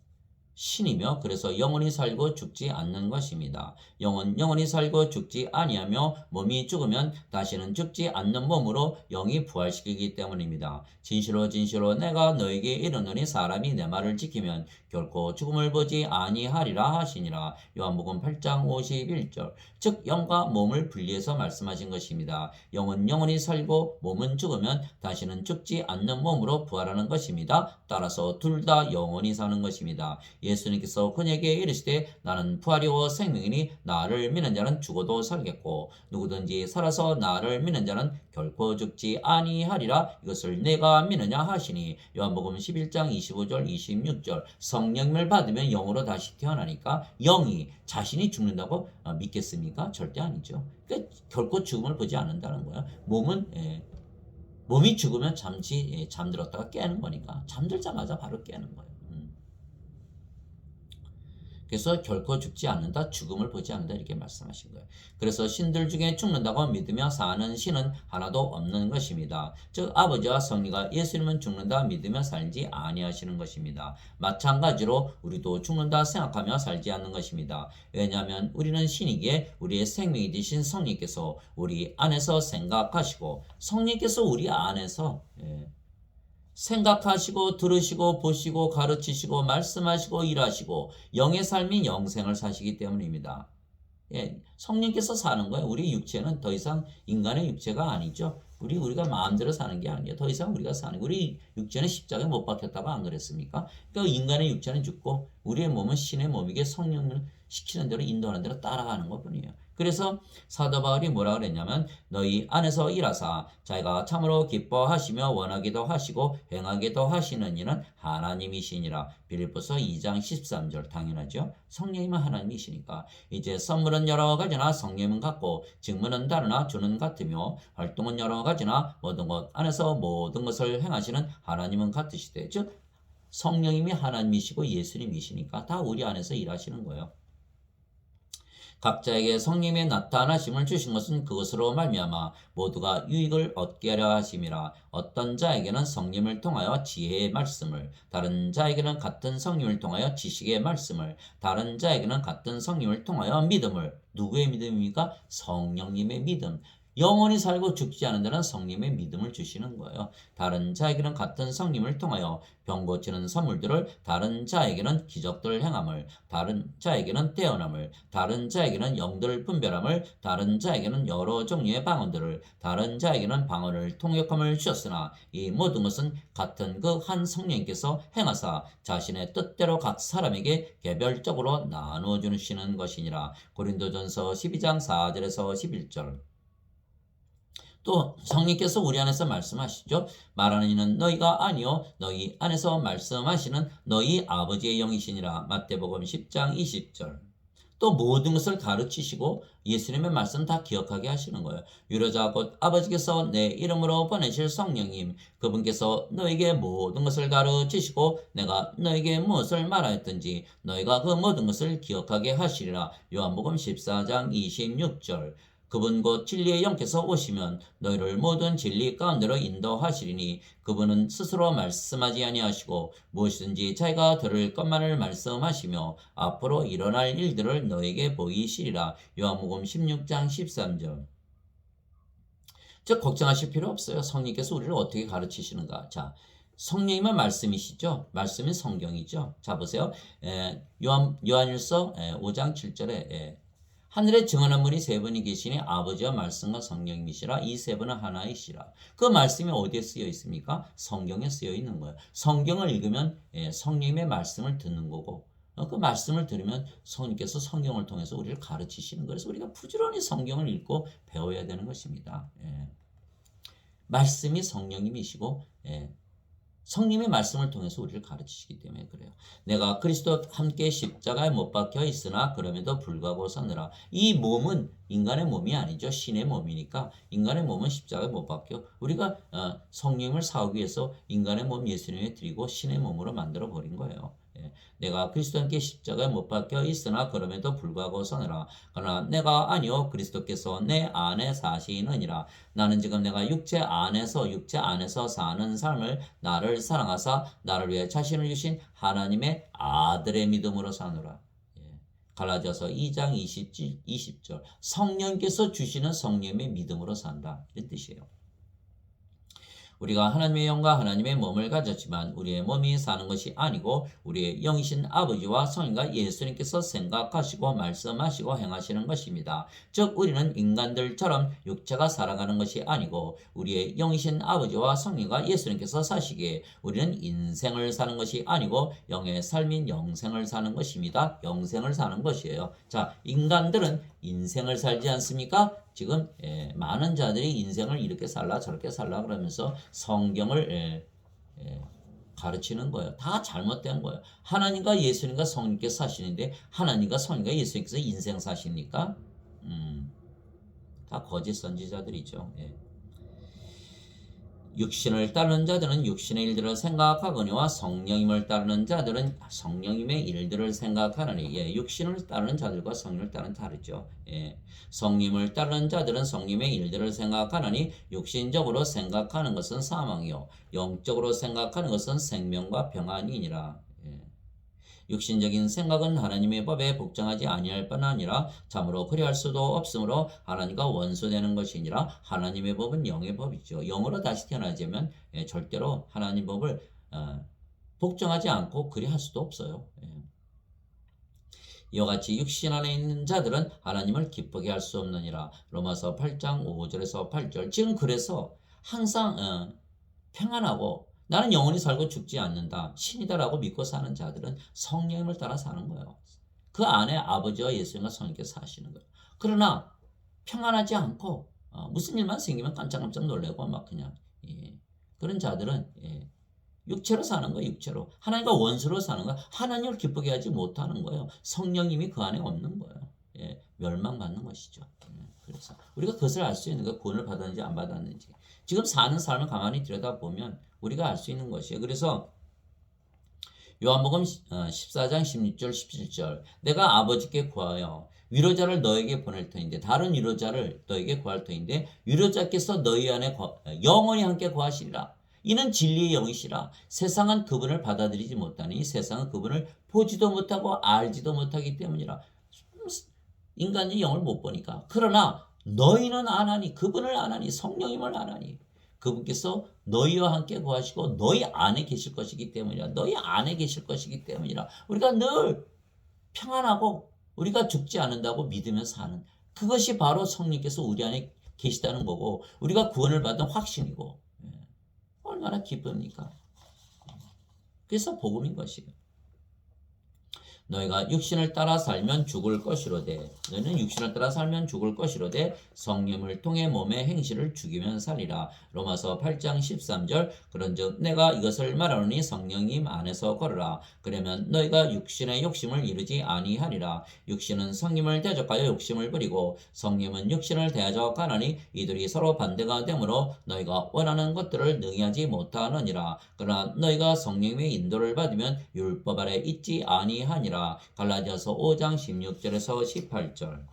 신이며 그래서 영원히 살고 죽지 않는 것입니다. 영은 영원히 살고 죽지 아니하며 몸이 죽으면 다시는 죽지 않는 몸으로 영이 부활시키기 때문입니다. 진실로 진실로 내가 너에게 이르노니 사람이 내 말을 지키면 결코 죽음을 보지 아니하리라 하시니라. 요한복음 8장 51절. 즉 영과 몸을 분리해서 말씀하신 것입니다. 영은 영원히 살고 몸은 죽으면 다시는 죽지 않는 몸으로 부활하는 것입니다. 따라서 둘 다 영원히 사는 것입니다. 예수님께서 그에게 이르시되 나는 부활이요 생명이니 나를 믿는 자는 죽어도 살겠고 누구든지 살아서 나를 믿는 자는 결코 죽지 아니하리라. 이것을 내가 믿느냐 하시니. 요한복음 11장 25절 26절. 성령을 받으면 영으로 다시 태어나니까 영이 자신이 죽는다고 믿겠습니까? 절대 아니죠. 그러니까 결코 죽음을 보지 않는다는 거예요. 몸이 죽으면 잠시 잠들었다가 깨는 거니까 잠들자마자 바로 깨는 거예요. 그래서 결코 죽지 않는다, 죽음을 보지 않는다 이렇게 말씀하신 거예요. 그래서 신들 중에 죽는다고 믿으며 사는 신은 하나도 없는 것입니다. 즉 아버지와 성리가 예수님은 죽는다 믿으며 살지 아니하시는 것입니다. 마찬가지로 우리도 죽는다 생각하며 살지 않는 것입니다. 왜냐하면 우리는 신이기에 우리의 생명이 되신 성령께서 우리 안에서 생각하시고 성령께서 우리 안에서 생각하시고 들으시고 보시고 가르치시고 말씀하시고 일하시고 영의 삶인 영생을 사시기 때문입니다. 성령께서 사는 거예요. 우리 육체는 더 이상 인간의 육체가 아니죠. 우리가 마음대로 사는 게 아니에요. 더 이상 우리가 사는 우리 육체는 십자가에 못 박혔다고 안 그랬습니까? 그러니까 인간의 육체는 죽고 우리의 몸은 신의 몸이기에 성령을 시키는 대로 인도하는 대로 따라가는 것뿐이에요. 그래서 사도 바울이 뭐라 그랬냐면 너희 안에서 일하사 자기가 참으로 기뻐하시며 원하기도 하시고 행하기도 하시는 이는 하나님이시니라. 빌립보서 2장 13절. 당연하죠. 성령이면 하나님이시니까. 이제 선물은 여러 가지나 성령은 같고 직무는 다르나 주는 같으며 활동은 여러 가지나 모든 것 안에서 모든 것을 행하시는 하나님은 같으시되. 즉 성령님이 하나님이시고 예수님이시니까 다 우리 안에서 일하시는 거예요. 각자에게 성령의 나타나심을 주신 것은 그것으로 말미암아 모두가 유익을 얻게 하려 하심이라. 어떤 자에게는 성령을 통하여 지혜의 말씀을, 다른 자에게는 같은 성령을 통하여 지식의 말씀을, 다른 자에게는 같은 성령을 통하여 믿음을. 누구의 믿음입니까? 성령님의 믿음. 영원히 살고 죽지 않은 데는 성령의 믿음을 주시는 거예요. 다른 자에게는 같은 성령을 통하여 병 고치는 선물들을, 다른 자에게는 기적들 행함을, 다른 자에게는 떼어남을, 다른 자에게는 영들 분별함을, 다른 자에게는 여러 종류의 방언들을, 다른 자에게는 방언을 통역함을 주셨으나 이 모든 것은 같은 그 한 성령께서 행하사 자신의 뜻대로 각 사람에게 개별적으로 나누어 주시는 것이니라. 고린도전서 12장 4절에서 11절. 또 성령께서 우리 안에서 말씀하시죠. 말하는 이는 너희가 아니요 너희 안에서 말씀하시는 너희 아버지의 영이시니라. 마태복음 10장 20절. 또 모든 것을 가르치시고 예수님의 말씀 다 기억하게 하시는 거예요. 유로자 곧 아버지께서 내 이름으로 보내실 성령님, 그분께서 너에게 모든 것을 가르치시고 내가 너에게 무엇을 말하였든지 너희가 그 모든 것을 기억하게 하시리라. 요한복음 14장 26절. 그분 곧 진리의 영께서 오시면 너희를 모든 진리 가운데로 인도하시리니 그분은 스스로 말씀하지 아니하시고 무엇이든지 자기가 들을 것만을 말씀하시며 앞으로 일어날 일들을 너에게 보이시리라. 요한복음 16장 13절. 즉 걱정하실 필요 없어요. 성령께서 우리를 어떻게 가르치시는가. 자, 성령님은 말씀이시죠. 말씀은 성경이죠. 자 보세요. 요한일서 5장 7절에 하늘에 증언한 분이 세 분이 계시니 아버지와 말씀과 성령이시라. 이 세 분은 하나이시라. 그 말씀이 어디에 쓰여 있습니까? 성경에 쓰여 있는 거예요. 성경을 읽으면 성령님의 말씀을 듣는 거고 그 말씀을 들으면 성령께서 성경을 통해서 우리를 가르치시는 거예요. 그래서 우리가 부지런히 성경을 읽고 배워야 되는 것입니다. 말씀이 성령님이시고 성님의 말씀을 통해서 우리를 가르치시기 때문에 그래요. 내가 그리스도와 함께 십자가에 못 박혀 있으나 그럼에도 불구하고 사느라. 이 몸은 인간의 몸이 아니죠. 신의 몸이니까 인간의 몸은 십자가에 못 박혀. 우리가 성령을 사오기 위해서 인간의 몸 예수님에 드리고 신의 몸으로 만들어 버린 거예요. 예. 내가 그리스도께 십자가에 못 박혀 있으나 그럼에도 불구하고 서느라. 그러나 내가 아니요 그리스도께서 내 안에 사시느니라. 나는 지금 내가 육체 안에서 사는 삶을 나를 사랑하사 나를 위해 자신을 주신 하나님의 아들의 믿음으로 사노라. 예. 갈라디아서 2장 20절 성령께서 주시는 성령의 믿음으로 산다. 이런 뜻이에요. 우리가 하나님의 영과 하나님의 몸을 가졌지만 우리의 몸이 사는 것이 아니고 우리의 영이신 아버지와 성인과 예수님께서 생각하시고 말씀하시고 행하시는 것입니다. 즉 우리는 인간들처럼 육체가 살아가는 것이 아니고 우리의 영이신 아버지와 성인과 예수님께서 사시기에 우리는 인생을 사는 것이 아니고 영의 삶인 영생을 사는 것입니다. 영생을 사는 것이에요. 자, 인간들은 인생을 살지 않습니까? 지금 많은 자들이 인생을 이렇게 살라 저렇게 살라 그러면서 성경을 가르치는 거예요. 다 잘못된 거예요. 하나님과 예수님과 성령께서 사시는데 하나님과 성령과 예수님께서 인생 사십니까? 다 거짓 선지자들이죠. 육신을 따르는 자들은 육신의 일들을 생각하거니와 성령님을 따르는 자들은 성령님의 일들을 생각하느니. 육신을 따르는 자들과 성령을 따르는 다르죠. 성령님을 따르는 자들은 성령님의 일들을 생각하느니 육신적으로 생각하는 것은 사망이요 영적으로 생각하는 것은 생명과 평안이니라. 육신적인 생각은 하나님의 법에 복종하지 아니할 뿐 아니라 참으로 그리할 수도 없으므로 하나님과 원수되는 것이니라. 하나님의 법은 영의 법이죠. 영으로 다시 태어나자면 절대로 하나님 법을 복종하지 않고 그리할 수도 없어요. 이와 같이 육신 안에 있는 자들은 하나님을 기쁘게 할 수 없느니라. 로마서 8장 5절에서 8절. 지금 그래서 항상 평안하고 나는 영원히 살고 죽지 않는다. 신이다라고 믿고 사는 자들은 성령님을 따라 사는 거예요. 그 안에 아버지와 예수님과 성령께서 사시는 거예요. 그러나 평안하지 않고 무슨 일만 생기면 깜짝깜짝 놀래고 막 그냥 그런 자들은 육체로 사는 거예요. 육체로. 하나님과 원수로 사는 거예요. 하나님을 기쁘게 하지 못하는 거예요. 성령님이 그 안에 없는 거예요. 멸망받는 것이죠. 그래서 우리가 그것을 알 수 있는 거예요. 구원을 받았는지 안 받았는지. 지금 사는 삶을 가만히 들여다보면 우리가 알 수 있는 것이에요. 그래서 요한복음 14장 16절 17절 내가 아버지께 구하여 위로자를 너에게 보낼 터인데 다른 위로자를 너에게 구할 터인데 위로자께서 너희 안에 영원히 함께 구하시리라. 이는 진리의 영이시라. 세상은 그분을 받아들이지 못하니 세상은 그분을 보지도 못하고 알지도 못하기 때문이라. 인간이 영을 못 보니까. 그러나 너희는 아나니 그분을 아나니 성령님을 아나니 그분께서 너희와 함께 구하시고 너희 안에 계실 것이기 때문이라. 너희 안에 계실 것이기 때문이라. 우리가 늘 평안하고 우리가 죽지 않는다고 믿으며 사는 그것이 바로 성령께서 우리 안에 계시다는 거고 우리가 구원을 받은 확신이고 얼마나 기쁩니까? 그래서 복음인 것이에요. 너희가 육신을 따라 살면 죽을 것이로되 너희는 육신을 따라 살면 죽을 것이로되 성령을 통해 몸의 행실을 죽이면 살리라. 로마서 8장 13절 그런즉 내가 이것을 말하노니 성령님 안에서 걸으라. 그러면 너희가 육신의 욕심을 이루지 아니하리라. 육신은 성령을 대적하여 욕심을 부리고 성령은 육신을 대적하나니 이들이 서로 반대가 되므로 너희가 원하는 것들을 능히 하지 못하느니라. 그러나 너희가 성령의 인도를 받으면 율법 아래 있지 아니하니라. 갈라디아서 5장 16절에서 18절.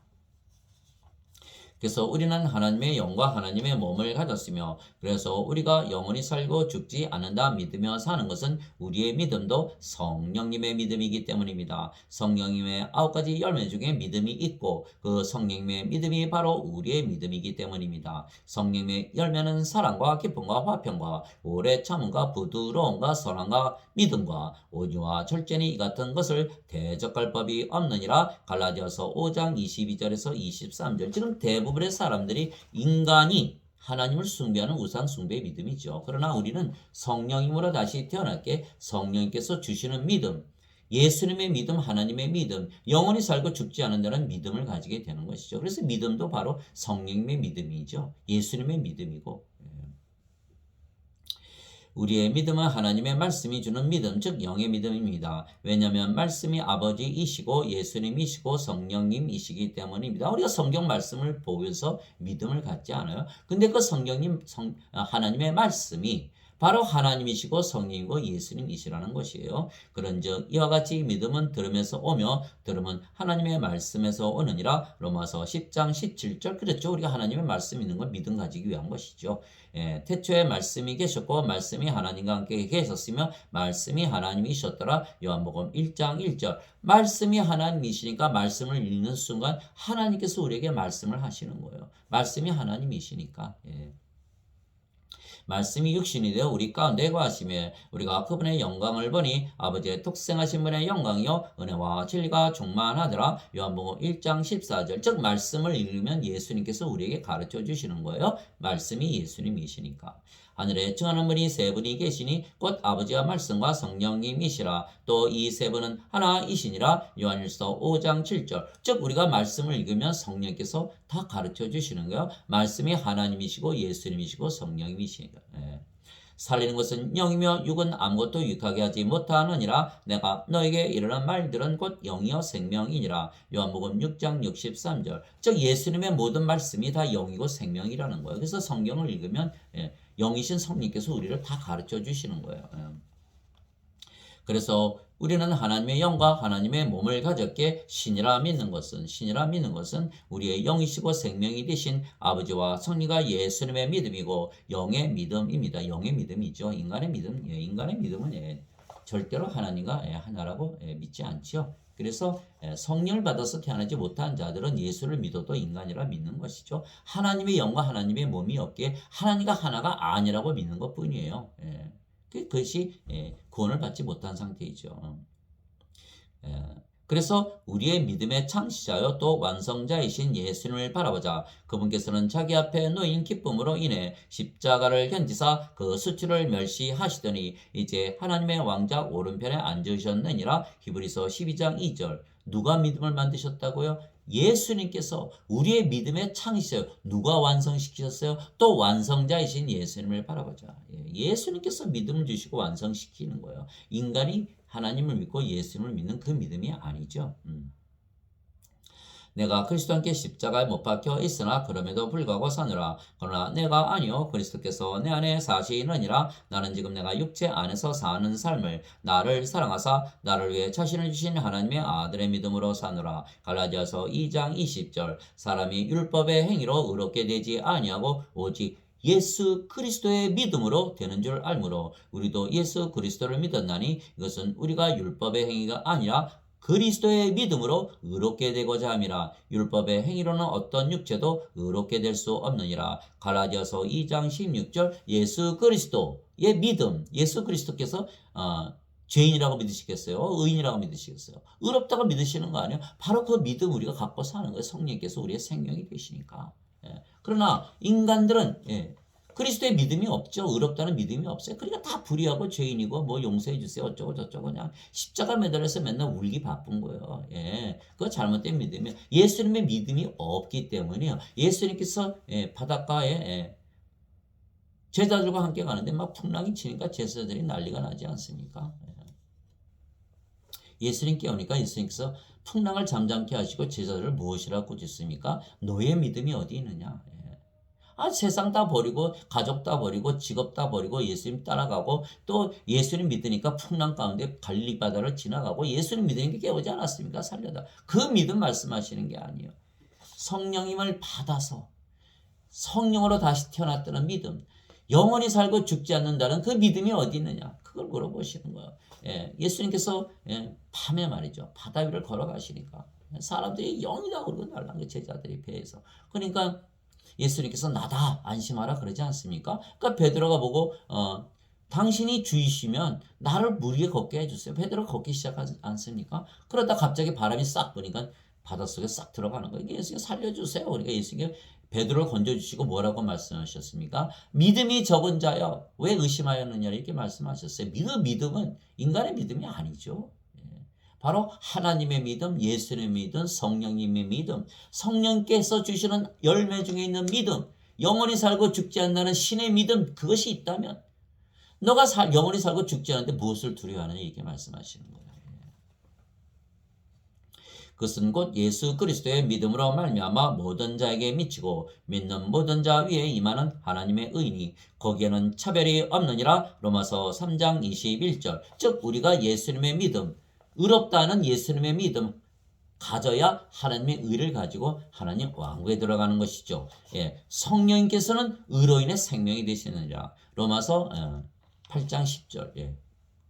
그래서 우리는 하나님의 영과 하나님의 몸을 가졌으며 그래서 우리가 영원히 살고 죽지 않는다 믿으며 사는 것은 우리의 믿음도 성령님의 믿음이기 때문입니다. 성령님의 9가지 열매 중에 믿음이 있고 그 성령님의 믿음이 바로 우리의 믿음이기 때문입니다. 성령님의 열매는 사랑과 기쁨과 화평과 오래 참음과 부드러움과 선함과 믿음과 온유와 절제니 이 같은 것을 대적할 법이 없느니라. 갈라디아서 5장 22절에서 23절. 지금 대부분의 사람들이 인간이 하나님을 숭배하는 우상 숭배의 믿음이죠. 그러나 우리는 성령님으로 다시 태어났기에 성령님께서 주시는 믿음, 예수님의 믿음, 하나님의 믿음, 영원히 살고 죽지 않는다는 믿음을 가지게 되는 것이죠. 그래서 믿음도 바로 성령님의 믿음이죠. 예수님의 믿음이고 우리의 믿음은 하나님의 말씀이 주는 믿음, 즉 영의 믿음입니다. 왜냐하면 말씀이 아버지이시고 예수님이시고 성령님이시기 때문입니다. 우리가 성경 말씀을 보면서 믿음을 갖지 않아요. 근데 그 하나님의 말씀이 바로 하나님이시고 성령이고 예수님이시라는 것이에요. 그런즉 이와 같이 믿음은 들음에서 오며 들음은 하나님의 말씀에서 오느니라. 로마서 10장 17절. 그렇죠. 우리가 하나님의 말씀 있는 건 믿음 가지기 위한 것이죠. 태초에 말씀이 계셨고 말씀이 하나님과 함께 계셨으며 말씀이 하나님이셨더라. 요한복음 1장 1절. 말씀이 하나님이시니까 말씀을 읽는 순간 하나님께서 우리에게 말씀을 하시는 거예요. 말씀이 하나님이시니까. 말씀이 육신이 되어 우리 가운데 거하시며 우리가 그분의 영광을 보니 아버지의 독생하신 분의 영광이요 은혜와 진리가 충만하더라. 요한복음 1장 14절. 즉 말씀을 읽으면 예수님께서 우리에게 가르쳐 주시는 거예요. 말씀이 예수님이시니까. 하늘에 증하는 분이 세 분이 계시니 곧 아버지와 말씀과 성령님이시라. 또 이 세 분은 하나이시니라. 요한일서 5장 7절. 즉 우리가 말씀을 읽으면 성령께서 다 가르쳐 주시는 거예요. 말씀이 하나님이시고 예수님이시고 성령님이시니까. 살리는 것은 영이며 육은 아무것도 유익하게 하지 못하느니라. 내가 너에게 이르는 말들은 곧 영이요 생명이니라. 요한복음 6장 63절. 즉 예수님의 모든 말씀이 다 영이고 생명이라는 거예요. 그래서 성경을 읽으면 영이신 성령께서 우리를 다 가르쳐 주시는 거예요. 그래서 우리는 하나님의 영과 하나님의 몸을 가졌기에 신이라 믿는 것은 우리의 영이시고 생명이 되신 아버지와 성령과 예수님의 믿음이고 영의 믿음입니다. 영의 믿음이죠. 인간의 믿음은 절대로 하나님과 하나라고 믿지 않죠. 그래서 성령을 받아서 태어나지 못한 자들은 예수를 믿어도 인간이라 믿는 것이죠. 하나님의 영과 하나님의 몸이 없기에 하나님과 하나가 아니라고 믿는 것뿐이에요. 그것이 구원을 받지 못한 상태이죠. 그래서 우리의 믿음의 창시자요 또 완성자이신 예수님을 바라보자. 그분께서는 자기 앞에 놓인 기쁨으로 인해 십자가를 견디사 그 수치를 멸시하시더니 이제 하나님의 왕자 오른편에 앉으셨느니라. 히브리서 12장 2절. 누가 믿음을 만드셨다고요? 예수님께서 우리의 믿음의 창시자요. 누가 완성시키셨어요? 또 완성자이신 예수님을 바라보자. 예수님께서 믿음을 주시고 완성시키는 거예요. 인간이 하나님을 믿고 예수님을 믿는 그 믿음이 아니죠. 내가 그리스도와 함께 십자가에 못 박혀 있으나 그럼에도 불구하고 사느라. 그러나 내가 아니요 그리스도께서 내 안에 사시느니라. 나는 지금 내가 육체 안에서 사는 삶을 나를 사랑하사 나를 위해 자신을 주신 하나님의 아들의 믿음으로 사느라. 갈라디아서 2장 20절. 사람이 율법의 행위로 의롭게 되지 아니하고 오직 예수 그리스도의 믿음으로 되는 줄 알므로 우리도 예수 그리스도를 믿었나니 이것은 우리가 율법의 행위가 아니라 그리스도의 믿음으로 의롭게 되고자 함이라. 율법의 행위로는 어떤 육체도 의롭게 될 수 없느니라. 갈라디아서 2장 16절. 예수 그리스도의 믿음. 예수 그리스도께서 죄인이라고 믿으시겠어요? 의인이라고 믿으시겠어요? 의롭다고 믿으시는 거 아니에요? 바로 그 믿음 우리가 갖고 사는 거예요. 성령께서 우리의 생명이 되시니까. 그러나 인간들은 그리스도의 믿음이 없죠. 의롭다는 믿음이 없어요. 그러니까 다 불의하고 죄인이고 뭐 용서해 주세요. 어쩌고 저쩌고 그냥 십자가 매달려서 맨날 울기 바쁜 거예요. 그거 잘못된 믿음이에요. 예수님의 믿음이 없기 때문에요. 예수님께서 바닷가에 제자들과 함께 가는데 막 풍랑이 치니까 제자들이 난리가 나지 않습니까? 예수님 깨우니까 예수님께서 풍랑을 잠잠케 하시고 제자들을 무엇이라고 꾸짖습니까? 너의 믿음이 어디 있느냐? 세상 다 버리고 가족 다 버리고 직업 다 버리고 예수님 따라가고 또 예수님 믿으니까 풍랑 가운데 갈릴리 바다를 지나가고 예수님 믿으니까 깨우지 않았습니까? 살려다. 그 믿음 말씀하시는 게 아니에요. 성령님을 받아서 성령으로 다시 태어났다는 믿음, 영원히 살고 죽지 않는다는 그 믿음이 어디 있느냐? 그걸 물어보시는 거예요. 예수님께서 밤에 말이죠. 바다 위를 걸어가시니까 사람들이 영이다 그러고 날란 게 제자들이 배에서. 그러니까 예수님께서 나다 안심하라 그러지 않습니까? 그러니까 베드로가 보고 당신이 주이시면 나를 물 위에 걷게 해주세요. 베드로가 걷기 시작하지 않습니까? 그러다 갑자기 바람이 싹 부니까 바닷속에 싹 들어가는 거예요. 예수님 살려주세요. 그러니까 예수님 베드로를 건져주시고 뭐라고 말씀하셨습니까? 믿음이 적은 자여 왜 의심하였느냐 이렇게 말씀하셨어요. 그 믿음은 인간의 믿음이 아니죠. 바로 하나님의 믿음, 예수님의 믿음, 성령님의 믿음, 성령께서 주시는 열매 중에 있는 믿음, 영원히 살고 죽지 않는다는 신의 믿음, 그것이 있다면 너가 영원히 살고 죽지 않는데 무엇을 두려워하느냐 이렇게 말씀하시는 거예요. 그것은 곧 예수 그리스도의 믿음으로 말미암아 모든 자에게 미치고 믿는 모든 자 위에 임하는 하나님의 의니 거기에는 차별이 없느니라. 로마서 3장 21절. 즉 우리가 예수님의 믿음, 의롭다는 예수님의 믿음 가져야 하나님의 의를 가지고 하나님 왕국에 들어가는 것이죠. 예, 성령님께서는 의로인의 생명이 되시느니라. 로마서 8장 10절. 예.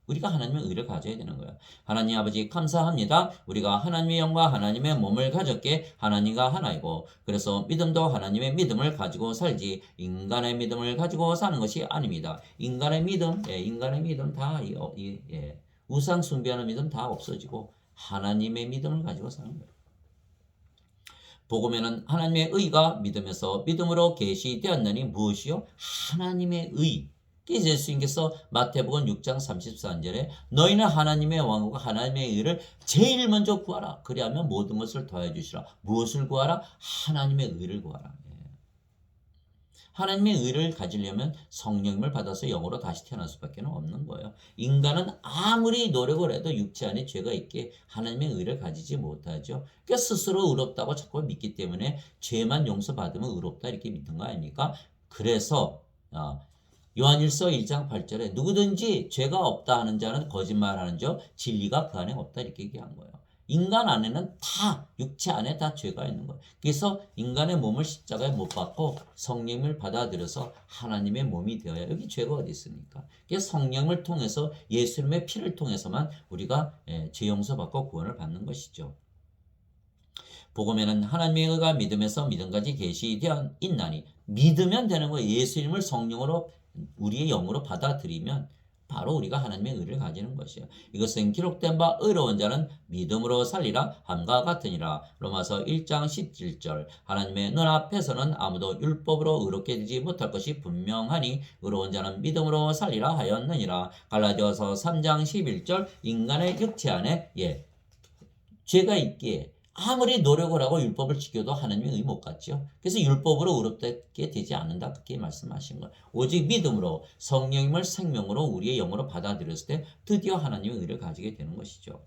우리가 하나님의 의를 가져야 되는 거예요. 하나님 아버지 감사합니다. 우리가 하나님의 영과 하나님의 몸을 가졌기에 하나님과 하나이고 그래서 믿음도 하나님의 믿음을 가지고 살지 인간의 믿음을 가지고 사는 것이 아닙니다. 인간의 믿음, 인간의 믿음 다 우상 숭배하는 믿음 다 없어지고 하나님의 믿음을 가지고 사는 거예요. 복음에는 하나님의 의가 믿음에서 믿음으로 계시되었느니 무엇이요? 하나님의 의. 그래서 예수님께서 마태복음 6장 33절에 너희는 하나님의 왕국과 하나님의 의를 제일 먼저 구하라. 그리하면 모든 것을 더해 주시라. 무엇을 구하라? 하나님의 의를 구하라. 하나님의 의를 가지려면 성령님을 받아서 영으로 다시 태어날 수밖에 없는 거예요. 인간은 아무리 노력을 해도 육체 안에 죄가 있게 하나님의 의를 가지지 못하죠. 그러니까 스스로 의롭다고 자꾸 믿기 때문에 죄만 용서받으면 의롭다 이렇게 믿는 거 아닙니까? 그래서 요한일서 1장 8절에 누구든지 죄가 없다 하는 자는 거짓말하는 자 진리가 그 안에 없다 이렇게 얘기한 거예요. 인간 안에는 다 육체 안에 다 죄가 있는 거예요. 그래서 인간의 몸을 십자가에 못 박고 성령을 받아들여서 하나님의 몸이 되어야 여기 죄가 어디 있습니까? 그래서 성령을 통해서 예수님의 피를 통해서만 우리가 죄 용서받고 구원을 받는 것이죠. 복음에는 하나님의 의가 믿음에서 믿음까지 계시되어 있나니 믿으면 되는 거예요. 예수님을 성령으로 우리의 영으로 받아들이면 바로 우리가 하나님의 의를 가지는 것이에요. 이것은 기록된 바 의로운 자는 믿음으로 살리라 함과 같으니라. 로마서 1장 17절. 하나님의 눈앞에서는 아무도 율법으로 의롭게 되지 못할 것이 분명하니 의로운 자는 믿음으로 살리라 하였느니라. 갈라디아서 3장 11절. 인간의 육체 안에 죄가 있기에 아무리 노력을 하고 율법을 지켜도 하나님의 의 못 갖죠. 그래서 율법으로 의롭게 되지 않는다. 그렇게 말씀하신 거예요. 오직 믿음으로 성령님을 생명으로 우리의 영으로 받아들였을 때 드디어 하나님의 의를 가지게 되는 것이죠.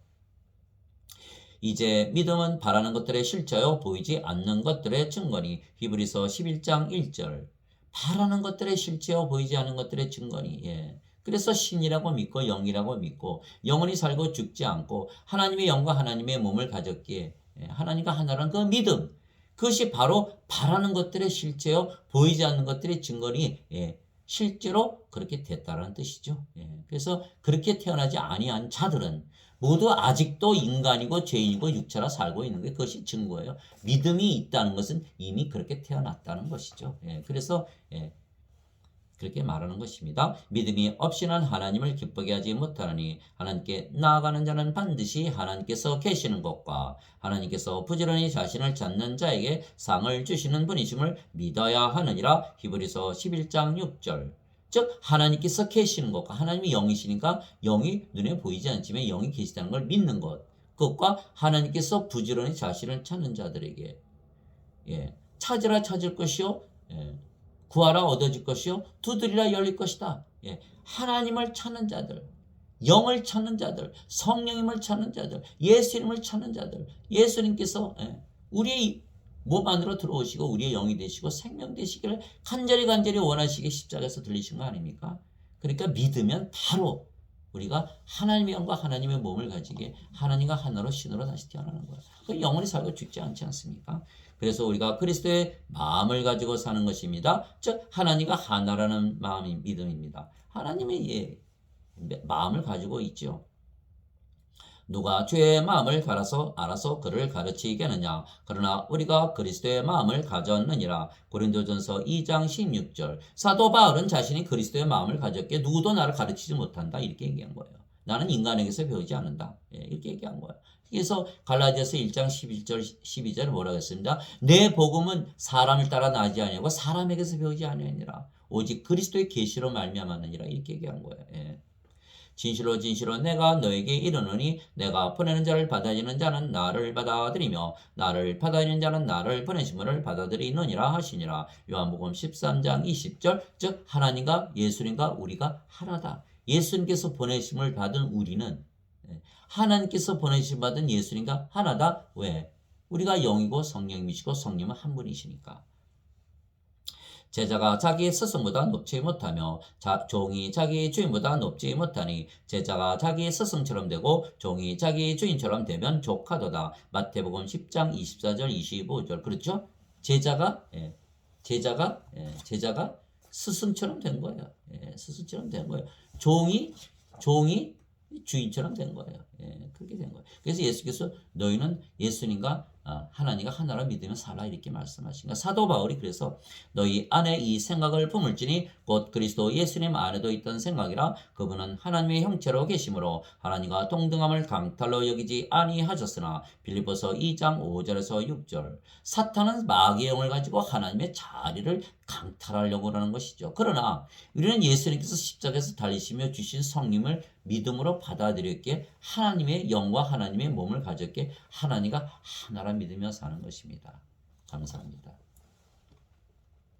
이제 믿음은 바라는 것들의 실체요 보이지 않는 것들의 증거니 히브리서 11장 1절. 바라는 것들의 실체요 보이지 않는 것들의 증거니 그래서 신이라고 믿고 영이라고 믿고 영원히 살고 죽지 않고 하나님의 영과 하나님의 몸을 가졌기에 하나님과 하나라는 그 믿음 그것이 바로 바라는 것들의 실체요 보이지 않는 것들의 증거니 실제로 그렇게 됐다는 뜻이죠. 그래서 그렇게 태어나지 아니한 자들은 모두 아직도 인간이고 죄인이고 육체라 살고 있는 게 그것이 증거예요. 믿음이 있다는 것은 이미 그렇게 태어났다는 것이죠. 그래서 그렇게 말하는 것입니다. 믿음이 없이는 하나님을 기쁘게 하지 못하느니 하나님께 나아가는 자는 반드시 하나님께서 계시는 것과 하나님께서 부지런히 자신을 찾는 자에게 상을 주시는 분이심을 믿어야 하느니라. 히브리서 11장 6절. 즉 하나님께서 계시는 것과 하나님이 영이시니까 영이 눈에 보이지 않지만 영이 계시다는 걸 믿는 것 그것과 하나님께서 부지런히 자신을 찾는 자들에게 찾으라 찾을 것이요 구하라 얻어질 것이요 두드리라 열릴 것이다. 하나님을 찾는 자들, 영을 찾는 자들, 성령님을 찾는 자들, 예수님을 찾는 자들, 예수님께서 우리의 몸 안으로 들어오시고 우리의 영이 되시고 생명 되시기를 간절히 원하시게 십자가에서 들리신 거 아닙니까? 그러니까 믿으면 바로 우리가 하나님의 영과 하나님의 몸을 가지게 하나님과 하나로 신으로 다시 태어나는 거예요. 그 영원히 살고 죽지 않지 않습니까? 그래서 우리가 그리스도의 마음을 가지고 사는 것입니다. 즉 하나님과 하나라는 마음이 믿음입니다. 하나님의 마음을 가지고 있죠. 누가 죄의 마음을 알아서 그를 가르치겠느냐. 그러나 우리가 그리스도의 마음을 가졌느니라. 고린도전서 2장 16절. 사도 바울은 자신이 그리스도의 마음을 가졌기에 누구도 나를 가르치지 못한다. 이렇게 얘기한 거예요. 나는 인간에게서 배우지 않는다. 이렇게 얘기한 거예요. 그래서 갈라디아서 1장 11절 12절 뭐라고 했습니다. 내 복음은 사람을 따라 나지 아니하고 사람에게서 배우지 아니하니라. 오직 그리스도의 계시로 말미암았느니라. 이렇게 얘기한 거예요. 진실로 내가 너에게 이르노니 내가 보내는 자를 받아들이는 자는 나를 받아들이며 나를 받아들이는 자는 나를 보내심을 받아들이느니라 하시니라. 요한복음 13장 20절. 즉 하나님과 예수님과 우리가 하나다. 예수님께서 보내심을 받은 우리는 예. 하나님께서 보내신 받은 예수님과 하나다. 왜? 우리가 영이고 성령님이시고 성령은 한 분이시니까. 제자가 자기의 스승보다 높지 못하며 종이 자기 주인보다 높지 못하니 제자가 자기의 스승처럼 되고 종이 자기 주인처럼 되면 족하도다. 마태복음 10장 24절 25절. 그렇죠? 제자가 스승처럼 된 거예요. 스승처럼 된 거예요. 종이 주인처럼 된 거예요. 그렇게 된 거예요. 그래서 예수께서 너희는 예수님과 하나님과 하나라 믿으며 살아 이렇게 말씀하신 거예요. 사도 바울이 그래서 너희 안에 이 생각을 품을지니 곧 그리스도 예수님 안에도 있던 생각이라 그분은 하나님의 형체로 계심으로 하나님과 동등함을 강탈로 여기지 아니하셨으나 빌립보서 2장 5절에서 6절. 사탄은 마귀의 영을 가지고 하나님의 자리를 강탈하려고 하는 것이죠. 그러나 우리는 예수님께서 십자가에서 달리시며 주신 성령을 믿음으로 받아들였기에 하나님의 영과 하나님의 몸을 가졌기에 하나님과 하나라 믿으며 사는 것입니다. 감사합니다.